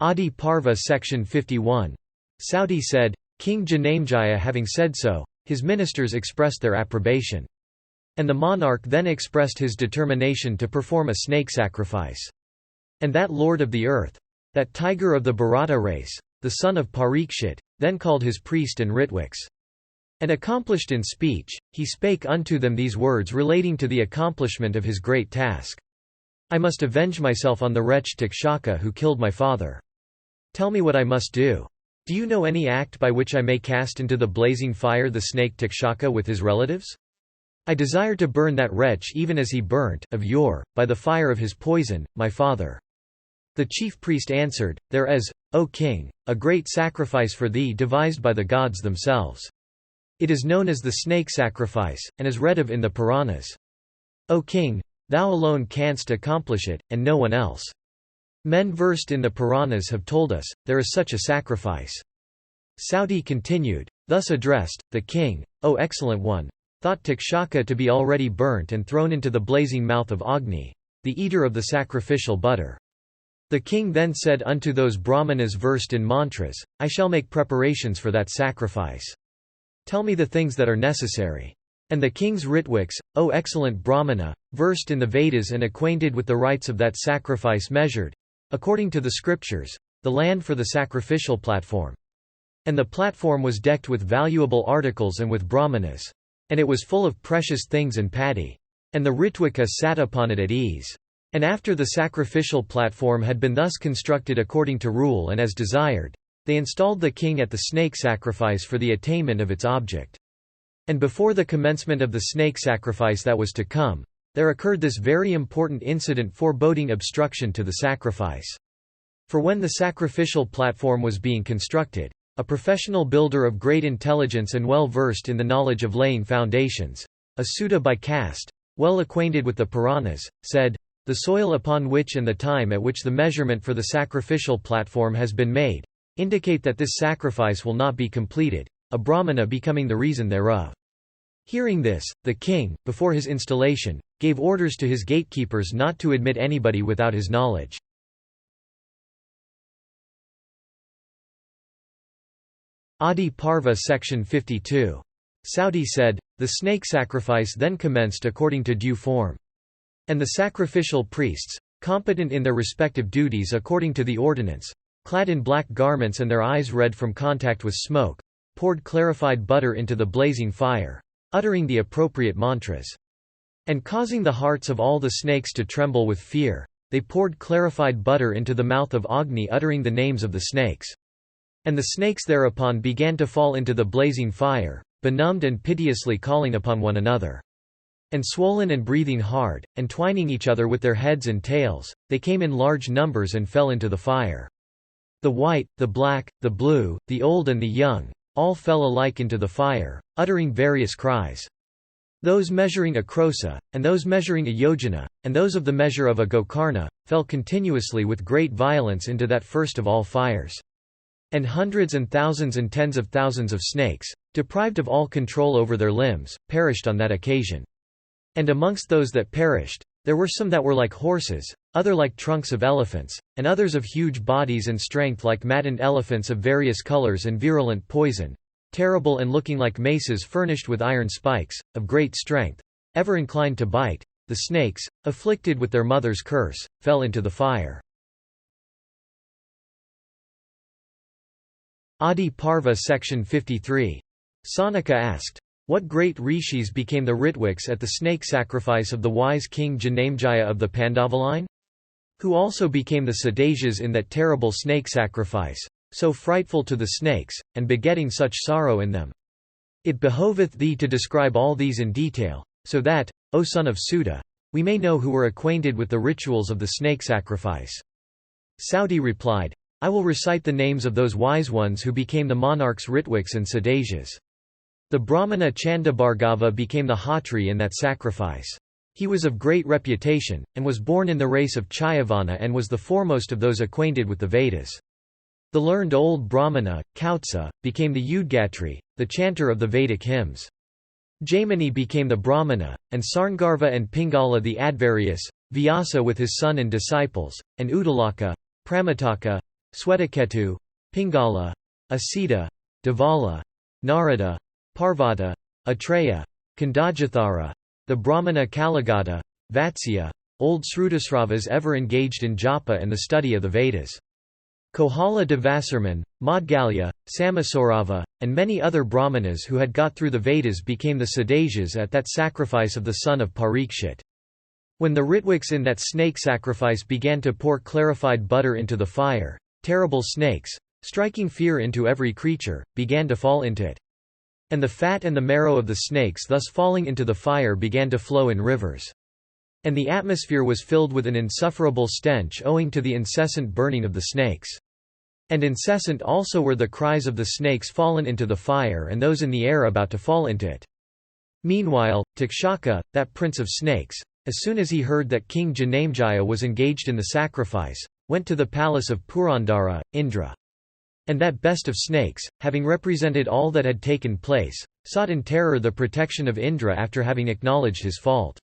Adiparva section 51. Sauti said, King Janamejaya having said so, his ministers expressed their approbation. And the monarch then expressed his determination to perform a snake sacrifice. And that lord of the earth, that tiger of the Bharata race, the son of Parikshit, then called his priest and Ritwiks. And accomplished in speech, he spake unto them these words relating to the accomplishment of his great task. I must avenge myself on the wretch Takshaka who killed my father. Tell me what I must do. Do you know any act by which I may cast into the blazing fire the snake Takshaka with his relatives? I desire to burn that wretch even as he burnt, of yore, by the fire of his poison, my father. The chief priest answered, There is, O king, a great sacrifice for thee devised by the gods themselves. It is known as the snake sacrifice, and is read of in the Puranas. O king, thou alone canst accomplish it, and no one else. Men versed in the Puranas have told us, there is such a sacrifice. Sauti continued, thus addressed, the king, O excellent one, thought Takshaka to be already burnt and thrown into the blazing mouth of Agni, the eater of the sacrificial butter. The king then said unto those brahmanas versed in mantras, I shall make preparations for that sacrifice. Tell me the things that are necessary. And the king's Ritwiks, O excellent Brahmana, versed in the Vedas and acquainted with the rites of that sacrifice measured, according to the scriptures, the land for the sacrificial platform. And the platform was decked with valuable articles and with brahmanas. And it was full of precious things and paddy. And the Ritwika sat upon it at ease. And after the sacrificial platform had been thus constructed according to rule and as desired, they installed the king at the snake sacrifice for the attainment of its object. And before the commencement of the snake sacrifice that was to come, there occurred this very important incident foreboding obstruction to the sacrifice. For when the sacrificial platform was being constructed, a professional builder of great intelligence and well versed in the knowledge of laying foundations, a Sutta by caste, well acquainted with the Puranas, said, the soil upon which and the time at which the measurement for the sacrificial platform has been made, indicate that this sacrifice will not be completed, a Brahmana becoming the reason thereof. Hearing this, the king, before his installation, gave orders to his gatekeepers not to admit anybody without his knowledge. Adiparva section 52. Sauti said, the snake sacrifice then commenced according to due form. And the sacrificial priests, competent in their respective duties according to the ordinance, clad in black garments and their eyes red from contact with smoke, poured clarified butter into the blazing fire, uttering the appropriate mantras. And causing the hearts of all the snakes to tremble with fear, they poured clarified butter into the mouth of Agni uttering the names of the snakes. And the snakes thereupon began to fall into the blazing fire, benumbed and piteously calling upon one another. And swollen and breathing hard, and twining each other with their heads and tails, they came in large numbers and fell into the fire. The white, the black, the blue, the old and the young, all fell alike into the fire, uttering various cries. Those measuring a krosa, and those measuring a yojana, and those of the measure of a gokarna, fell continuously with great violence into that first of all fires. And hundreds and thousands and tens of thousands of snakes, deprived of all control over their limbs, perished on that occasion. And amongst those that perished, there were some that were like horses, other like trunks of elephants, and others of huge bodies and strength like maddened elephants of various colors and virulent poison, terrible and looking like maces furnished with iron spikes, of great strength, ever inclined to bite. The snakes, afflicted with their mother's curse, fell into the fire. Adiparva section 53. Sanaka asked, what great rishis became the Ritwiks at the snake sacrifice of the wise king Janamejaya of the Pandava line? Who also became the Sadajas in that terrible snake sacrifice, so frightful to the snakes, and begetting such sorrow in them? It behoveth thee to describe all these in detail, so that, O son of Sutta, we may know who were acquainted with the rituals of the snake sacrifice. Sauti replied, I will recite the names of those wise ones who became the monarch's Ritwiks and Sadajas. The Brahmana Chandabhargava became the Hatri in that sacrifice. He was of great reputation, and was born in the race of Chayavana and was the foremost of those acquainted with the Vedas. The learned old Brahmana, Kautsa, became the Udgatri, the chanter of the Vedic hymns. Jaimini became the Brahmana, and Sarngarva and Pingala the Advarius, Vyasa with his son and disciples, and Uddalaka, Pramataka, Swetaketu, Pingala, Asita, Devala, Narada, Parvata, Atreya, Kandajathara, the Brahmana Kaligata, Vatsya, old Srutasravas ever engaged in japa and the study of the Vedas. Kohala Devasarman, Maudgalya, Samasorava, and many other brahmanas who had got through the Vedas became the Sadasyas at that sacrifice of the son of Parikshit. When the Ritwiks in that snake sacrifice began to pour clarified butter into the fire, terrible snakes, striking fear into every creature, began to fall into it. And the fat and the marrow of the snakes thus falling into the fire began to flow in rivers. And the atmosphere was filled with an insufferable stench owing to the incessant burning of the snakes. And incessant also were the cries of the snakes fallen into the fire and those in the air about to fall into it. Meanwhile, Takshaka, that prince of snakes, as soon as he heard that King Janamejaya was engaged in the sacrifice, went to the palace of Purandara, Indra. And that best of snakes, having represented all that had taken place, sought in terror the protection of Indra after having acknowledged his fault.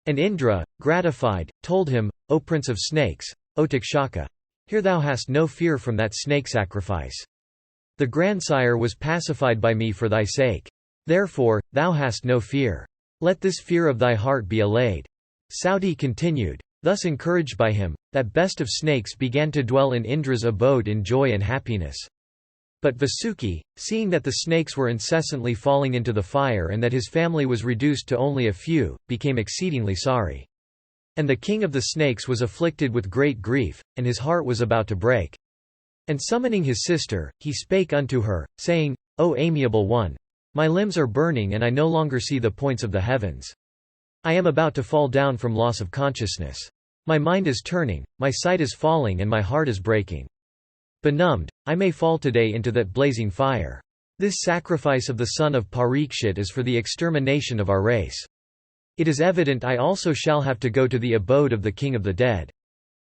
And Indra, gratified, told him, O prince of snakes, O Takshaka, here thou hast no fear from that snake sacrifice. The grandsire was pacified by me for thy sake. Therefore, thou hast no fear. Let this fear of thy heart be allayed. Sauti continued. Thus encouraged by him, that best of snakes began to dwell in Indra's abode in joy and happiness. But Vasuki, seeing that the snakes were incessantly falling into the fire and that his family was reduced to only a few, became exceedingly sorry. And the king of the snakes was afflicted with great grief, and his heart was about to break. And summoning his sister, he spake unto her, saying, O amiable one! My limbs are burning and I no longer see the points of the heavens. I am about to fall down from loss of consciousness. My mind is turning, my sight is falling and my heart is breaking. Benumbed, I may fall today into that blazing fire. This sacrifice of the son of Parikshit is for the extermination of our race. It is evident I also shall have to go to the abode of the king of the dead.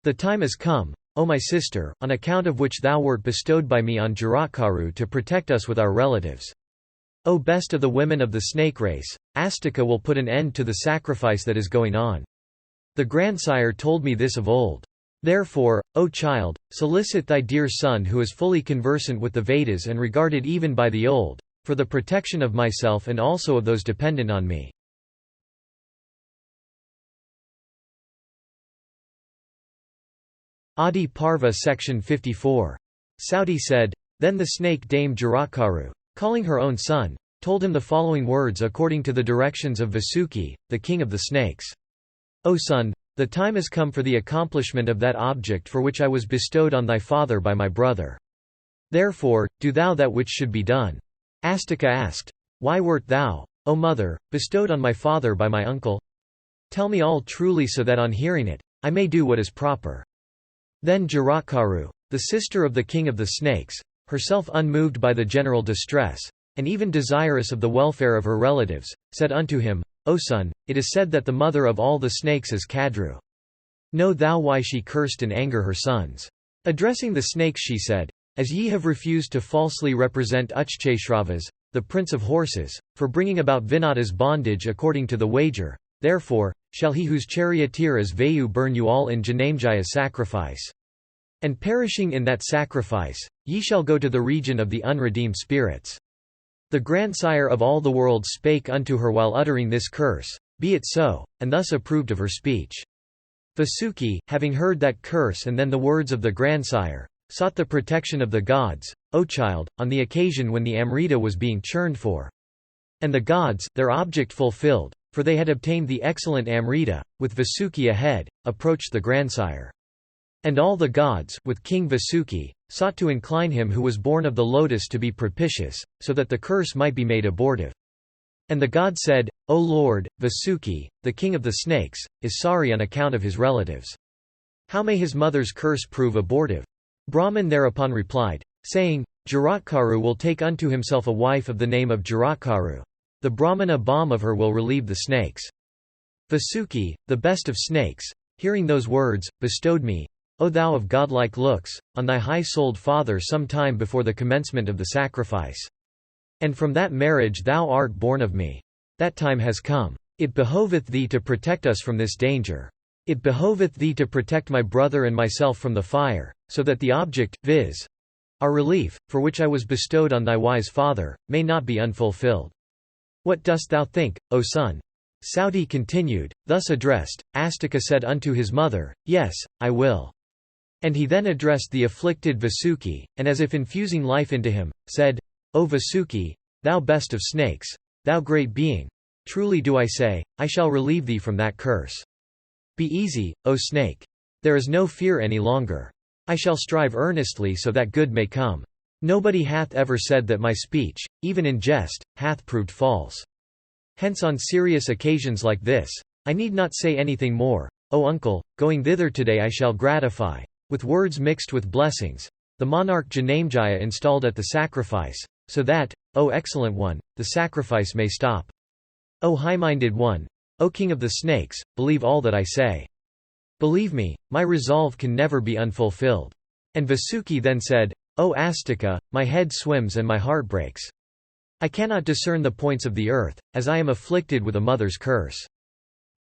The time is come, O my sister, on account of which thou wert bestowed by me on Jaratkaru to protect us with our relatives. O best of the women of the snake race, Astika will put an end to the sacrifice that is going on. The grandsire told me this of old. Therefore, O child, solicit thy dear son who is fully conversant with the Vedas and regarded even by the old, for the protection of myself and also of those dependent on me. Adiparva Section 54. Sauti said, Then the snake dame Jaratkaru, calling her own son, told him the following words according to the directions of Vasuki, the king of the snakes. O son, the time has come for the accomplishment of that object for which I was bestowed on thy father by my brother. Therefore, do thou that which should be done. Astika asked, Why wert thou, O mother, bestowed on my father by my uncle? Tell me all truly so that on hearing it, I may do what is proper. Then Jaratkaru, the sister of the king of the snakes, herself unmoved by the general distress, and even desirous of the welfare of her relatives, said unto him, O son, it is said that the mother of all the snakes is Kadru. Know thou why she cursed in anger her sons. Addressing the snakes she said, As ye have refused to falsely represent Uchcheshravas, the prince of horses, for bringing about Vinata's bondage according to the wager, therefore, shall he whose charioteer is Vayu burn you all in Janamjaya's sacrifice. And perishing in that sacrifice, ye shall go to the region of the unredeemed spirits. The grandsire of all the world spake unto her while uttering this curse, Be it so, and thus approved of her speech. Vasuki, having heard that curse and then the words of the grandsire, sought the protection of the gods, O child, on the occasion when the Amrita was being churned for. And the gods, their object fulfilled, for they had obtained the excellent Amrita, with Vasuki ahead, approached the grandsire. And all the gods, with King Vasuki, sought to incline him who was born of the lotus to be propitious, so that the curse might be made abortive. And the god said, O Lord, Vasuki, the king of the snakes, is sorry on account of his relatives. How may his mother's curse prove abortive? Brahman thereupon replied, saying, Jaratkaru will take unto himself a wife of the name of Jaratkaru. The Brahmana balm of her will relieve the snakes. Vasuki, the best of snakes, hearing those words, bestowed me, O thou of godlike looks, on thy high-souled father some time before the commencement of the sacrifice. And from that marriage thou art born of me. That time has come. It behoveth thee to protect us from this danger. It behoveth thee to protect my brother and myself from the fire, so that the object, viz. Our relief, for which I was bestowed on thy wise father, may not be unfulfilled. What dost thou think, O son? Sauti continued, thus addressed, Astika said unto his mother, Yes, I will. And he then addressed the afflicted Vasuki, and as if infusing life into him, said, O Vasuki, thou best of snakes, thou great being, truly do I say, I shall relieve thee from that curse. Be easy, O snake. There is no fear any longer. I shall strive earnestly so that good may come. Nobody hath ever said that my speech, even in jest, hath proved false. Hence on serious occasions like this, I need not say anything more. O uncle, going thither today I shall gratify, with words mixed with blessings, the monarch Janamejaya installed at the sacrifice, so that, O excellent one, the sacrifice may stop. O high-minded one, O king of the snakes, believe all that I say. Believe me, my resolve can never be unfulfilled. And Vasuki then said, O Astika, my head swims and my heart breaks. I cannot discern the points of the earth, as I am afflicted with a mother's curse.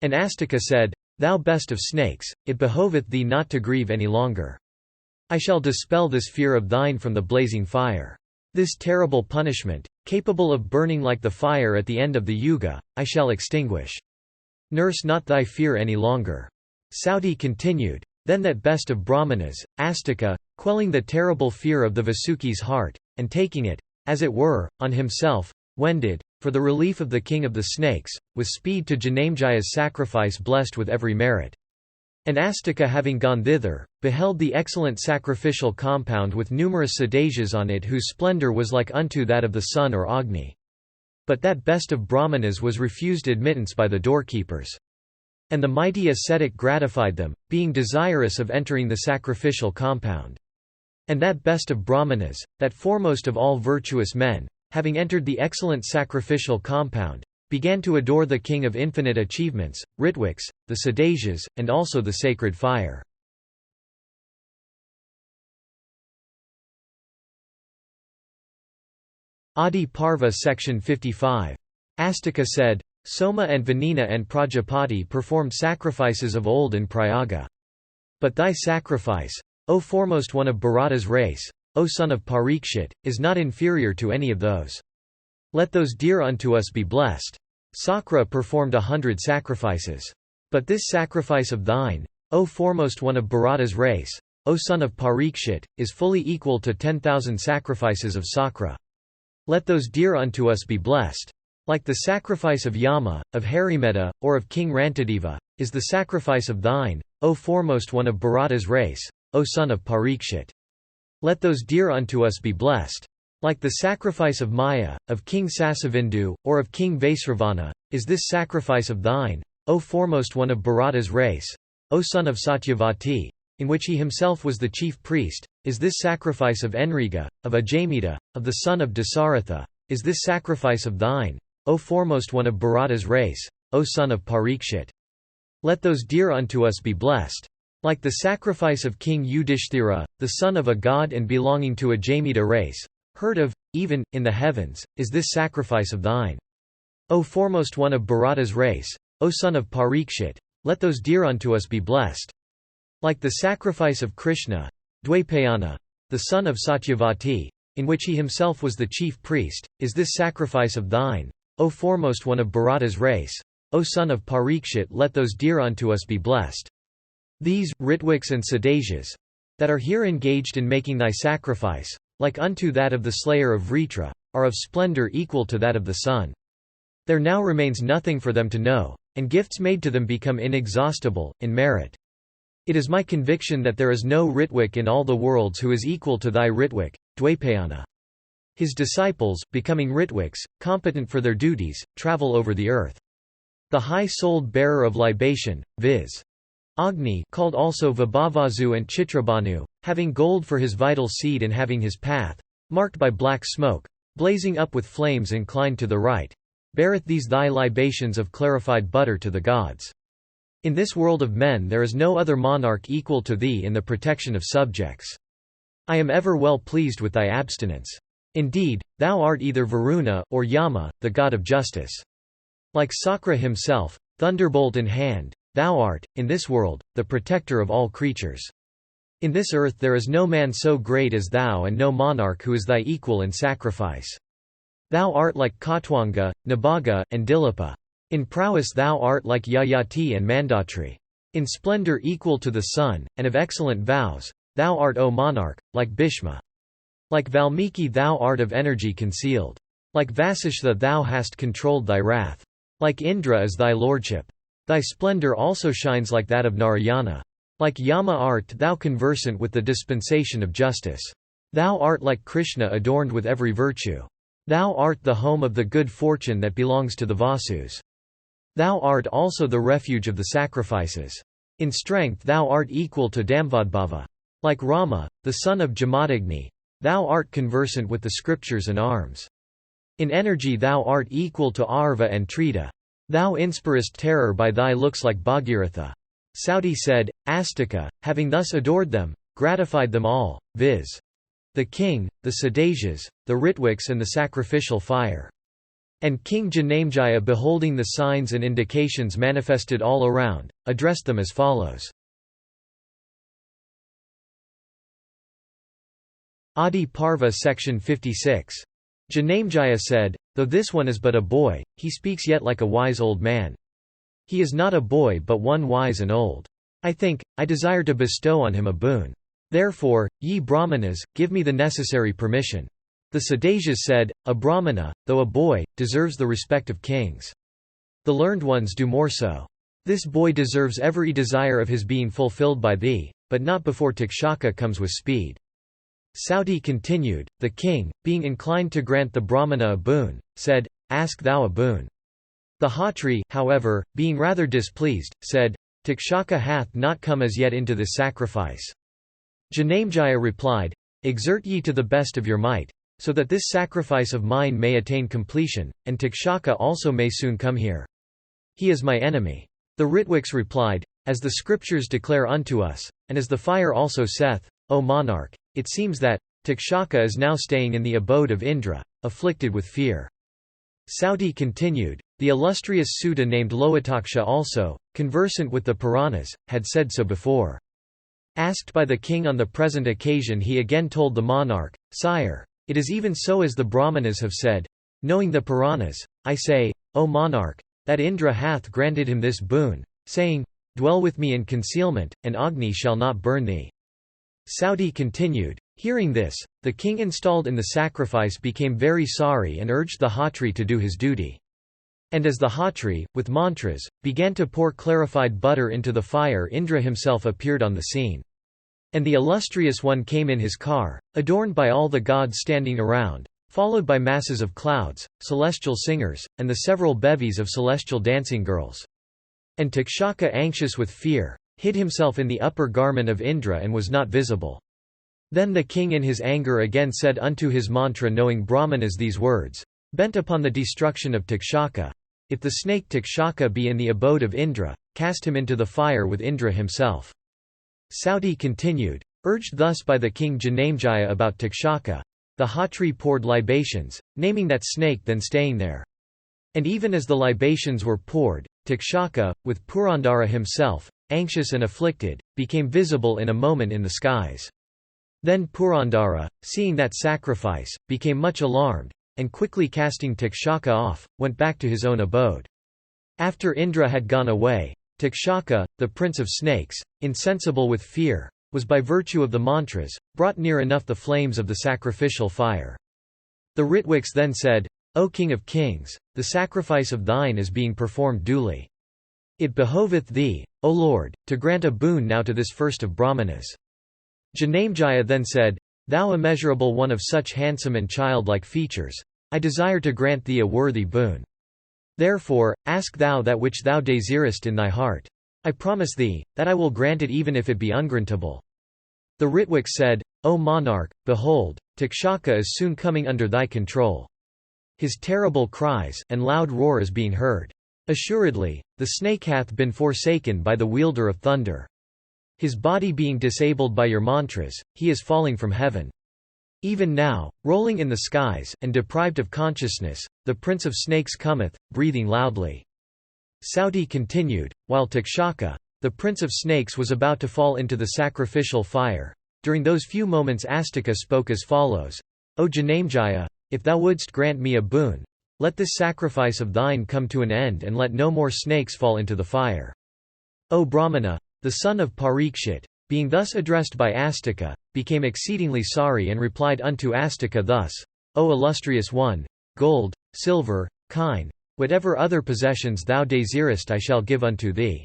And Astika said, Thou best of snakes, it behoveth thee not to grieve any longer. I shall dispel this fear of thine from the blazing fire. This terrible punishment, capable of burning like the fire at the end of the yuga, I shall extinguish. Nurse not thy fear any longer. Sauti continued, then that best of Brahmanas, Astika, quelling the terrible fear of the Vasuki's heart, and taking it, as it were, on himself, wended, for the relief of the king of the snakes, with speed to Janamjaya's sacrifice blessed with every merit. And Astika having gone thither, beheld the excellent sacrificial compound with numerous Sadajas on it whose splendour was like unto that of the sun or Agni. But that best of Brahmanas was refused admittance by the doorkeepers. And the mighty ascetic gratified them, being desirous of entering the sacrificial compound. And that best of Brahmanas, that foremost of all virtuous men, having entered the excellent sacrificial compound, began to adore the king of infinite achievements, Ritwiks, the Sadajas, and also the sacred fire. Adiparva Section 55. Astika said, Soma and Vanina and Prajapati performed sacrifices of old in Prayaga. But thy sacrifice, O foremost one of Bharata's race, O son of Parikshit, is not inferior to any of those. Let those dear unto us be blessed. Sakra performed 100 sacrifices. But this sacrifice of thine, O foremost one of Bharata's race, O son of Parikshit, is fully equal to 10,000 sacrifices of Sakra. Let those dear unto us be blessed. Like the sacrifice of Yama, of Harimeda, or of King Rantadeva, is the sacrifice of thine, O foremost one of Bharata's race, O son of Parikshit. Let those dear unto us be blessed. Like the sacrifice of Maya, of King Sasavindu, or of King Vaisravana, is this sacrifice of thine, O foremost one of Bharata's race, O son of Satyavati, in which he himself was the chief priest, is this sacrifice of Enriga, of Ajamita, of the son of Dasaratha, is this sacrifice of thine, O foremost one of Bharata's race, O son of Parikshit. Let those dear unto us be blessed. Like the sacrifice of King Yudhishthira, the son of a god and belonging to a Jamita race, heard of, even, in the heavens, is this sacrifice of thine. O foremost one of Bharata's race, O son of Parikshit, let those dear unto us be blessed. Like the sacrifice of Krishna, Dwaipayana, the son of Satyavati, in which he himself was the chief priest, is this sacrifice of thine, O foremost one of Bharata's race, O son of Parikshit, let those dear unto us be blessed. These, Ritwiks and Sadajas, that are here engaged in making thy sacrifice, like unto that of the slayer of Vritra, are of splendour equal to that of the sun. There now remains nothing for them to know, and gifts made to them become inexhaustible, in merit. It is my conviction that there is no Ritwik in all the worlds who is equal to thy Ritwik, Dwaipayana. His disciples, becoming Ritwiks, competent for their duties, travel over the earth. The high-souled bearer of libation, viz. Agni, called also Vibhavasu and Chitrabhanu, having gold for his vital seed and having his path, marked by black smoke, blazing up with flames inclined to the right, beareth these thy libations of clarified butter to the gods. In this world of men there is no other monarch equal to thee in the protection of subjects. I am ever well pleased with thy abstinence. Indeed, thou art either Varuna, or Yama, the god of justice. Like Sakra himself, thunderbolt in hand, thou art, in this world, the protector of all creatures. In this earth there is no man so great as thou and no monarch who is thy equal in sacrifice. Thou art like Katwanga, Nabaga, and Dilipa. In prowess thou art like Yayati and Mandatri. In splendor equal to the sun, and of excellent vows, thou art O monarch, like Bhishma. Like Valmiki thou art of energy concealed. Like Vasishtha thou hast controlled thy wrath. Like Indra is thy lordship. Thy splendor also shines like that of Narayana. Like Yama art thou conversant with the dispensation of justice. Thou art like Krishna adorned with every virtue. Thou art the home of the good fortune that belongs to the Vasus. Thou art also the refuge of the sacrifices. In strength thou art equal to Damvodbhava. Like Rama, the son of Jamadagni, thou art conversant with the scriptures and arms. In energy thou art equal to Arva and Trita. Thou inspirest terror by thy looks like Bhagiratha. Sauti said, Astika, having thus adored them, gratified them all, viz. The king, the Sadajas, the Ritwiks and the sacrificial fire. And King Janamejaya, beholding the signs and indications manifested all around, addressed them as follows. Adiparva section 56. Janamejaya said, though this one is but a boy, he speaks yet like a wise old man. He is not a boy but one wise and old. I desire to bestow on him a boon. Therefore, ye Brahmanas, give me the necessary permission. The Sadajas said, a Brahmana, though a boy, deserves the respect of kings. The learned ones do more so. This boy deserves every desire of his being fulfilled by thee, but not before Takshaka comes with speed. Sauti continued, the king, being inclined to grant the Brahmana a boon, said, ask thou a boon. The Khatri, however, being rather displeased, said, Takshaka hath not come as yet into this sacrifice. Janamejaya replied, exert ye to the best of your might, so that this sacrifice of mine may attain completion, and Takshaka also may soon come here. He is my enemy. The Ritwiks replied, as the scriptures declare unto us, and as the fire also saith, O monarch, it seems that Takshaka is now staying in the abode of Indra, afflicted with fear. Sauti continued, the illustrious Sutta named Loitaksha also, conversant with the Puranas, had said so before. Asked by the king on the present occasion, he again told the monarch, Sire, it is even so as the Brahmanas have said. Knowing the Puranas, I say, O monarch, that Indra hath granted him this boon, saying, dwell with me in concealment, and Agni shall not burn thee. Sauti continued, hearing this, the king installed in the sacrifice became very sorry and urged the Khatri to do his duty. And as the Khatri, with mantras, began to pour clarified butter into the fire, Indra himself appeared on the scene. And the illustrious one came in his car, adorned by all the gods standing around, followed by masses of clouds, celestial singers, and the several bevies of celestial dancing girls. And Takshaka, anxious with fear, hid himself in the upper garment of Indra and was not visible. Then the king in his anger again said unto his mantra, knowing Brahmanas these words, bent upon the destruction of Takshaka, if the snake Takshaka be in the abode of Indra, cast him into the fire with Indra himself. Sauti continued, urged thus by the king Janamejaya about Takshaka, the Khatri poured libations, naming that snake then staying there. And even as the libations were poured, Takshaka, with Purandara himself, anxious and afflicted, became visible in a moment in the skies. Then Purandara, seeing that sacrifice, became much alarmed, and quickly casting Takshaka off, went back to his own abode. After Indra had gone away, Takshaka, the prince of snakes, insensible with fear, was by virtue of the mantras, brought near enough the flames of the sacrificial fire. The Ritwiks then said, O king of kings, the sacrifice of thine is being performed duly. It behoveth thee, O Lord, to grant a boon now to this first of Brahmanas. Janamejaya then said, Thou immeasurable one of such handsome and childlike features, I desire to grant thee a worthy boon. Therefore, ask thou that which thou desirest in thy heart. I promise thee, that I will grant it even if it be ungrantable. The Ritwiks said, O monarch, behold, Takshaka is soon coming under thy control. His terrible cries and loud roar is being heard. Assuredly, the snake hath been forsaken by the wielder of thunder. His body being disabled by your mantras, he is falling from heaven. Even now, rolling in the skies, and deprived of consciousness, the prince of snakes cometh, breathing loudly. Sauti continued, while Takshaka, the prince of snakes, was about to fall into the sacrificial fire. During those few moments Astika spoke as follows: O Janamejaya, if thou wouldst grant me a boon, let this sacrifice of thine come to an end and let no more snakes fall into the fire. O Brahmana, the son of Parikshit, being thus addressed by Astika, became exceedingly sorry and replied unto Astika thus: O illustrious one, gold, silver, kine, whatever other possessions thou desirest I shall give unto thee.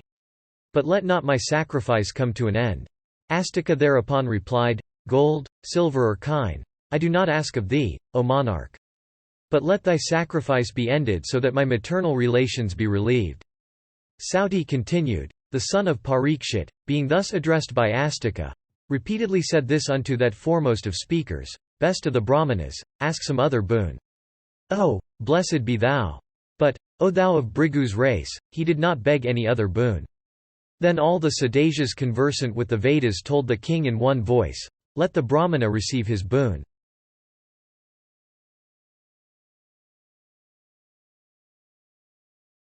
But let not my sacrifice come to an end. Astika thereupon replied, Gold, silver or kine, I do not ask of thee, O monarch. But let thy sacrifice be ended so that my maternal relations be relieved. Sauti continued, the son of Parikshit, being thus addressed by Astika, repeatedly said this unto that foremost of speakers: Best of the Brahmanas, ask some other boon. Oh, blessed be thou! But, O thou of Bhrigu's race, he did not beg any other boon. Then all the Sadasjas conversant with the Vedas told the king in one voice, Let the Brahmana receive his boon.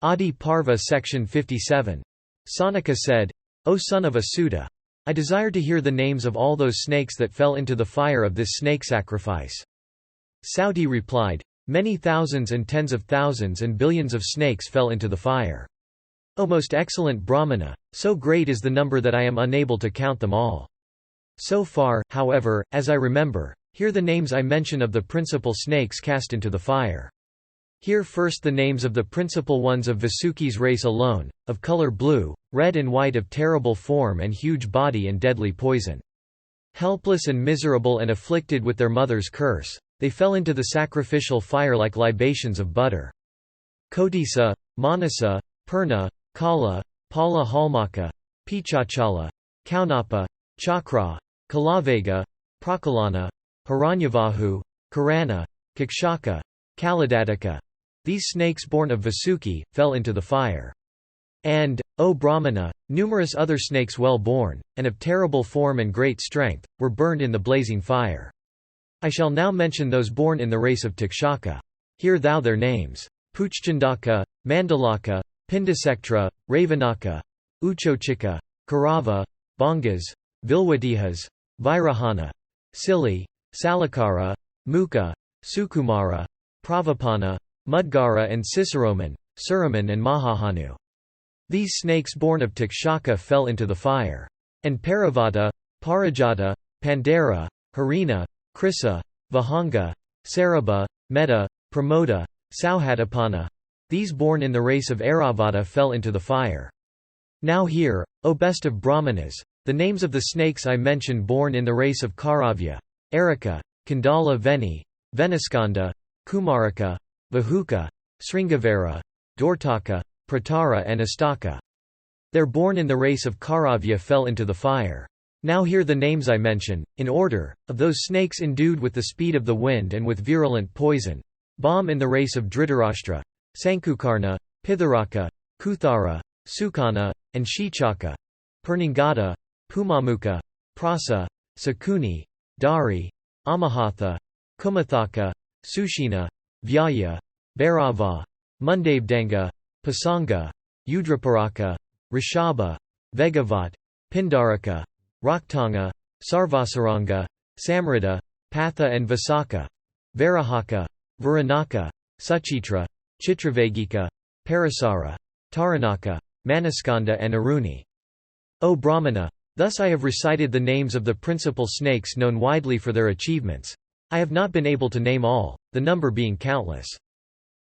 Adiparva Section 57. Sanaka said, O son of Asuta, I desire to hear the names of all those snakes that fell into the fire of this snake sacrifice. Sauti replied, Many thousands and tens of thousands and billions of snakes fell into the fire. O most excellent Brahmana, so great is the number that I am unable to count them all. So far, however, as I remember, hear the names I mention of the principal snakes cast into the fire. Hear first the names of the principal ones of Vasuki's race alone, of color blue, red and white, of terrible form and huge body and deadly poison. Helpless and miserable and afflicted with their mother's curse, they fell into the sacrificial fire like libations of butter. Kotisa, Manasa, Purna, Kala, Pala Halmaka, Pichachala, Kaunapa, Chakra, Kalavega, Prakalana, Hiranyavahu, Karana, Kakshaka, Kaladataka. These snakes born of Vasuki, fell into the fire. And, O Brahmana, numerous other snakes well born, and of terrible form and great strength, were burned in the blazing fire. I shall now mention those born in the race of Takshaka. Hear thou their names: Puchchandaka, Mandalaka, Pindasektra, Ravanaka, Uchochika, Karava, Bongas, Vilwadihas, Vairahana, Sili, Salakara, Mukha, Sukumara, Pravapana, Mudgara and Ciceroman, Suraman and Mahahanu. These snakes born of Takshaka fell into the fire. And Paravata, Parijata, Pandara, Harina, Krisa, Vahanga, Sarabha, Meta, Pramoda, Sauhatapana. These born in the race of Airavata fell into the fire. Now hear, O best of Brahmanas, the names of the snakes I mention born in the race of Karavya, Arika, Kandala Veni, Venuskanda, Kumarika, Vahuka, Sringavara, Dortaka, Pratara and Astaka. They're born in the race of Karavya fell into the fire. Now hear the names I mention, in order, of those snakes endued with the speed of the wind and with virulent poison. Bomb in the race of Dhritarashtra, Sankukarna, Pitharaka, Kuthara, Sukana, and Shichaka. Purnangada, Pumamukha, Prasa, Sakuni, Dari, Amahatha, Kumathaka, Sushina, Vyaya, Bhairava, Mundavdanga, Pasanga, Udraparaka, Rishabha, Vegavat, Pindaraka, Raktanga, Sarvasaranga, Samrita, Patha and Vasaka, Varahaka, Varanaka, Suchitra, Chitravagika, Parasara, Taranaka, Manaskanda and Aruni. O Brahmana, thus I have recited the names of the principal snakes known widely for their achievements. I have not been able to name all, the number being countless.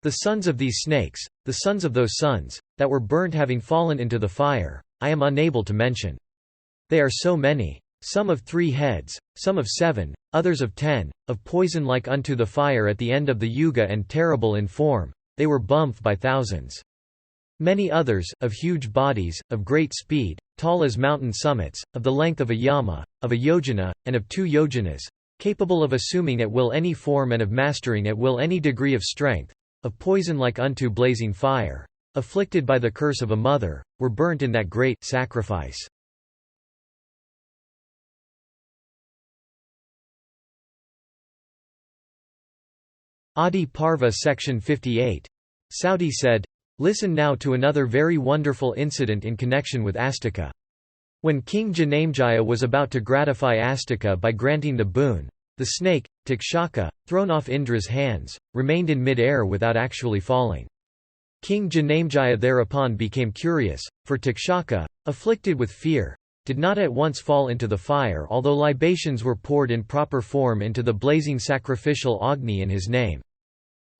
The sons of these snakes, the sons of those sons, that were burnt having fallen into the fire, I am unable to mention. They are so many. Some of 3 heads, some of 7, others of 10, of poison like unto the fire at the end of the yuga and terrible in form, they were bummed by thousands. Many others, of huge bodies, of great speed, tall as mountain summits, of the length of a yama, of a yojana, and of 2 yojanas, capable of assuming at will any form and of mastering at will any degree of strength, of poison like unto blazing fire, afflicted by the curse of a mother, were burnt in that great sacrifice. Adiparva Section 58. Sauti said, Listen now to another very wonderful incident in connection with Astika. When King Janamejaya was about to gratify Astika by granting the boon, the snake, Takshaka, thrown off Indra's hands, remained in mid-air without actually falling. King Janamejaya thereupon became curious, for Takshaka, afflicted with fear, did not at once fall into the fire although libations were poured in proper form into the blazing sacrificial Agni in his name.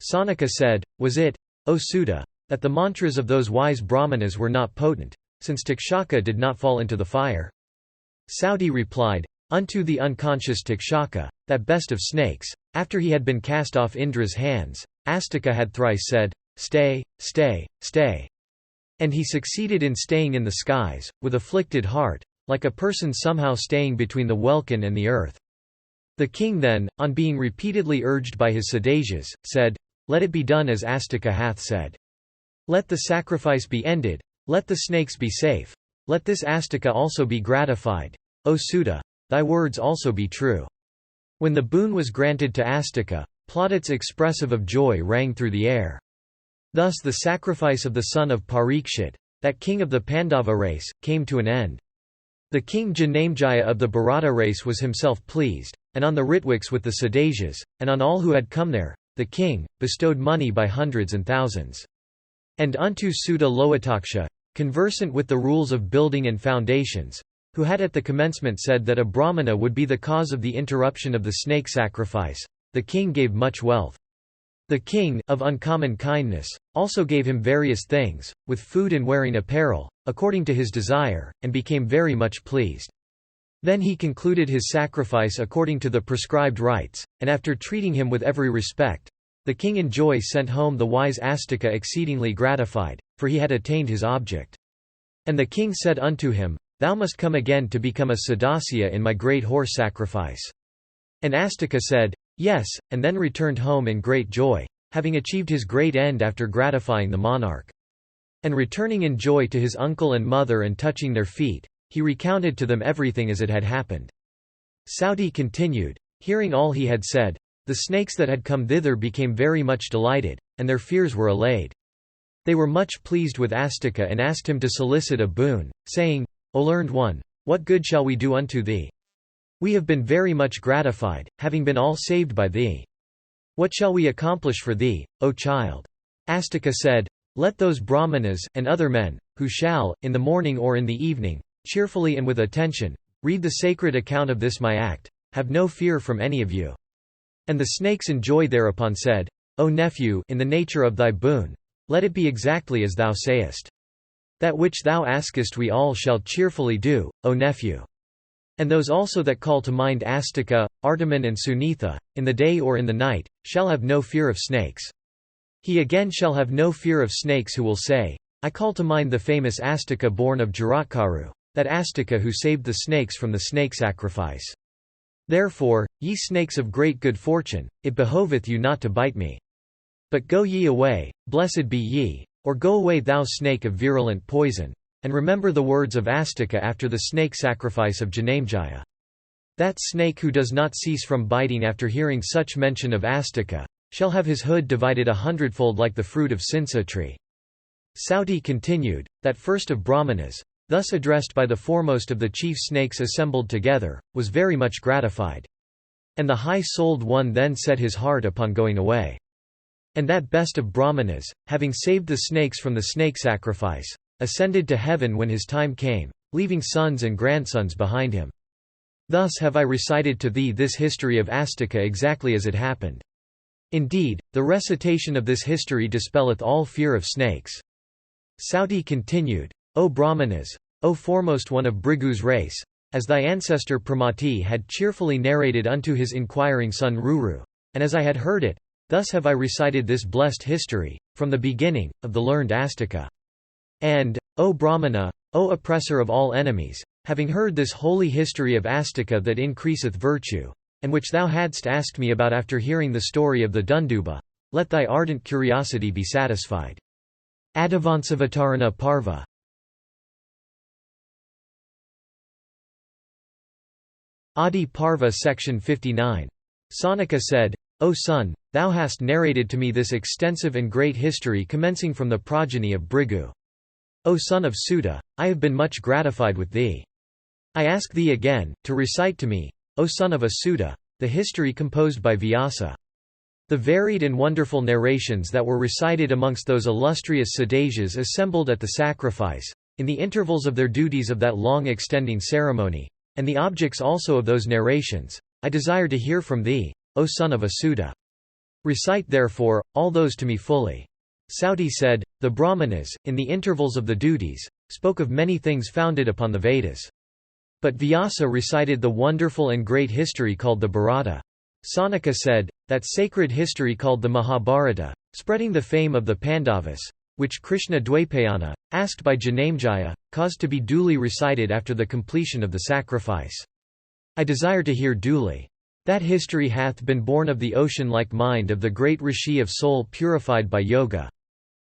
Sanaka said, "Was it, O Suta, that the mantras of those wise brahmanas were not potent, since Takshaka did not fall into the fire?" Saudi replied, "Unto the unconscious Takshaka, that best of snakes, after he had been cast off Indra's hands, Astika had thrice said, 'Stay, stay, stay.' And he succeeded in staying in the skies, with afflicted heart, like a person somehow staying between the welkin and the earth. The king then, on being repeatedly urged by his Sadajas, said, 'Let it be done as Astika hath said. Let the sacrifice be ended, let the snakes be safe, let this Astika also be gratified. O Suta, thy words also be true.' When the boon was granted to Astika, plaudits expressive of joy rang through the air. Thus the sacrifice of the son of Parikshit, that king of the Pandava race, came to an end. The king Janamejaya of the Bharata race was himself pleased, and on the Ritwiks with the Sadajas, and on all who had come there, the king, bestowed money by hundreds and thousands. And unto Suta Loitaksha, conversant with the rules of building and foundations, who had at the commencement said that a brahmana would be the cause of the interruption of the snake sacrifice, the king gave much wealth. The king, of uncommon kindness, also gave him various things, with food and wearing apparel, according to his desire, and became very much pleased. Then he concluded his sacrifice according to the prescribed rites, and after treating him with every respect, the king in joy sent home the wise Astika exceedingly gratified, for he had attained his object. And the king said unto him, "Thou must come again to become a Sadasya in my great horse sacrifice." And Astika said, "Yes," and then returned home in great joy, having achieved his great end after gratifying the monarch. And returning in joy to his uncle and mother and touching their feet, he recounted to them everything as it had happened. Saudi continued, hearing all he had said, the snakes that had come thither became very much delighted, and their fears were allayed. They were much pleased with Astika and asked him to solicit a boon, saying, "O learned one, what good shall we do unto thee? We have been very much gratified, having been all saved by thee. What shall we accomplish for thee, O child?" Astika said, "Let those brahmanas, and other men, who shall, in the morning or in the evening, cheerfully and with attention, read the sacred account of this my act, have no fear from any of you." And the snakes in joy thereupon said, "O nephew, in the nature of thy boon, let it be exactly as thou sayest. That which thou askest we all shall cheerfully do, O nephew. And those also that call to mind Astika, Artaman and Sunitha, in the day or in the night, shall have no fear of snakes. He again shall have no fear of snakes who will say, I call to mind the famous Astika born of Jaratkaru, that Astika who saved the snakes from the snake sacrifice. Therefore, ye snakes of great good fortune, it behoveth you not to bite me. But go ye away, blessed be ye, or go away thou snake of virulent poison. And remember the words of Astika after the snake sacrifice of Janamejaya. That snake who does not cease from biting after hearing such mention of Astika, shall have his hood divided 100-fold like the fruit of Sinsa tree." Saudi continued, that first of Brahmanas, thus addressed by the foremost of the chief snakes assembled together, was very much gratified. And the high-souled one then set his heart upon going away. And that best of Brahmanas, having saved the snakes from the snake sacrifice, ascended to heaven when his time came, leaving sons and grandsons behind him. Thus have I recited to thee this history of Astika exactly as it happened. Indeed, the recitation of this history dispelleth all fear of snakes. Saudi continued, O Brahmanas, O foremost one of Brigu's race, as thy ancestor Pramati had cheerfully narrated unto his inquiring son Ruru, and as I had heard it, thus have I recited this blessed history, from the beginning, of the learned Astika. And, O Brahmana, O oppressor of all enemies, having heard this holy history of Astika that increaseth virtue, and which thou hadst asked me about after hearing the story of the Dunduba, let thy ardent curiosity be satisfied. Adivansavattarana Parva. Adiparva Section 59. Sanaka said, O son, thou hast narrated to me this extensive and great history commencing from the progeny of Bhrigu. O son of Suta, I have been much gratified with thee. I ask thee again, to recite to me, O son of Asuta, the history composed by Vyasa. The varied and wonderful narrations that were recited amongst those illustrious Sadajas assembled at the sacrifice, in the intervals of their duties of that long extending ceremony, and the objects also of those narrations, I desire to hear from thee, O son of Asuta. Recite therefore, all those to me fully. Sauti said, the Brahmanas, in the intervals of the duties, spoke of many things founded upon the Vedas. But Vyasa recited the wonderful and great history called the Bharata. Sanaka said, that sacred history called the Mahabharata, spreading the fame of the Pandavas, which Krishna Dwaipayana, asked by Janamejaya, caused to be duly recited after the completion of the sacrifice. I desire to hear duly. That history hath been born of the ocean-like mind of the great rishi of soul purified by yoga.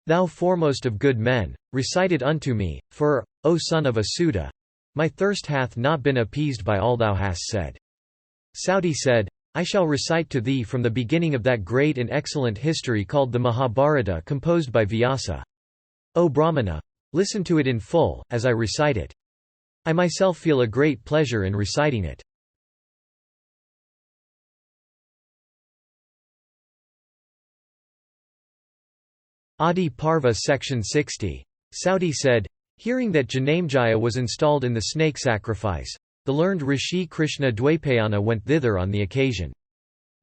Thou foremost of good men, recite it unto me, for, O son of Asuta, my thirst hath not been appeased by all thou hast said. Sauti said, I shall recite to thee from the beginning of that great and excellent history called the Mahabharata composed by Vyasa. O Brahmana, listen to it in full, as I recite it. I myself feel a great pleasure in reciting it. Adiparva Section 60. Sauti said, hearing that Janamejaya was installed in the snake sacrifice, the learned rishi Krishna Dwaipayana went thither on the occasion.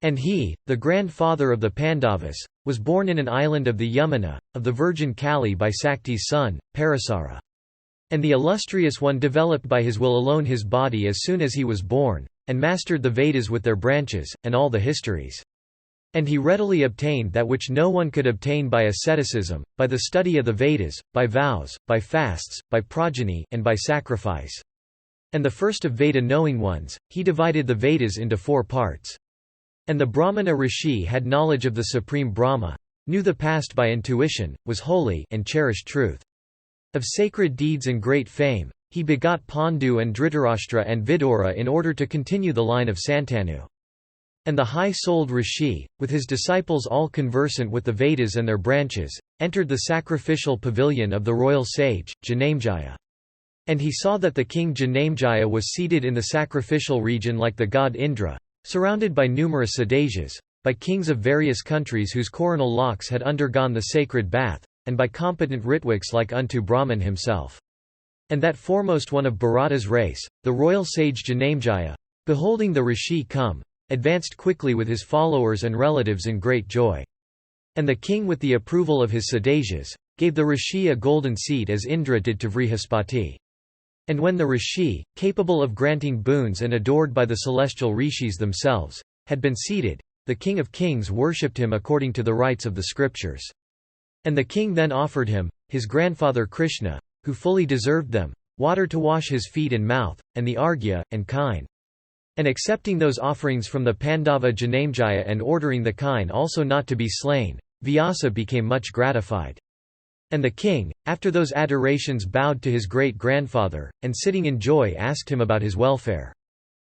And he, the grandfather of the Pandavas, was born in an island of the Yamuna, of the virgin Kali by Sakti's son, Parasara. And the illustrious one developed by his will alone his body as soon as he was born, and mastered the Vedas with their branches, and all the histories. And he readily obtained that which no one could obtain by asceticism, by the study of the Vedas, by vows, by fasts, by progeny, and by sacrifice. And the first of Veda-knowing ones, he divided the Vedas into 4 parts. And the Brahmana rishi had knowledge of the supreme Brahma, knew the past by intuition, was holy, and cherished truth. Of sacred deeds and great fame, he begot Pandu and Dhritarashtra and Vidura in order to continue the line of Santanu. And the high-souled rishi, with his disciples all conversant with the Vedas and their branches, entered the sacrificial pavilion of the royal sage, Janamejaya. And he saw that the king Janamejaya was seated in the sacrificial region like the god Indra, surrounded by numerous Sadajas, by kings of various countries whose coronal locks had undergone the sacred bath, and by competent Ritwiks like unto Brahman himself. And that foremost one of Bharata's race, the royal sage Janamejaya, beholding the rishi come, advanced quickly with his followers and relatives in great joy. And the king with the approval of his Sadajas, gave the rishi a golden seat as Indra did to Vrihaspati. And when the rishi, capable of granting boons and adored by the celestial rishis themselves, had been seated, the king of kings worshipped him according to the rites of the scriptures. And the king then offered him, his grandfather Krishna, who fully deserved them, water to wash his feet and mouth, and the arghya, and kine. And accepting those offerings from the Pandava Janamejaya and ordering the kine also not to be slain, Vyasa became much gratified. And the king, after those adorations bowed to his great-grandfather, and sitting in joy asked him about his welfare.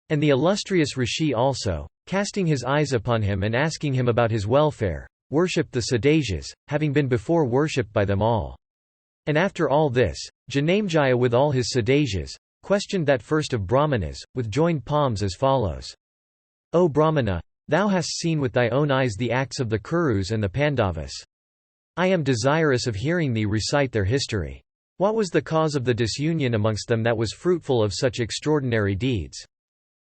And the illustrious rishi also, casting his eyes upon him and asking him about his welfare, worshipped the Sadajas, having been before worshipped by them all. And after all this, Janamejaya with all his Sadajas, questioned that first of Brahmanas, with joined palms as follows. O Brahmana, thou hast seen with thy own eyes the acts of the Kurus and the Pandavas. I am desirous of hearing thee recite their history. What was the cause of the disunion amongst them that was fruitful of such extraordinary deeds?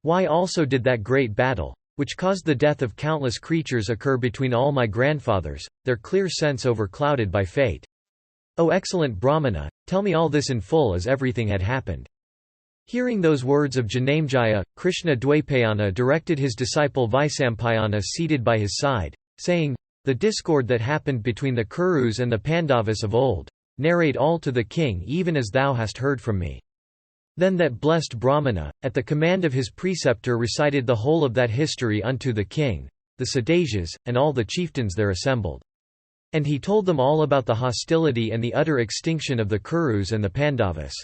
Why also did that great battle, which caused the death of countless creatures occur between all my grandfathers, their clear sense overclouded by fate? O excellent Brahmana, tell me all this in full as everything had happened. Hearing those words of Janamejaya, Krishna Dwaipayana directed his disciple Vaisampayana seated by his side, saying, the discord that happened between the Kurus and the Pandavas of old, narrate all to the king even as thou hast heard from me. Then that blessed Brahmana, at the command of his preceptor recited the whole of that history unto the king, the Sadajas, and all the chieftains there assembled. And he told them all about the hostility and the utter extinction of the Kurus and the Pandavas.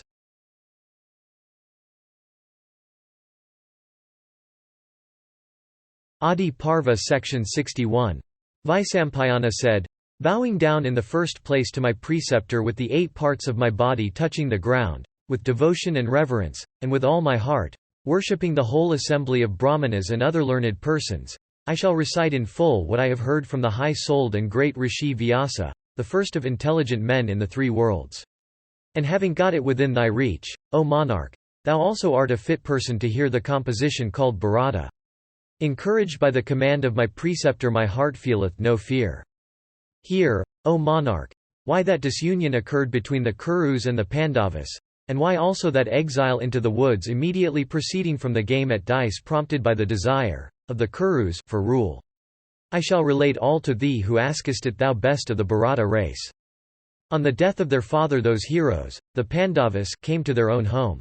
Adiparva section 61. Vaisampayana said, "Bowing down in the first place to my preceptor with the 8 parts of my body touching the ground, with devotion and reverence, and with all my heart, worshipping the whole assembly of Brahmanas and other learned persons, I shall recite in full what I have heard from the high-souled and great Rishi Vyasa, the first of intelligent men in the 3 worlds. And having got it within thy reach, O monarch, thou also art a fit person to hear the composition called Bharata. Encouraged by the command of my preceptor my heart feeleth no fear. Hear, O monarch, why that disunion occurred between the Kurus and the Pandavas, and why also that exile into the woods immediately proceeding from the game at dice prompted by the desire of the Kurus for rule. I shall relate all to thee who askest it, thou best of the Bharata race. On the death of their father those heroes, the Pandavas, came to their own home.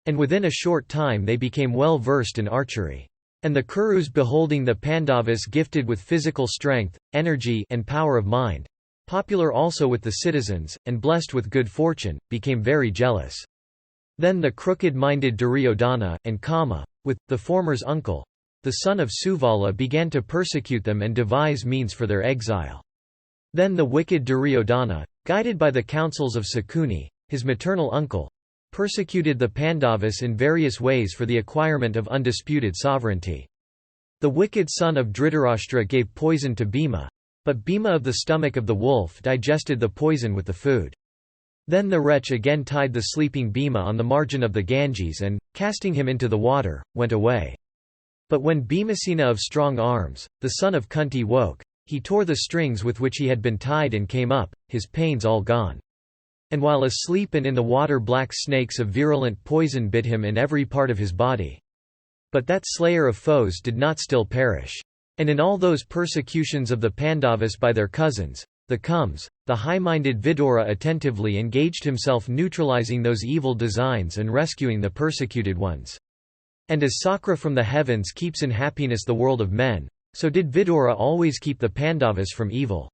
And within a short time they became well versed in archery. And the Kurus, beholding the Pandavas gifted with physical strength, energy, and power of mind, popular also with the citizens, and blessed with good fortune, became very jealous. Then the crooked-minded Duryodhana, and Kama, with, the former's uncle, the son of Suvala, began to persecute them and devise means for their exile. Then the wicked Duryodhana, guided by the counsels of Sakuni, his maternal uncle, persecuted the Pandavas in various ways for the acquirement of undisputed sovereignty. The wicked son of Dhritarashtra gave poison to Bhima, but Bhima of the stomach of the wolf digested the poison with the food. Then the wretch again tied the sleeping Bhima on the margin of the Ganges and, casting him into the water, went away. But when Bhimasena of strong arms, the son of Kunti, woke, he tore the strings with which he had been tied and came up, his pains all gone. And while asleep and in the water black snakes of virulent poison bit him in every part of his body. But that slayer of foes did not still perish. And in all those persecutions of the Pandavas by their cousins, the Kums, the high-minded Vidura attentively engaged himself neutralizing those evil designs and rescuing the persecuted ones. And as Sakra from the heavens keeps in happiness the world of men, so did Vidura always keep the Pandavas from evil.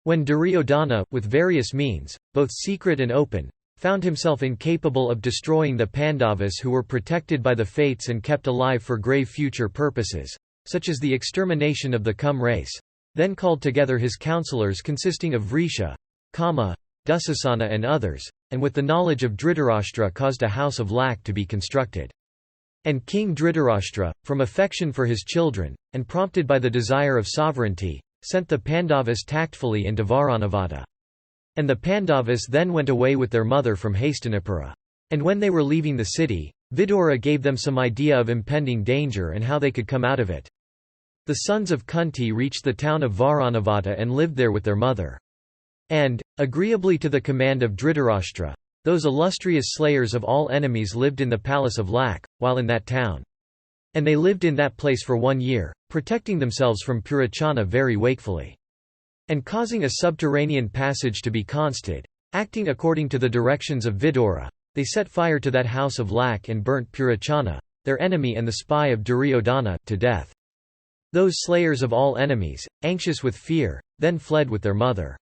When Duryodhana, with various means, both secret and open, found himself incapable of destroying the Pandavas who were protected by the fates and kept alive for grave future purposes, such as the extermination of the Kum race, then called together his counsellors consisting of Vrisha, Kama, Dusasana and others, and with the knowledge of Dhritarashtra caused a house of lac to be constructed. And King Dhritarashtra, from affection for his children, and prompted by the desire of sovereignty, sent the Pandavas tactfully into Varanavada. And the Pandavas then went away with their mother from Hastinapura. And when they were leaving the city, Vidura gave them some idea of impending danger and how they could come out of it. The sons of Kunti reached the town of Varanavada and lived there with their mother. And, agreeably to the command of Dhritarashtra, those illustrious slayers of all enemies lived in the palace of Lac, while in that town. And they lived in that place for 1 year, protecting themselves from Purachana very wakefully. And causing a subterranean passage to be consted, acting according to the directions of Vidura, they set fire to that house of Lac and burnt Purachana, their enemy and the spy of Duryodhana, to death. Those slayers of all enemies, anxious with fear, then fled with their mother.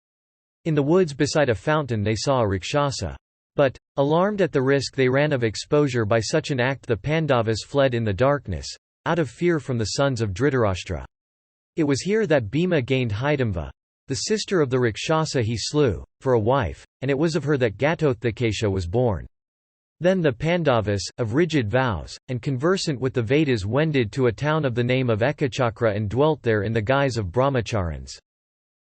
In the woods beside a fountain they saw a Rakshasa. But, alarmed at the risk they ran of exposure by such an act, the Pandavas fled in the darkness, out of fear from the sons of Dhritarashtra. It was here that Bhima gained Hidamva. The sister of the Rakshasa he slew, for a wife, and it was of her that Gatotthakesha was born. Then the Pandavas, of rigid vows, and conversant with the Vedas, wended to a town of the name of Ekachakra and dwelt there in the guise of brahmacharans.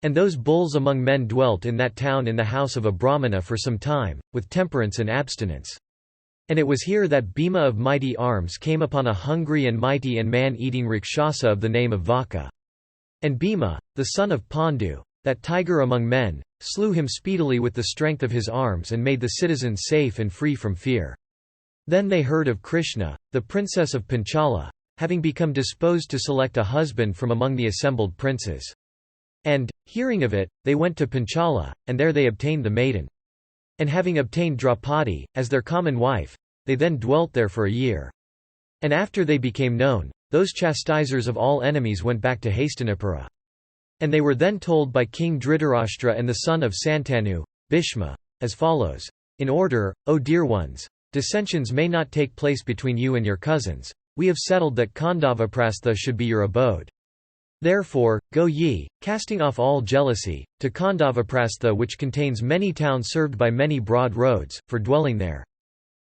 And those bulls among men dwelt in that town in the house of a brahmana for some time, with temperance and abstinence. And it was here that Bhima of mighty arms came upon a hungry and mighty and man-eating Rakshasa of the name of Vaka. And Bhima, the son of Pandu, that tiger among men, slew him speedily with the strength of his arms and made the citizens safe and free from fear. Then they heard of Krishna, the princess of Panchala, having become disposed to select a husband from among the assembled princes. And, hearing of it, they went to Panchala, and there they obtained the maiden. And having obtained Draupadi, as their common wife, they then dwelt there for a year. And after they became known, those chastisers of all enemies went back to Hastinapura. And they were then told by King Dhritarashtra and the son of Santanu, Bhishma, as follows: In order, O dear ones, dissensions may not take place between you and your cousins, we have settled that Khandavaprastha should be your abode. Therefore, go ye, casting off all jealousy, to Khandavaprastha, which contains many towns served by many broad roads, for dwelling there."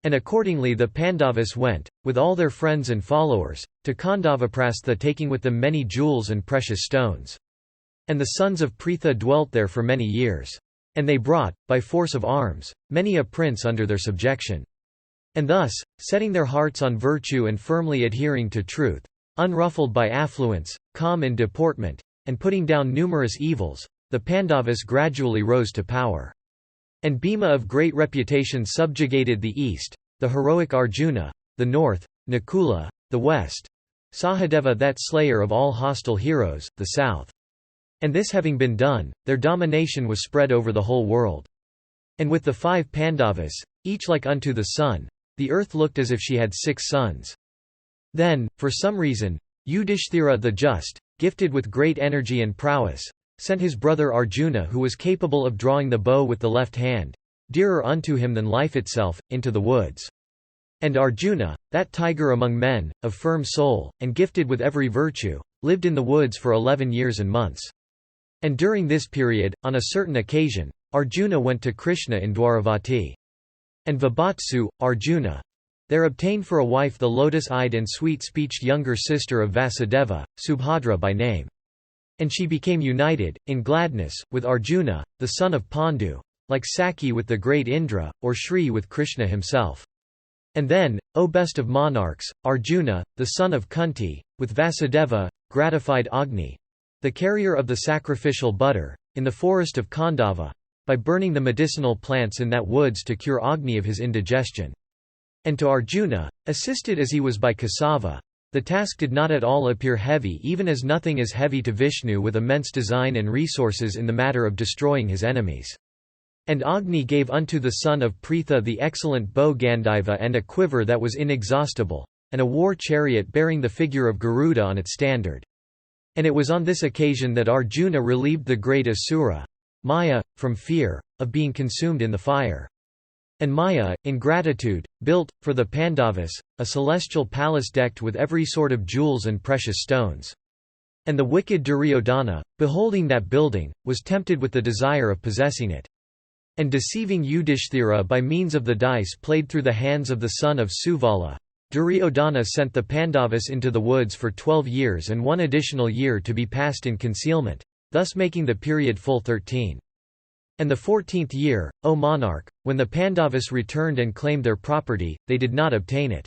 And accordingly the Pandavas went, with all their friends and followers, to Khandavaprastha, taking with them many jewels and precious stones. And the sons of Pritha dwelt there for many years. And they brought, by force of arms, many a prince under their subjection. And thus, setting their hearts on virtue and firmly adhering to truth, unruffled by affluence, calm in deportment, and putting down numerous evils, the Pandavas gradually rose to power. And Bhima of great reputation subjugated the east, the heroic Arjuna, the north, Nakula, the west, Sahadeva that slayer of all hostile heroes, the south. And this having been done, their domination was spread over the whole world. And with the 5 Pandavas, each like unto the sun, the earth looked as if she had 6 suns. Then, for some reason, Yudhishthira the just, gifted with great energy and prowess, sent his brother Arjuna, who was capable of drawing the bow with the left hand, dearer unto him than life itself, into the woods. And Arjuna, that tiger among men, of firm soul, and gifted with every virtue, lived in the woods for 11 years and months. And during this period, on a certain occasion, Arjuna went to Krishna in Dwaravati. And Vibhatsu, Arjuna, there obtained for a wife the lotus-eyed and sweet-speeched younger sister of Vasudeva, Subhadra by name. And she became united, in gladness, with Arjuna, the son of Pandu, like Sakhi with the great Indra, or Shri with Krishna himself. And then, O best of monarchs, Arjuna, the son of Kunti, with Vasudeva, gratified Agni, the carrier of the sacrificial butter, in the forest of Khandava, by burning the medicinal plants in that woods to cure Agni of his indigestion. And to Arjuna, assisted as he was by Kasava, the task did not at all appear heavy, even as nothing is heavy to Vishnu with immense design and resources in the matter of destroying his enemies. And Agni gave unto the son of Pritha the excellent bow Gandiva and a quiver that was inexhaustible, and a war chariot bearing the figure of Garuda on its standard. And it was on this occasion that Arjuna relieved the great Asura, Maya, from fear, of being consumed in the fire. And Maya, in gratitude, built, for the Pandavas, a celestial palace decked with every sort of jewels and precious stones. And the wicked Duryodhana, beholding that building, was tempted with the desire of possessing it. And deceiving Yudhishthira by means of the dice played through the hands of the son of Suvala, Duryodhana sent the Pandavas into the woods for 12 years and 1 additional year to be passed in concealment, thus making the period full 13. And the 14th year, O monarch, when the Pandavas returned and claimed their property, they did not obtain it.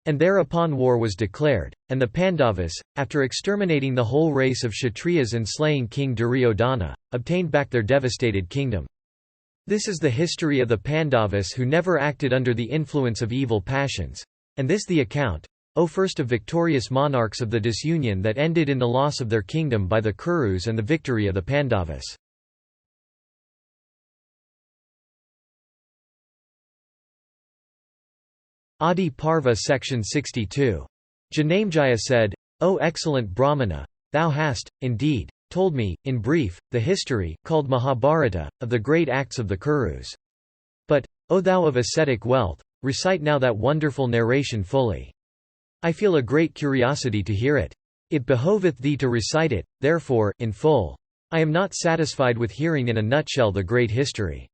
And thereupon war was declared, and the Pandavas, after exterminating the whole race of Kshatriyas and slaying King Duryodhana, obtained back their devastated kingdom. This is the history of the Pandavas who never acted under the influence of evil passions. And this the account, O first of victorious monarchs of the disunion that ended in the loss of their kingdom by the Kurus and the victory of the Pandavas. Adiparva Section 62. Janamejaya said, O excellent Brahmana, thou hast, indeed, told me, in brief, the history, called Mahabharata, of the great acts of the Kurus. But, O thou of ascetic wealth, recite now that wonderful narration fully. I feel a great curiosity to hear it. It behoveth thee to recite it, therefore, in full. I am not satisfied with hearing in a nutshell the great history.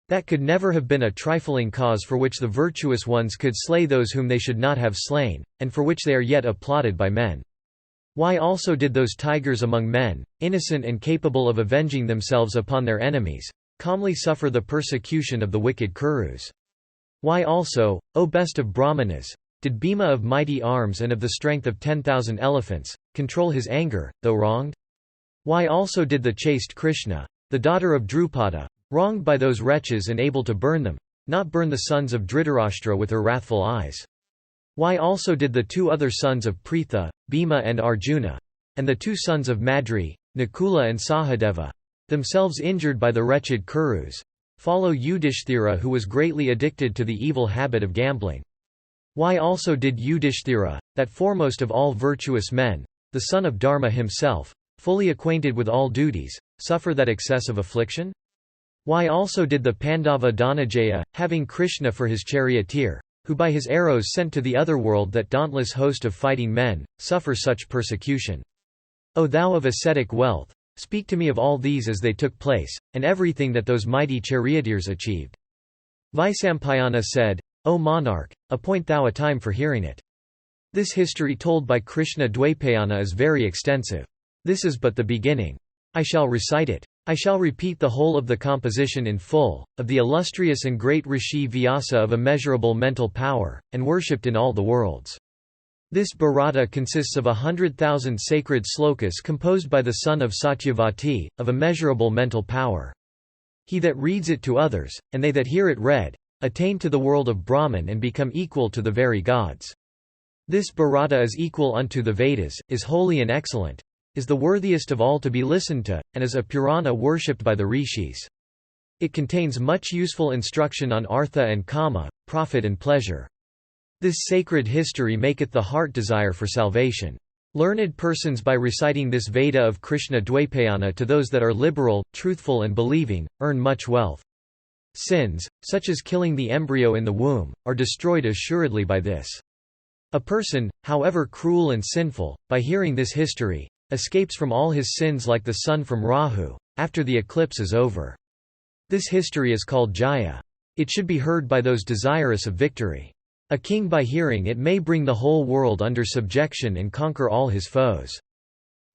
That could never have been a trifling cause for which the virtuous ones could slay those whom they should not have slain, and for which they are yet applauded by men. Why also did those tigers among men, innocent and capable of avenging themselves upon their enemies, calmly suffer the persecution of the wicked Kurus? Why also, O best of Brahmanas, did Bhima of mighty arms and of the strength of 10,000 elephants, control his anger, though wronged? Why also did the chaste Krishna, the daughter of Drupada, wronged by those wretches and able to burn them, not burn the sons of Dhritarashtra with her wrathful eyes? Why also did the 2 other sons of Pritha, Bhima and Arjuna, and the 2 sons of Madri, Nakula and Sahadeva, themselves injured by the wretched Kurus, follow Yudhishthira, who was greatly addicted to the evil habit of gambling? Why also did Yudhishthira, that foremost of all virtuous men, the son of Dharma himself, fully acquainted with all duties, suffer that excess of affliction? Why also did the Pandava Dhanajaya, having Krishna for his charioteer, who by his arrows sent to the other world that dauntless host of fighting men, suffer such persecution. O thou of ascetic wealth, speak to me of all these as they took place, and everything that those mighty charioteers achieved." Vaisampayana said, "O monarch, appoint thou a time for hearing it." This history told by Krishna Dwaipayana is very extensive. This is but the beginning. I shall recite it. I shall repeat the whole of the composition in full, of the illustrious and great Rishi Vyasa of immeasurable mental power, and worshipped in all the worlds. This Bharata consists of 100,000 sacred slokas composed by the son of Satyavati, of immeasurable mental power. He that reads it to others, and they that hear it read, attain to the world of Brahman and become equal to the very gods. This Bharata is equal unto the Vedas, is holy and excellent, is the worthiest of all to be listened to, and is a Purana worshipped by the rishis. It contains much useful instruction on artha and kama, profit and pleasure. This sacred history maketh the heart desire for salvation. Learned persons by reciting this Veda of Krishna Dwaipayana to those that are liberal, truthful and believing, earn much wealth. Sins, such as killing the embryo in the womb, are destroyed assuredly by this. A person, however cruel and sinful, by hearing this history, escapes from all his sins like the sun from Rahu, after the eclipse is over. This history is called Jaya. It should be heard by those desirous of victory. A king by hearing it may bring the whole world under subjection and conquer all his foes.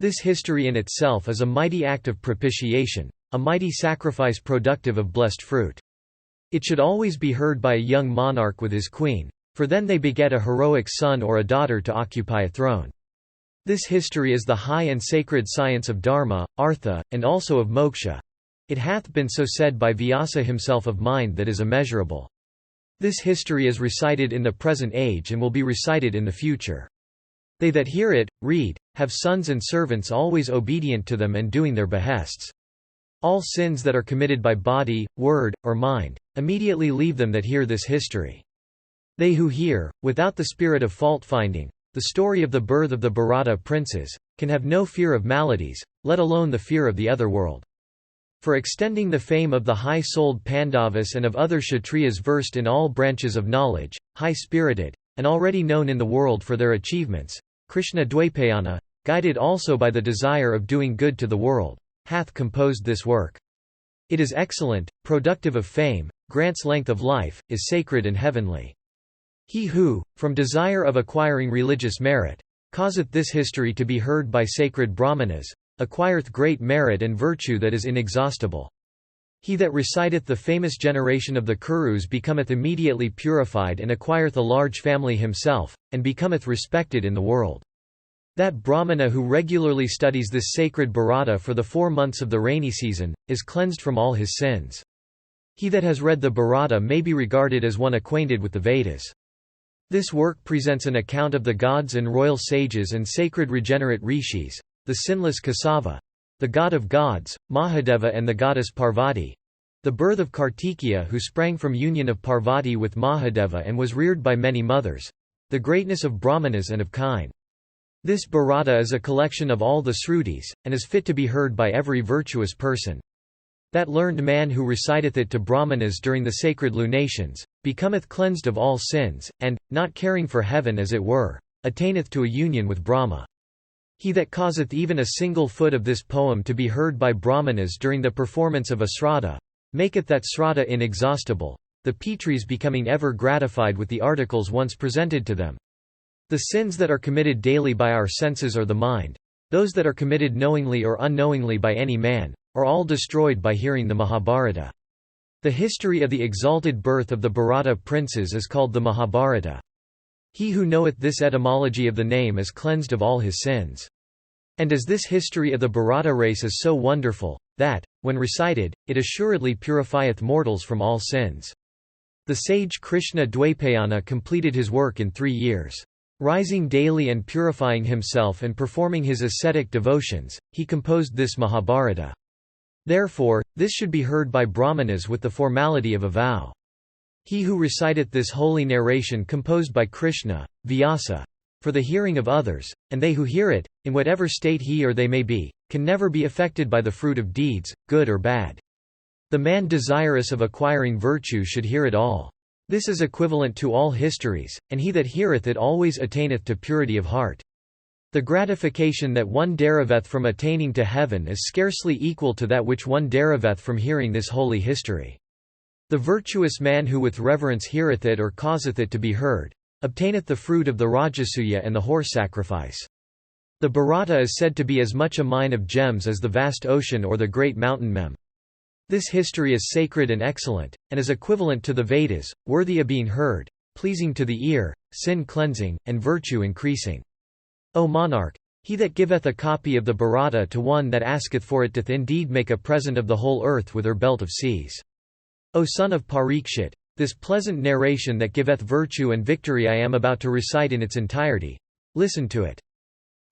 This history in itself is a mighty act of propitiation, a mighty sacrifice productive of blessed fruit. It should always be heard by a young monarch with his queen, for then they beget a heroic son or a daughter to occupy a throne. This history is the high and sacred science of dharma, artha, and also of moksha. It hath been so said by Vyasa himself of mind that is immeasurable. This history is recited in the present age and will be recited in the future. They that hear it, read, have sons and servants always obedient to them and doing their behests. All sins that are committed by body, word, or mind, immediately leave them that hear this history. They who hear, without the spirit of fault-finding, the story of the birth of the Bharata princes, can have no fear of maladies, let alone the fear of the other world. For extending the fame of the high-souled Pandavas and of other Kshatriyas versed in all branches of knowledge, high-spirited, and already known in the world for their achievements, Krishna Dwaipayana, guided also by the desire of doing good to the world, hath composed this work. It is excellent, productive of fame, grants length of life, is sacred and heavenly. He who, from desire of acquiring religious merit, causeth this history to be heard by sacred brahmanas, acquireth great merit and virtue that is inexhaustible. He that reciteth the famous generation of the Kurus becometh immediately purified and acquireth a large family himself, and becometh respected in the world. That brahmana who regularly studies this sacred Bharata for the 4 months of the rainy season, is cleansed from all his sins. He that has read the Bharata may be regarded as one acquainted with the Vedas. This work presents an account of the gods and royal sages and sacred regenerate rishis, the sinless Kasava, the god of gods, Mahadeva and the goddess Parvati, the birth of Kartikeya who sprang from union of Parvati with Mahadeva and was reared by many mothers, the greatness of brahmanas and of kine. This Bharata is a collection of all the Srutis, and is fit to be heard by every virtuous person. That learned man who reciteth it to brahmanas during the sacred lunations, becometh cleansed of all sins, and, not caring for heaven as it were, attaineth to a union with Brahma. He that causeth even a single foot of this poem to be heard by brahmanas during the performance of a sraddha, maketh that sraddha inexhaustible, the Pitris becoming ever gratified with the articles once presented to them. The sins that are committed daily by our senses or the mind, those that are committed knowingly or unknowingly by any man, are all destroyed by hearing the Mahabharata. The history of the exalted birth of the Bharata princes is called the Mahabharata. He who knoweth this etymology of the name is cleansed of all his sins. And as this history of the Bharata race is so wonderful, that, when recited, it assuredly purifieth mortals from all sins. The sage Krishna Dwaipayana completed his work in 3 years. Rising daily and purifying himself and performing his ascetic devotions, he composed this Mahabharata. Therefore, this should be heard by brahmanas with the formality of a vow. He who reciteth this holy narration composed by Krishna, Vyasa, for the hearing of others, and they who hear it, in whatever state he or they may be, can never be affected by the fruit of deeds, good or bad. The man desirous of acquiring virtue should hear it all. This is equivalent to all histories, and he that heareth it always attaineth to purity of heart. The gratification that one deriveth from attaining to heaven is scarcely equal to that which one deriveth from hearing this holy history. The virtuous man who with reverence heareth it or causeth it to be heard, obtaineth the fruit of the Rajasuya and the horse sacrifice. The Bharata is said to be as much a mine of gems as the vast ocean or the great mountain Mem. This history is sacred and excellent, and is equivalent to the Vedas, worthy of being heard, pleasing to the ear, sin-cleansing, and virtue-increasing. O monarch, he that giveth a copy of the Bharata to one that asketh for it doth indeed make a present of the whole earth with her belt of seas. O son of Parikshit, this pleasant narration that giveth virtue and victory I am about to recite in its entirety. Listen to it.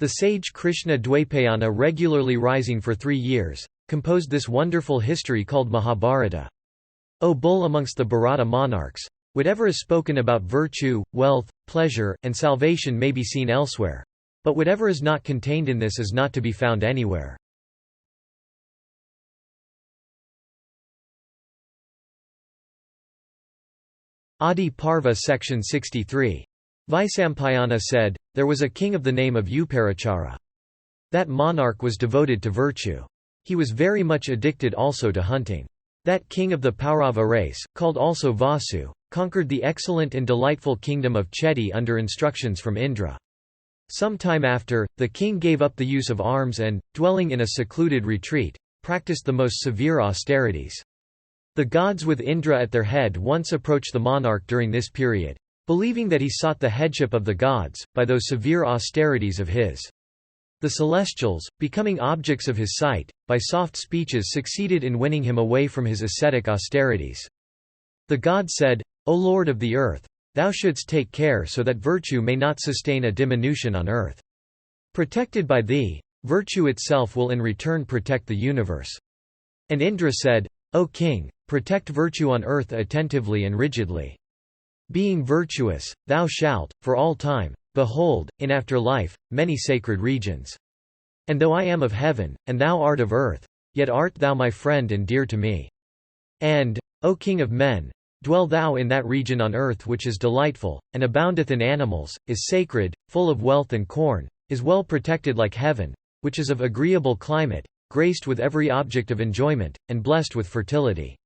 The sage Krishna Dwaipayana, regularly rising for 3 years, composed this wonderful history called Mahabharata. O bull amongst the Bharata monarchs, whatever is spoken about virtue, wealth, pleasure, and salvation may be seen elsewhere, but whatever is not contained in this is not to be found anywhere. Adiparva section 63. Vaisampayana said, there was a king of the name of Uparachara. That monarch was devoted to virtue. He was very much addicted also to hunting. That king of the Paurava race, called also Vasu, conquered the excellent and delightful kingdom of Chedi under instructions from Indra. Some time after, the king gave up the use of arms and, dwelling in a secluded retreat, practiced the most severe austerities. The gods with Indra at their head once approached the monarch during this period, believing that he sought the headship of the gods, by those severe austerities of his. The celestials, becoming objects of his sight, by soft speeches succeeded in winning him away from his ascetic austerities. The god said, O Lord of the earth, thou shouldst take care so that virtue may not sustain a diminution on earth. Protected by thee, virtue itself will in return protect the universe. And Indra said, O king, protect virtue on earth attentively and rigidly. Being virtuous, thou shalt, for all time, behold, in after life, many sacred regions. And though I am of heaven, and thou art of earth, yet art thou my friend and dear to me. And, O king of men, dwell thou in that region on earth which is delightful, and aboundeth in animals, is sacred, full of wealth and corn, is well protected like heaven, which is of agreeable climate, graced with every object of enjoyment, and blessed with fertility.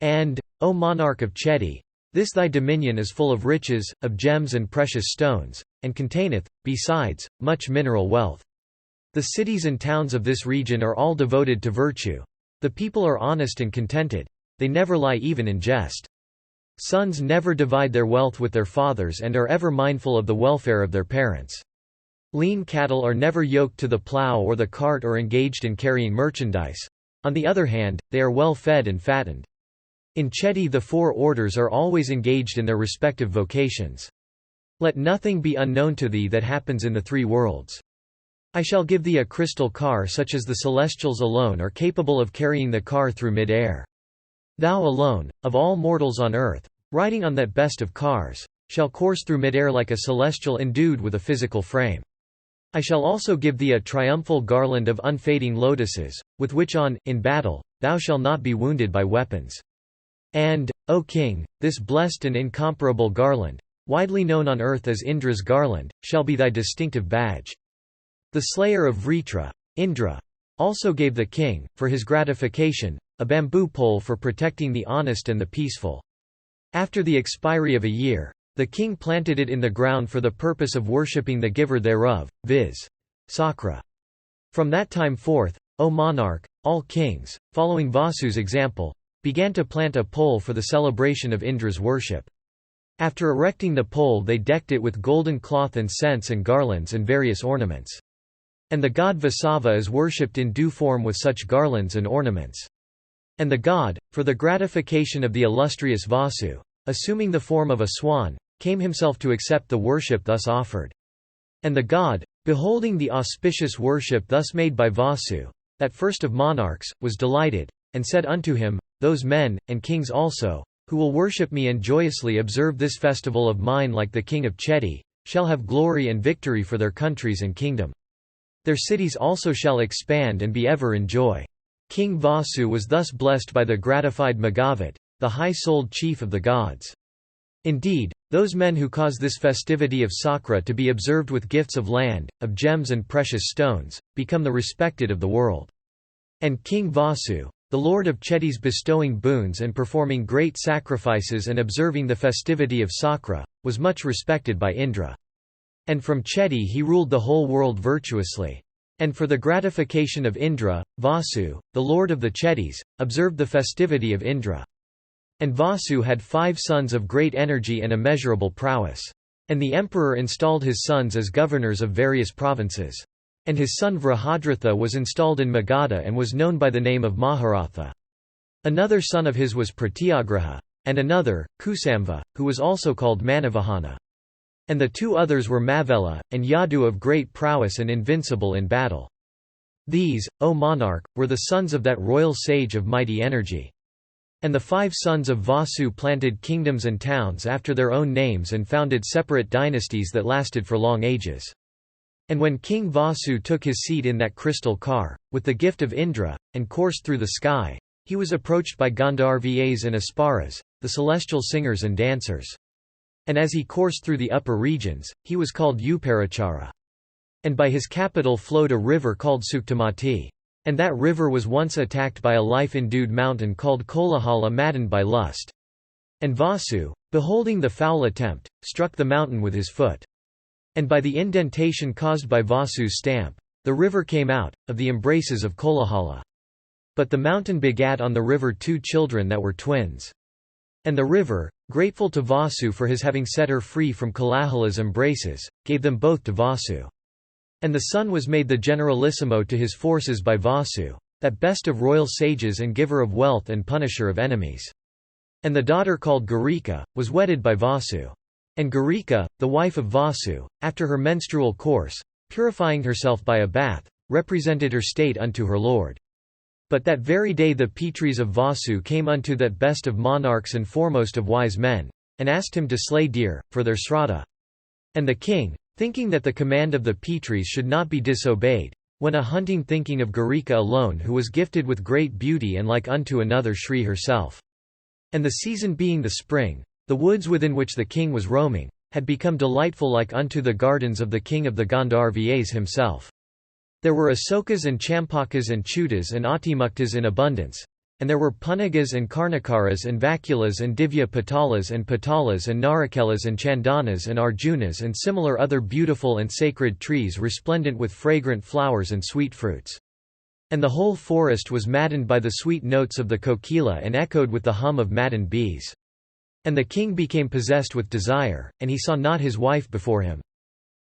And, O monarch of Chedi, this thy dominion is full of riches, of gems and precious stones, and containeth, besides, much mineral wealth. The cities and towns of this region are all devoted to virtue. The people are honest and contented. They never lie even in jest. Sons never divide their wealth with their fathers and are ever mindful of the welfare of their parents. Lean cattle are never yoked to the plow or the cart or engaged in carrying merchandise. On the other hand, they are well fed and fattened. In Chedi the 4 orders are always engaged in their respective vocations. Let nothing be unknown to thee that happens in the 3 worlds. I shall give thee a crystal car such as the celestials alone are capable of carrying the car through mid-air. Thou alone, of all mortals on earth, riding on that best of cars, shall course through mid-air like a celestial endued with a physical frame. I shall also give thee a triumphal garland of unfading lotuses, with which in battle, thou shalt not be wounded by weapons. And, O king, this blessed and incomparable garland, widely known on earth as Indra's garland, shall be thy distinctive badge. The slayer of Vritra, Indra, also gave the king, for his gratification, a bamboo pole for protecting the honest and the peaceful. After the expiry of a year, the king planted it in the ground for the purpose of worshipping the giver thereof, viz. Sakra. From that time forth, O monarch, all kings, following Vasu's example, began to plant a pole for the celebration of Indra's worship. After erecting the pole they decked it with golden cloth and scents and garlands and various ornaments. And the god Vasava is worshipped in due form with such garlands and ornaments. And the god, for the gratification of the illustrious Vasu, assuming the form of a swan, came himself to accept the worship thus offered. And the god, beholding the auspicious worship thus made by Vasu, that first of monarchs, was delighted, and said unto him, Those men, and kings also, who will worship me and joyously observe this festival of mine like the king of Chedi, shall have glory and victory for their countries and kingdom. Their cities also shall expand and be ever in joy. King Vasu was thus blessed by the gratified Maghavat, the high-souled chief of the gods. Indeed, those men who cause this festivity of Sakra to be observed with gifts of land, of gems and precious stones, become the respected of the world. And King Vasu, the lord of Chetis, bestowing boons and performing great sacrifices and observing the festivity of Sakra, was much respected by Indra. And from Cheti he ruled the whole world virtuously. And for the gratification of Indra, Vasu, the lord of the Chetis, observed the festivity of Indra. And Vasu had 5 sons of great energy and immeasurable prowess. And the emperor installed his sons as governors of various provinces. And his son Vrahadratha was installed in Magadha and was known by the name of Mahabharata. Another son of his was Pratyagraha, and another, Kusamva, who was also called Manavahana. And the 2 others were Mavela, and Yadu, of great prowess and invincible in battle. These, O monarch, were the sons of that royal sage of mighty energy. And the 5 sons of Vasu planted kingdoms and towns after their own names and founded separate dynasties that lasted for long ages. And when King Vasu took his seat in that crystal car, with the gift of Indra, and coursed through the sky, he was approached by Gandharvas and Asparas, the celestial singers and dancers. And as he coursed through the upper regions, he was called Uparachara. And by his capital flowed a river called Suktamati. And that river was once attacked by a life-endued mountain called Kolahala, maddened by lust. And Vasu, beholding the foul attempt, struck the mountain with his foot. And by the indentation caused by Vasu's stamp, the river came out, of the embraces of Kolahala. But the mountain begat on the river 2 children that were twins. And the river, grateful to Vasu for his having set her free from Kolahala's embraces, gave them both to Vasu. And the son was made the generalissimo to his forces by Vasu, that best of royal sages and giver of wealth and punisher of enemies. And the daughter called Garika, was wedded by Vasu. And Garika, the wife of Vasu, after her menstrual course, purifying herself by a bath, represented her state unto her lord. But that very day the Pitris of Vasu came unto that best of monarchs and foremost of wise men, and asked him to slay deer, for their sraddha. And the king, thinking that the command of the Pitris should not be disobeyed, went a-hunting, thinking of Garika alone, who was gifted with great beauty and like unto another Shri herself. And the season being the spring, the woods within which the king was roaming, had become delightful like unto the gardens of the king of the Gandharvas himself. There were Asokas and Champakas and Chutas and Atimuktas in abundance. And there were Punagas and Karnakaras and Vaculas and Divya Patalas and Patalas and Narakelas and Chandanas and Arjunas and similar other beautiful and sacred trees resplendent with fragrant flowers and sweet fruits. And the whole forest was maddened by the sweet notes of the kokila and echoed with the hum of maddened bees. And the king became possessed with desire, and he saw not his wife before him.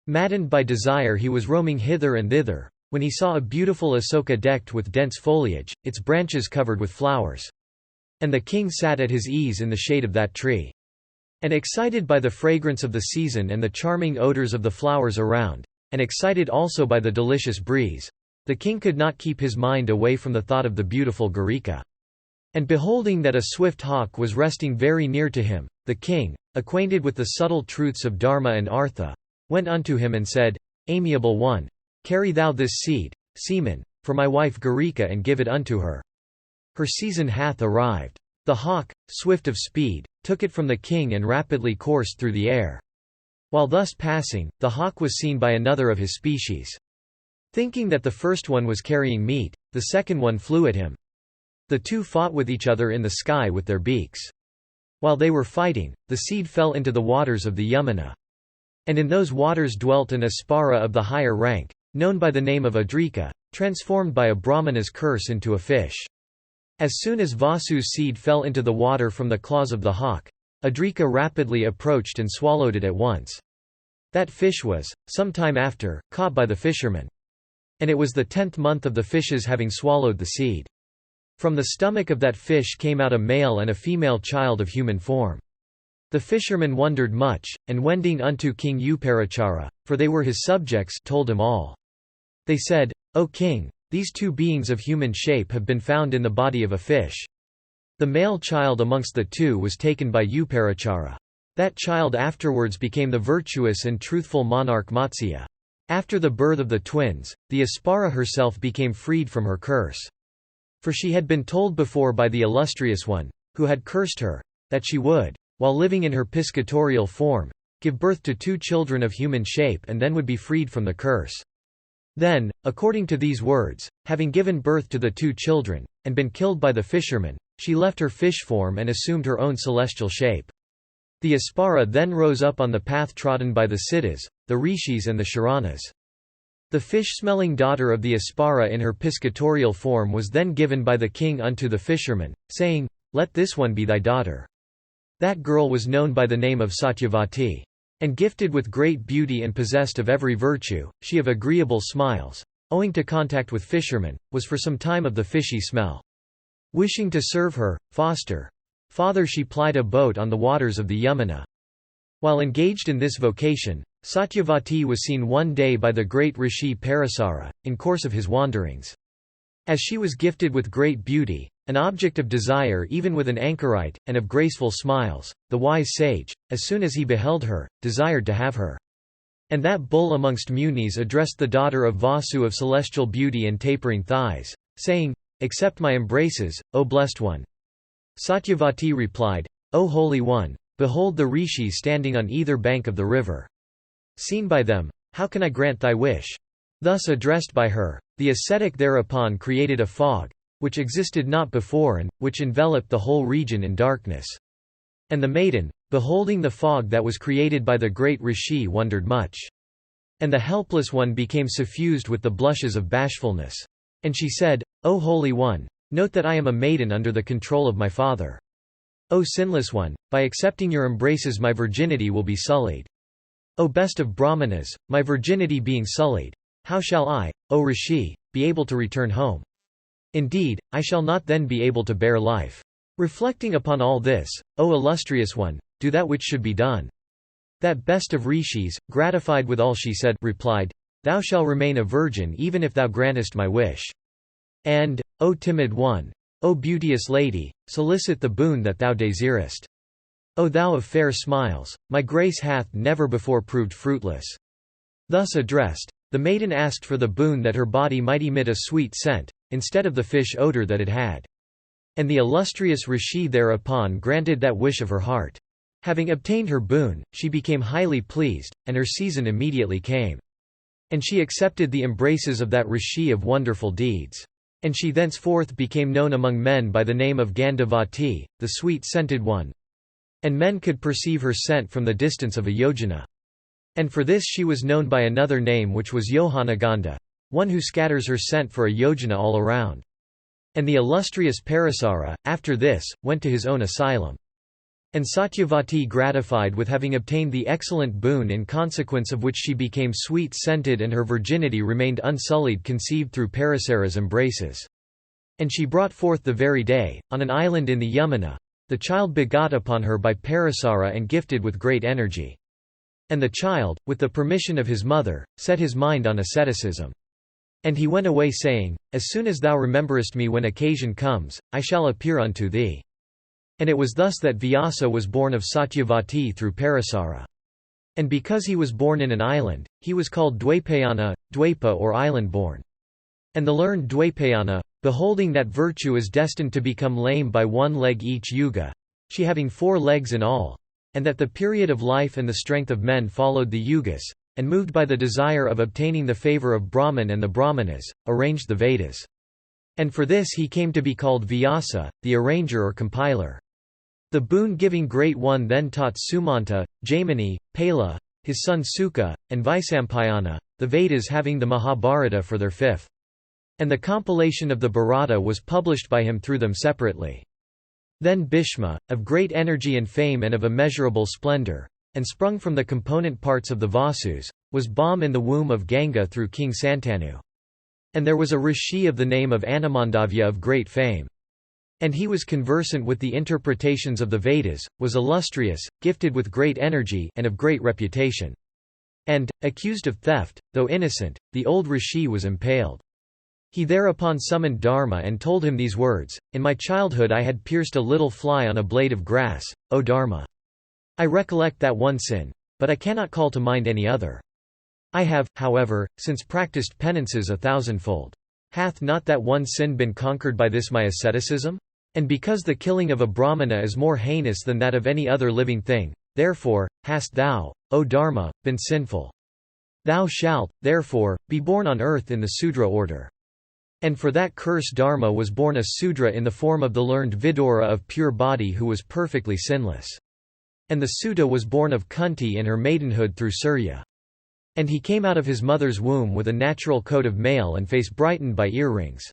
Maddened by desire he was roaming hither and thither, when he saw a beautiful asoka decked with dense foliage, its branches covered with flowers. And the king sat at his ease in the shade of that tree. And excited by the fragrance of the season and the charming odors of the flowers around, and excited also by the delicious breeze, the king could not keep his mind away from the thought of the beautiful Garika. And beholding that a swift hawk was resting very near to him, the king, acquainted with the subtle truths of Dharma and Artha, went unto him and said, Amiable one, carry thou this seed, semen, for my wife Garika and give it unto her. Her season hath arrived. The hawk, swift of speed, took it from the king and rapidly coursed through the air. While thus passing, the hawk was seen by another of his species. Thinking that the first one was carrying meat, the second one flew at him. The 2 fought with each other in the sky with their beaks. While they were fighting, the seed fell into the waters of the Yamuna. And in those waters dwelt an Aspara of the higher rank, known by the name of Adrika, transformed by a Brahmana's curse into a fish. As soon as Vasu's seed fell into the water from the claws of the hawk, Adrika rapidly approached and swallowed it at once. That fish was, some time after, caught by the fishermen. And it was the 10th month of the fish's having swallowed the seed. From the stomach of that fish came out a male and a female child of human form. The fishermen wondered much, and wending unto King Uparachara, for they were his subjects, told him all. They said, O king, these 2 beings of human shape have been found in the body of a fish. The male child amongst the 2 was taken by Uparachara. That child afterwards became the virtuous and truthful monarch Matsya. After the birth of the twins, the Aspara herself became freed from her curse. For she had been told before by the illustrious one, who had cursed her, that she would while living in her piscatorial form, give birth to 2 children of human shape and then would be freed from the curse. Then, according to these words, having given birth to the 2 children, and been killed by the fisherman, she left her fish form and assumed her own celestial shape. The Aspara then rose up on the path trodden by the Siddhas, the Rishis and the Sharanas. The fish-smelling daughter of the Aspara in her piscatorial form was then given by the king unto the fisherman, saying, "Let this one be thy daughter." That girl was known by the name of Satyavati. And gifted with great beauty and possessed of every virtue, she of agreeable smiles, owing to contact with fishermen, was for some time of the fishy smell. Wishing to serve her father she plied a boat on the waters of the Yamuna. While engaged in this vocation, Satyavati was seen one day by the great rishi Parasara, in course of his wanderings. As she was gifted with great beauty, an object of desire even with an anchorite, and of graceful smiles, the wise sage, as soon as he beheld her, desired to have her. And that bull amongst munis addressed the daughter of Vasu of celestial beauty and tapering thighs, saying, "Accept my embraces, O blessed one." Satyavati replied, "O holy one, behold the rishis standing on either bank of the river. Seen by them, how can I grant thy wish?" Thus addressed by her, the ascetic thereupon created a fog, which existed not before and, which enveloped the whole region in darkness. And the maiden, beholding the fog that was created by the great rishi wondered much. And the helpless one became suffused with the blushes of bashfulness. And she said, "O Holy One, note that I am a maiden under the control of my father. O Sinless One, by accepting your embraces my virginity will be sullied. O best of Brahmanas, my virginity being sullied, how shall I, O Rishi, be able to return home? Indeed, I shall not then be able to bear life. Reflecting upon all this, O illustrious one, do that which should be done." That best of rishis, gratified with all she said, replied, "Thou shalt remain a virgin even if thou grantest my wish. And, O timid one, O beauteous lady, solicit the boon that thou desirest. O thou of fair smiles, my grace hath never before proved fruitless." Thus addressed, the maiden asked for the boon that her body might emit a sweet scent, instead of the fish odor that it had. And the illustrious rishi thereupon granted that wish of her heart. Having obtained her boon, she became highly pleased, and her season immediately came. And she accepted the embraces of that rishi of wonderful deeds. And she thenceforth became known among men by the name of Gandhavati, the sweet-scented one. And men could perceive her scent from the distance of a yojana. And for this she was known by another name which was Yohanagandha, one who scatters her scent for a yojana all around. And the illustrious Parasara, after this, went to his own asylum. And Satyavati, gratified with having obtained the excellent boon in consequence of which she became sweet-scented and her virginity remained unsullied, conceived through Parasara's embraces. And she brought forth the very day, on an island in the Yamuna, the child begot upon her by Parasara and gifted with great energy. And the child, with the permission of his mother, set his mind on asceticism. And he went away saying, "As soon as thou rememberest me when occasion comes, I shall appear unto thee." And it was thus that Vyasa was born of Satyavati through Parasara. And because he was born in an island, he was called Dwaipayana, Dwaipa or island-born. And the learned Dwaipayana, beholding that virtue is destined to become lame by one leg each yuga, she having 4 legs in all, and that the period of life and the strength of men followed the yugas, and moved by the desire of obtaining the favour of Brahman and the Brahmanas, arranged the Vedas. And for this he came to be called Vyasa, the arranger or compiler. The boon-giving Great One then taught Sumanta, Jaimini, Pala, his son Suka, and Vaisampayana, the Vedas having the Mahabharata for their 5th. And the compilation of the Bharata was published by him through them separately. Then Bhishma, of great energy and fame and of immeasurable splendor, and sprung from the component parts of the Vasus, was bomb in the womb of Ganga through King Santanu. And there was a rishi of the name of Anamandavya of great fame. And he was conversant with the interpretations of the Vedas, was illustrious, gifted with great energy, and of great reputation. And, accused of theft, though innocent, the old rishi was impaled. He thereupon summoned Dharma and told him these words, "In my childhood I had pierced a little fly on a blade of grass, O Dharma. I recollect that one sin, but I cannot call to mind any other. I have, however, since practiced penances 1,000-fold. Hath not that one sin been conquered by this my asceticism? And because the killing of a Brahmana is more heinous than that of any other living thing, therefore, hast thou, O Dharma, been sinful. Thou shalt, therefore, be born on earth in the Sudra order. And for that curse Dharma was born a Sudra in the form of the learned Vidura of pure body who was perfectly sinless. And the Sutta was born of Kunti in her maidenhood through Surya. And he came out of his mother's womb with a natural coat of mail and face brightened by earrings.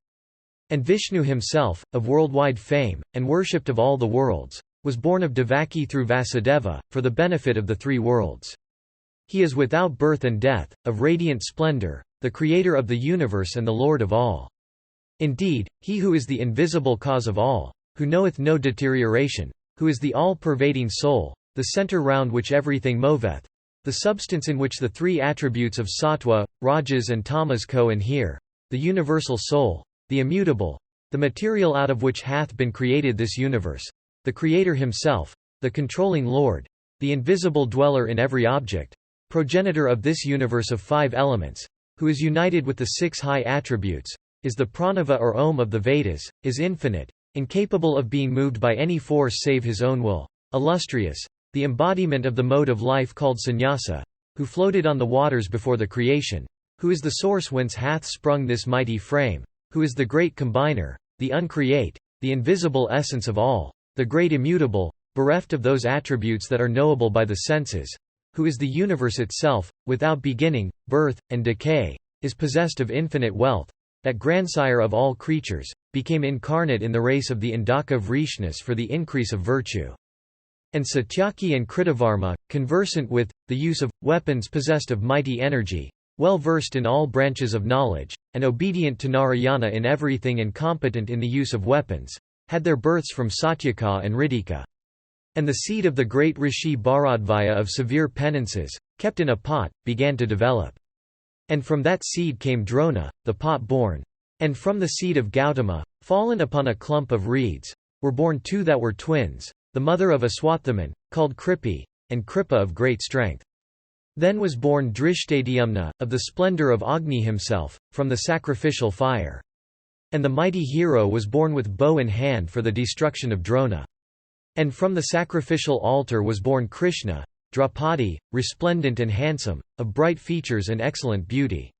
And Vishnu himself, of worldwide fame, and worshipped of all the worlds, was born of Devaki through Vasudeva, for the benefit of the three worlds. He is without birth and death, of radiant splendor, the creator of the universe and the Lord of all. Indeed, he who is the invisible cause of all, who knoweth no deterioration, who is the all-pervading soul, the center round which everything moveth, the substance in which the three attributes of sattva, rajas and tamas co-inhere, the universal soul, the immutable, the material out of which hath been created this universe, the Creator himself, the controlling Lord, the invisible dweller in every object, progenitor of this universe of five elements, who is united with the six high attributes, is the pranava or Om of the Vedas, is infinite, incapable of being moved by any force save his own will, illustrious, the embodiment of the mode of life called sannyasa, who floated on the waters before the creation, who is the source whence hath sprung this mighty frame, who is the great combiner, the uncreate, the invisible essence of all, the great immutable, bereft of those attributes that are knowable by the senses, who is the universe itself, without beginning, birth, and decay, is possessed of infinite wealth, that grandsire of all creatures, became incarnate in the race of the Indaka Vrishnas for the increase of virtue. And Satyaki and Kritavarma, conversant with, the use of, weapons possessed of mighty energy, well versed in all branches of knowledge, and obedient to Narayana in everything and competent in the use of weapons, had their births from Satyaka and Riddhika. And the seed of the great Rishi Bharadvaya of severe penances, kept in a pot, began to develop. And from that seed came Drona, the pot-born. And from the seed of Gautama, fallen upon a clump of reeds, were born two that were twins, the mother of Aswathaman, called Kripi, and Kripa of great strength. Then was born Drishtadhyumna, of the splendor of Agni himself, from the sacrificial fire. And the mighty hero was born with bow in hand for the destruction of Drona. And from the sacrificial altar was born Krishna, Draupadi, resplendent and handsome, of bright features and excellent beauty.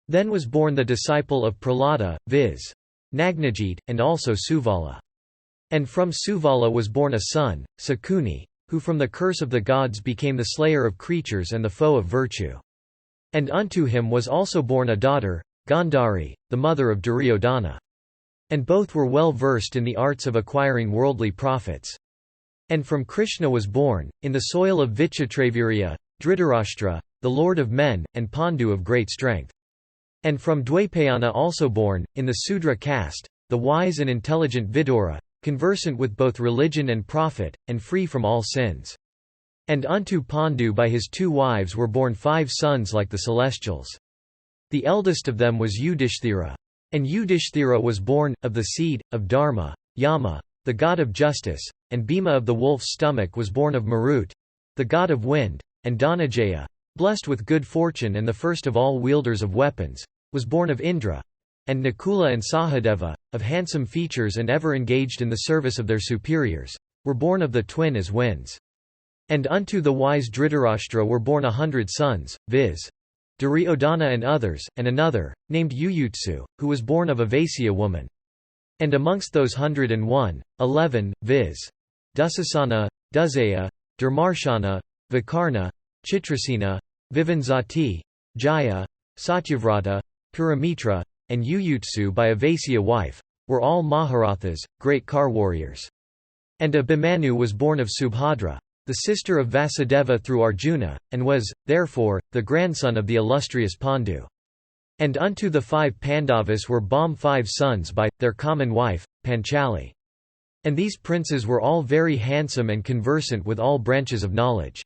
Then was born the disciple of Prahlada, viz. Nagnajit, and also Suvala. And from Suvala was born a son, Sakuni, who from the curse of the gods became the slayer of creatures and the foe of virtue. And unto him was also born a daughter, Gandhari, the mother of Duryodhana. And both were well versed in the arts of acquiring worldly profits. And from Krishna was born, in the soil of Vichitravirya, Dhritarashtra, the lord of men, and Pandu of great strength. And from Dwaipayana also born, in the Sudra caste, the wise and intelligent Vidura, conversant with both religion and profit, and free from all sins. And unto Pandu by his two wives were born 5 sons like the celestials. The eldest of them was Yudhishthira. And Yudhishthira was born, of the seed, of Dharma, Yama, the god of justice, and Bhima of the wolf's stomach was born of Marut, the god of wind, and Dhanajaya, blessed with good fortune and the first of all wielders of weapons, was born of Indra. And Nakula and Sahadeva, of handsome features and ever engaged in the service of their superiors, were born of the twin as winds. And unto the wise Dhritarashtra were born 100 sons, viz. Duryodhana and others, and another, named Yuyutsu, who was born of a Vaisya woman. And amongst those 101, 11, viz. Dusasana, Duzaya, Dharmarshana, Vikarna, Chitrasena, Vivanzati, Jaya, Satyavrata, Puramitra, and Yuyutsu by a Vaisya wife, were all Maharathas, great car warriors. And Abhimanyu was born of Subhadra, the sister of Vasudeva through Arjuna, and was, therefore, the grandson of the illustrious Pandu. And unto the 5 Pandavas were born 5 sons by, their common wife, Panchali. And these princes were all very handsome and conversant with all branches of knowledge.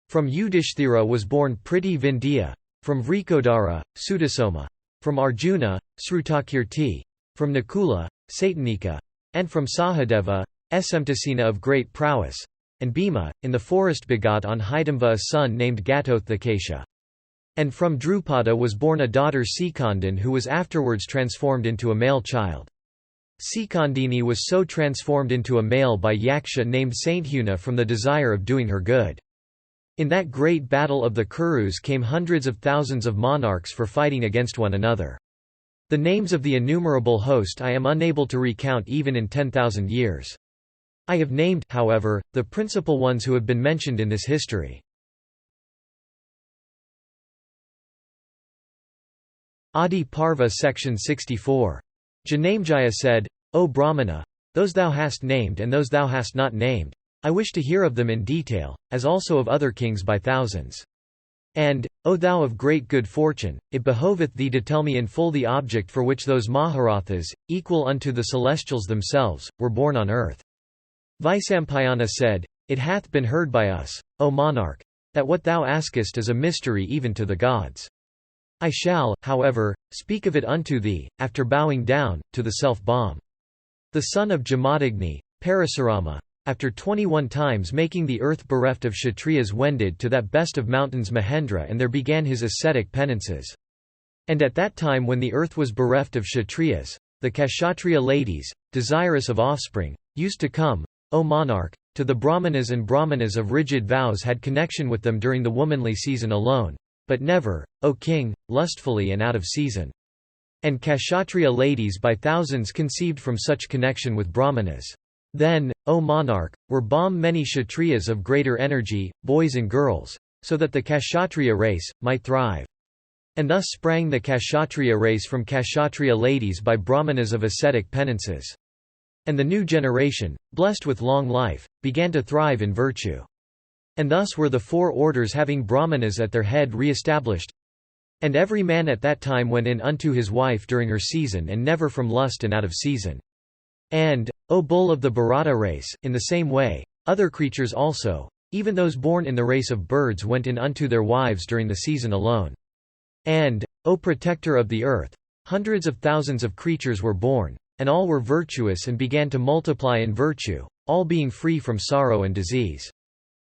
From Yudhishthira was born Priti Vindhya, from Vrikodara, Sudasoma, from Arjuna, Srutakirti, from Nakula, Satanika, and from Sahadeva, Esemtasena of great prowess, and Bhima, in the forest begot on Hidamva a son named Gatotthakesha. And from Drupada was born a daughter Sikandhan who was afterwards transformed into a male child. Sikandini was so transformed into a male by Yaksha named Sainthuna from the desire of doing her good. In that great battle of the Kurus came hundreds of thousands of monarchs for fighting against one another. The names of the innumerable host I am unable to recount even in 10,000 years. I have named, however, the principal ones who have been mentioned in this history. Adiparva section 64. Janamejaya said, O Brahmana, those thou hast named and those thou hast not named, I wish to hear of them in detail, as also of other kings by thousands. And, O thou of great good fortune, it behoveth thee to tell me in full the object for which those Maharathas, equal unto the celestials themselves, were born on earth. Vaisampayana said, It hath been heard by us, O monarch, that what thou askest is a mystery even to the gods. I shall, however, speak of it unto thee, after bowing down, to the self-bomb. The son of Jamadagni, Parasurama, after 21 times making the earth bereft of Kshatriyas wended to that best of mountains Mahendra and there began his ascetic penances. And at that time when the earth was bereft of Kshatriyas, the Kshatriya ladies, desirous of offspring, used to come, O monarch, to the Brahmanas, and Brahmanas of rigid vows had connection with them during the womanly season alone, but never, O king, lustfully and out of season. And Kshatriya ladies by thousands conceived from such connection with Brahmanas. Then, O monarch, were born many Kshatriyas of greater energy, boys and girls, so that the Kshatriya race might thrive. And thus sprang the Kshatriya race from Kshatriya ladies by Brahmanas of ascetic penances. And the new generation, blessed with long life, began to thrive in virtue. And thus were the four orders having Brahmanas at their head re-established. And every man at that time went in unto his wife during her season and never from lust and out of season. And, O bull of the Bharata race, in the same way, other creatures also, even those born in the race of birds went in unto their wives during the season alone. And, O protector of the earth, hundreds of thousands of creatures were born, and all were virtuous and began to multiply in virtue, all being free from sorrow and disease.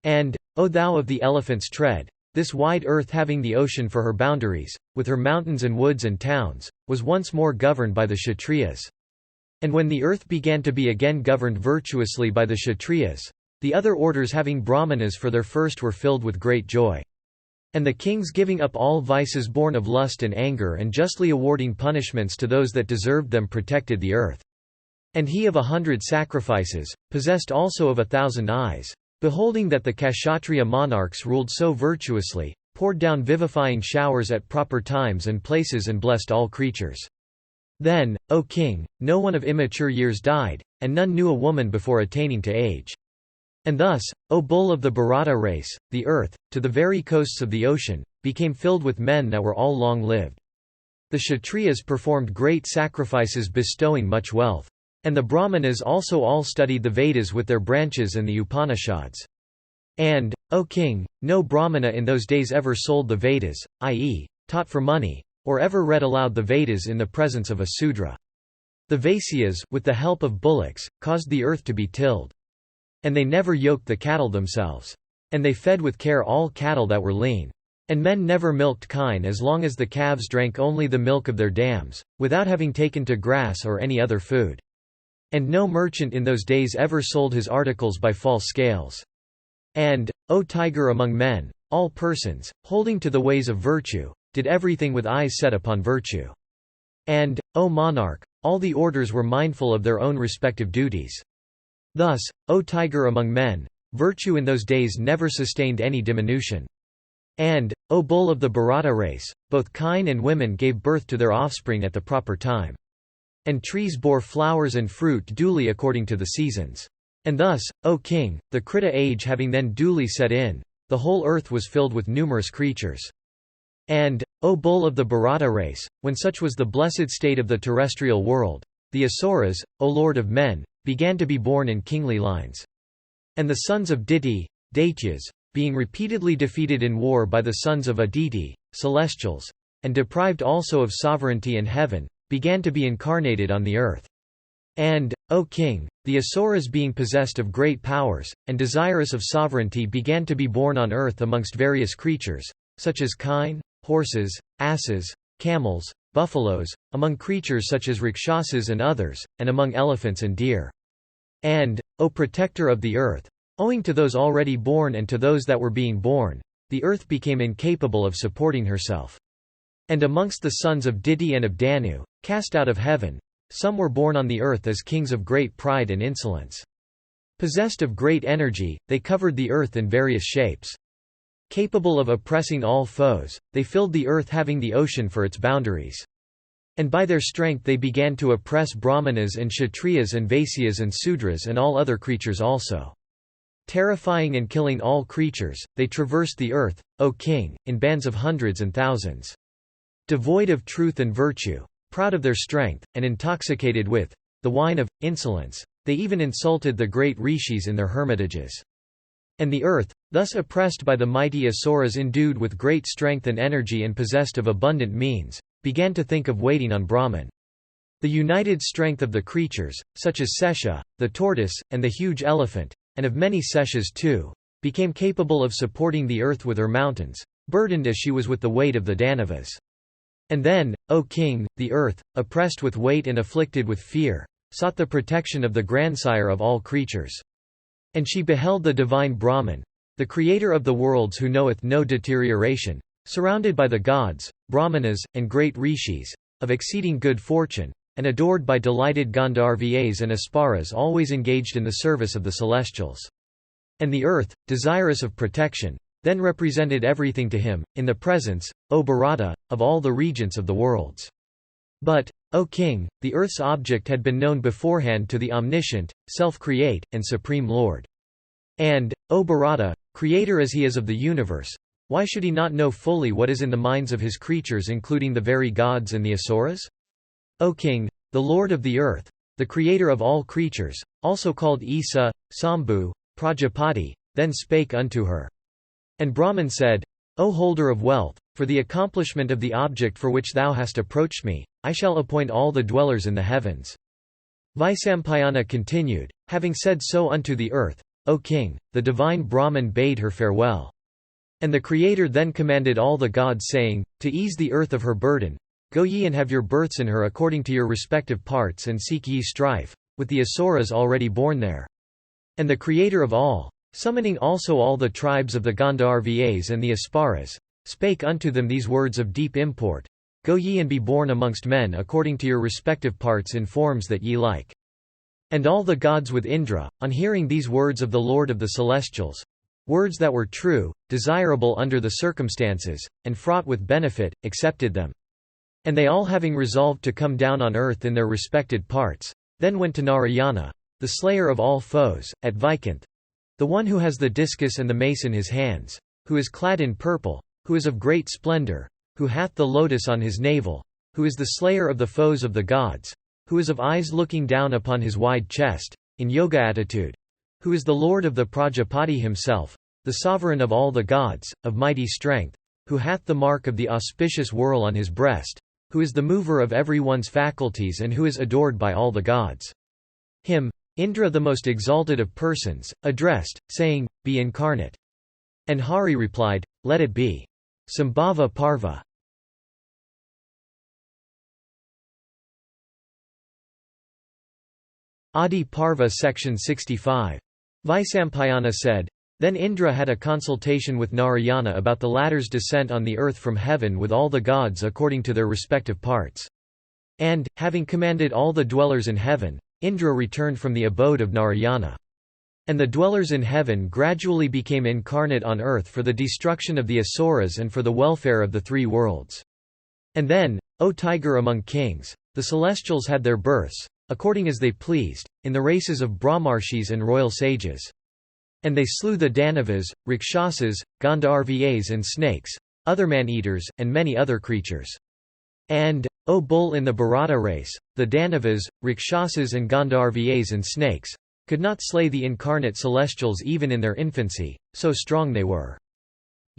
And, O thou of the elephant's tread, this wide earth having the ocean for her boundaries, with her mountains and woods and towns, was once more governed by the Kshatriyas. And when the earth began to be again governed virtuously by the Kshatriyas, the other orders having Brahmanas for their first were filled with great joy. And the kings giving up all vices born of lust and anger and justly awarding punishments to those that deserved them protected the earth. And he of 100 sacrifices, possessed also of 1,000 eyes, beholding that the Kshatriya monarchs ruled so virtuously, poured down vivifying showers at proper times and places and blessed all creatures. Then, O king, no one of immature years died, and none knew a woman before attaining to age. And thus, O bull of the Bharata race, the earth, to the very coasts of the ocean, became filled with men that were all long-lived. The Kshatriyas performed great sacrifices bestowing much wealth. And the Brahmanas also all studied the Vedas with their branches and the Upanishads. And, O king, no Brahmana in those days ever sold the Vedas, i.e., taught for money, or ever read aloud the Vedas in the presence of a Sudra. The Vaisyas, with the help of bullocks, caused the earth to be tilled. And they never yoked the cattle themselves. And they fed with care all cattle that were lean. And men never milked kine as long as the calves drank only the milk of their dams, without having taken to grass or any other food. And no merchant in those days ever sold his articles by false scales. And, O tiger among men, all persons, holding to the ways of virtue, did everything with eyes set upon virtue. And, O monarch, all the orders were mindful of their own respective duties. Thus, O tiger among men, virtue in those days never sustained any diminution. And, O bull of the Bharata race, both kine and women gave birth to their offspring at the proper time. And trees bore flowers and fruit duly according to the seasons. And thus, O king, the Krita age having then duly set in, the whole earth was filled with numerous creatures. And, O bull of the Bharata race, when such was the blessed state of the terrestrial world, the Asuras, O lord of men, began to be born in kingly lines. And the sons of Diti, Daityas, being repeatedly defeated in war by the sons of Aditi, celestials, and deprived also of sovereignty in heaven, began to be incarnated on the earth. And, O king, the Asuras being possessed of great powers, and desirous of sovereignty began to be born on earth amongst various creatures, such as kine, horses, asses, camels, buffaloes, among creatures such as Rakshasas and others, and among elephants and deer. And, O protector of the earth, owing to those already born and to those that were being born, the earth became incapable of supporting herself. And amongst the sons of Didi and of Danu, cast out of heaven, some were born on the earth as kings of great pride and insolence. Possessed of great energy, they covered the earth in various shapes. Capable of oppressing all foes, they filled the earth, having the ocean for its boundaries. And by their strength they began to oppress Brahmanas and Kshatriyas and Vaisyas and Sudras and all other creatures also. Terrifying and killing all creatures, they traversed the earth, O king, in bands of hundreds and thousands. Devoid of truth and virtue, proud of their strength, and intoxicated with the wine of insolence, they even insulted the great rishis in their hermitages. And the earth, thus oppressed by the mighty asuras endued with great strength and energy and possessed of abundant means, began to think of waiting on Brahman. The united strength of the creatures, such as Sesha, the tortoise, and the huge elephant, and of many Seshas too, became capable of supporting the earth with her mountains, burdened as she was with the weight of the Danavas. And then, O king, the earth, oppressed with weight and afflicted with fear, sought the protection of the grandsire of all creatures. And she beheld the divine Brahman, the creator of the worlds who knoweth no deterioration, surrounded by the gods, Brahmanas, and great rishis, of exceeding good fortune, and adored by delighted Gandharvas and Asparas always engaged in the service of the celestials. And the earth, desirous of protection, then represented everything to him, in the presence, O Bharata, of all the regents of the worlds. But, O king, the earth's object had been known beforehand to the omniscient, self-create, and supreme Lord. And, O Bharata, creator as he is of the universe, why should he not know fully what is in the minds of his creatures, including the very gods and the asuras? O king, the lord of the earth, the creator of all creatures, also called Isa, Sambhu, Prajapati, then spake unto her. And Brahman said, O holder of wealth, for the accomplishment of the object for which thou hast approached me, I shall appoint all the dwellers in the heavens. Vaisampayana continued, having said so unto the earth, O king, the divine Brahman bade her farewell. And the Creator then commanded all the gods saying, to ease the earth of her burden, go ye and have your births in her according to your respective parts, and seek ye strife, with the asuras already born there. And the Creator of all, summoning also all the tribes of the Gandharvas and the Asparas, spake unto them these words of deep import, go ye and be born amongst men according to your respective parts in forms that ye like. And all the gods with Indra, on hearing these words of the Lord of the Celestials, words that were true, desirable under the circumstances, and fraught with benefit, accepted them. And they all having resolved to come down on earth in their respected parts, then went to Narayana, the slayer of all foes, at Vaikunth, the one who has the discus and the mace in his hands, who is clad in purple, who is of great splendor, who hath the lotus on his navel, who is the slayer of the foes of the gods, who is of eyes looking down upon his wide chest, in yoga attitude, who is the lord of the Prajapati himself, the sovereign of all the gods, of mighty strength, who hath the mark of the auspicious whorl on his breast, who is the mover of every one's faculties and who is adored by all the gods. Him, Indra the most exalted of persons, addressed, saying, be incarnate. And Hari replied, let it be. Sambhava Parva. Adiparva Section 65. Vaisampayana said, then Indra had a consultation with Narayana about the latter's descent on the earth from heaven with all the gods according to their respective parts. And, having commanded all the dwellers in heaven, Indra returned from the abode of Narayana. And the dwellers in heaven gradually became incarnate on earth for the destruction of the asuras and for the welfare of the three worlds. And then, O tiger among kings, the celestials had their births, according as they pleased, in the races of Brahmarshis and royal sages. And they slew the Danavas, Rakshasas, Gandharvas and snakes, other man-eaters, and many other creatures. And, O bull in the Bharata race, the Danavas, Rakshasas and Gandharvas and snakes, could not slay the incarnate celestials even in their infancy, so strong they were.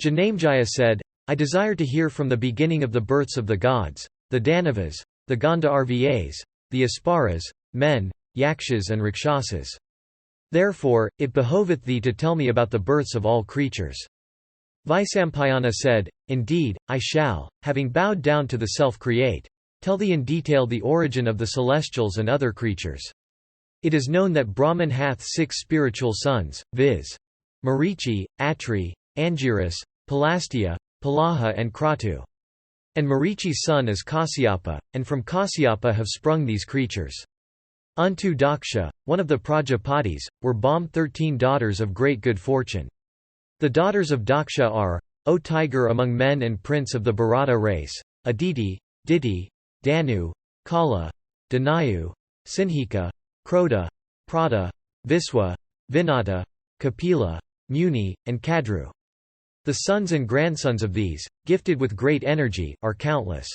Janamejaya said, I desire to hear from the beginning of the births of the gods, the Danavas, the Gandharvas, the Asparas, men, Yakshas and Rakshasas. Therefore, it behoveth thee to tell me about the births of all creatures. Vaisampayana said, indeed, I shall, having bowed down to the self-create, tell thee in detail the origin of the celestials and other creatures. It is known that Brahman hath 6 spiritual sons, viz. Marichi, Atri, Angiras, Palastia, Palaha and Kratu. And Marichi's son is Kasyapa, and from Kasyapa have sprung these creatures. Unto Daksha, one of the Prajapatis, were born 13 daughters of great good fortune. The daughters of Daksha are, O tiger among men and prince of the Bharata race, Aditi, Diti, Danu, Kala, Danayu, Sinhika, Kroda, Prada, Viswa, Vinata, Kapila, Muni, and Kadru. The sons and grandsons of these, gifted with great energy, are countless.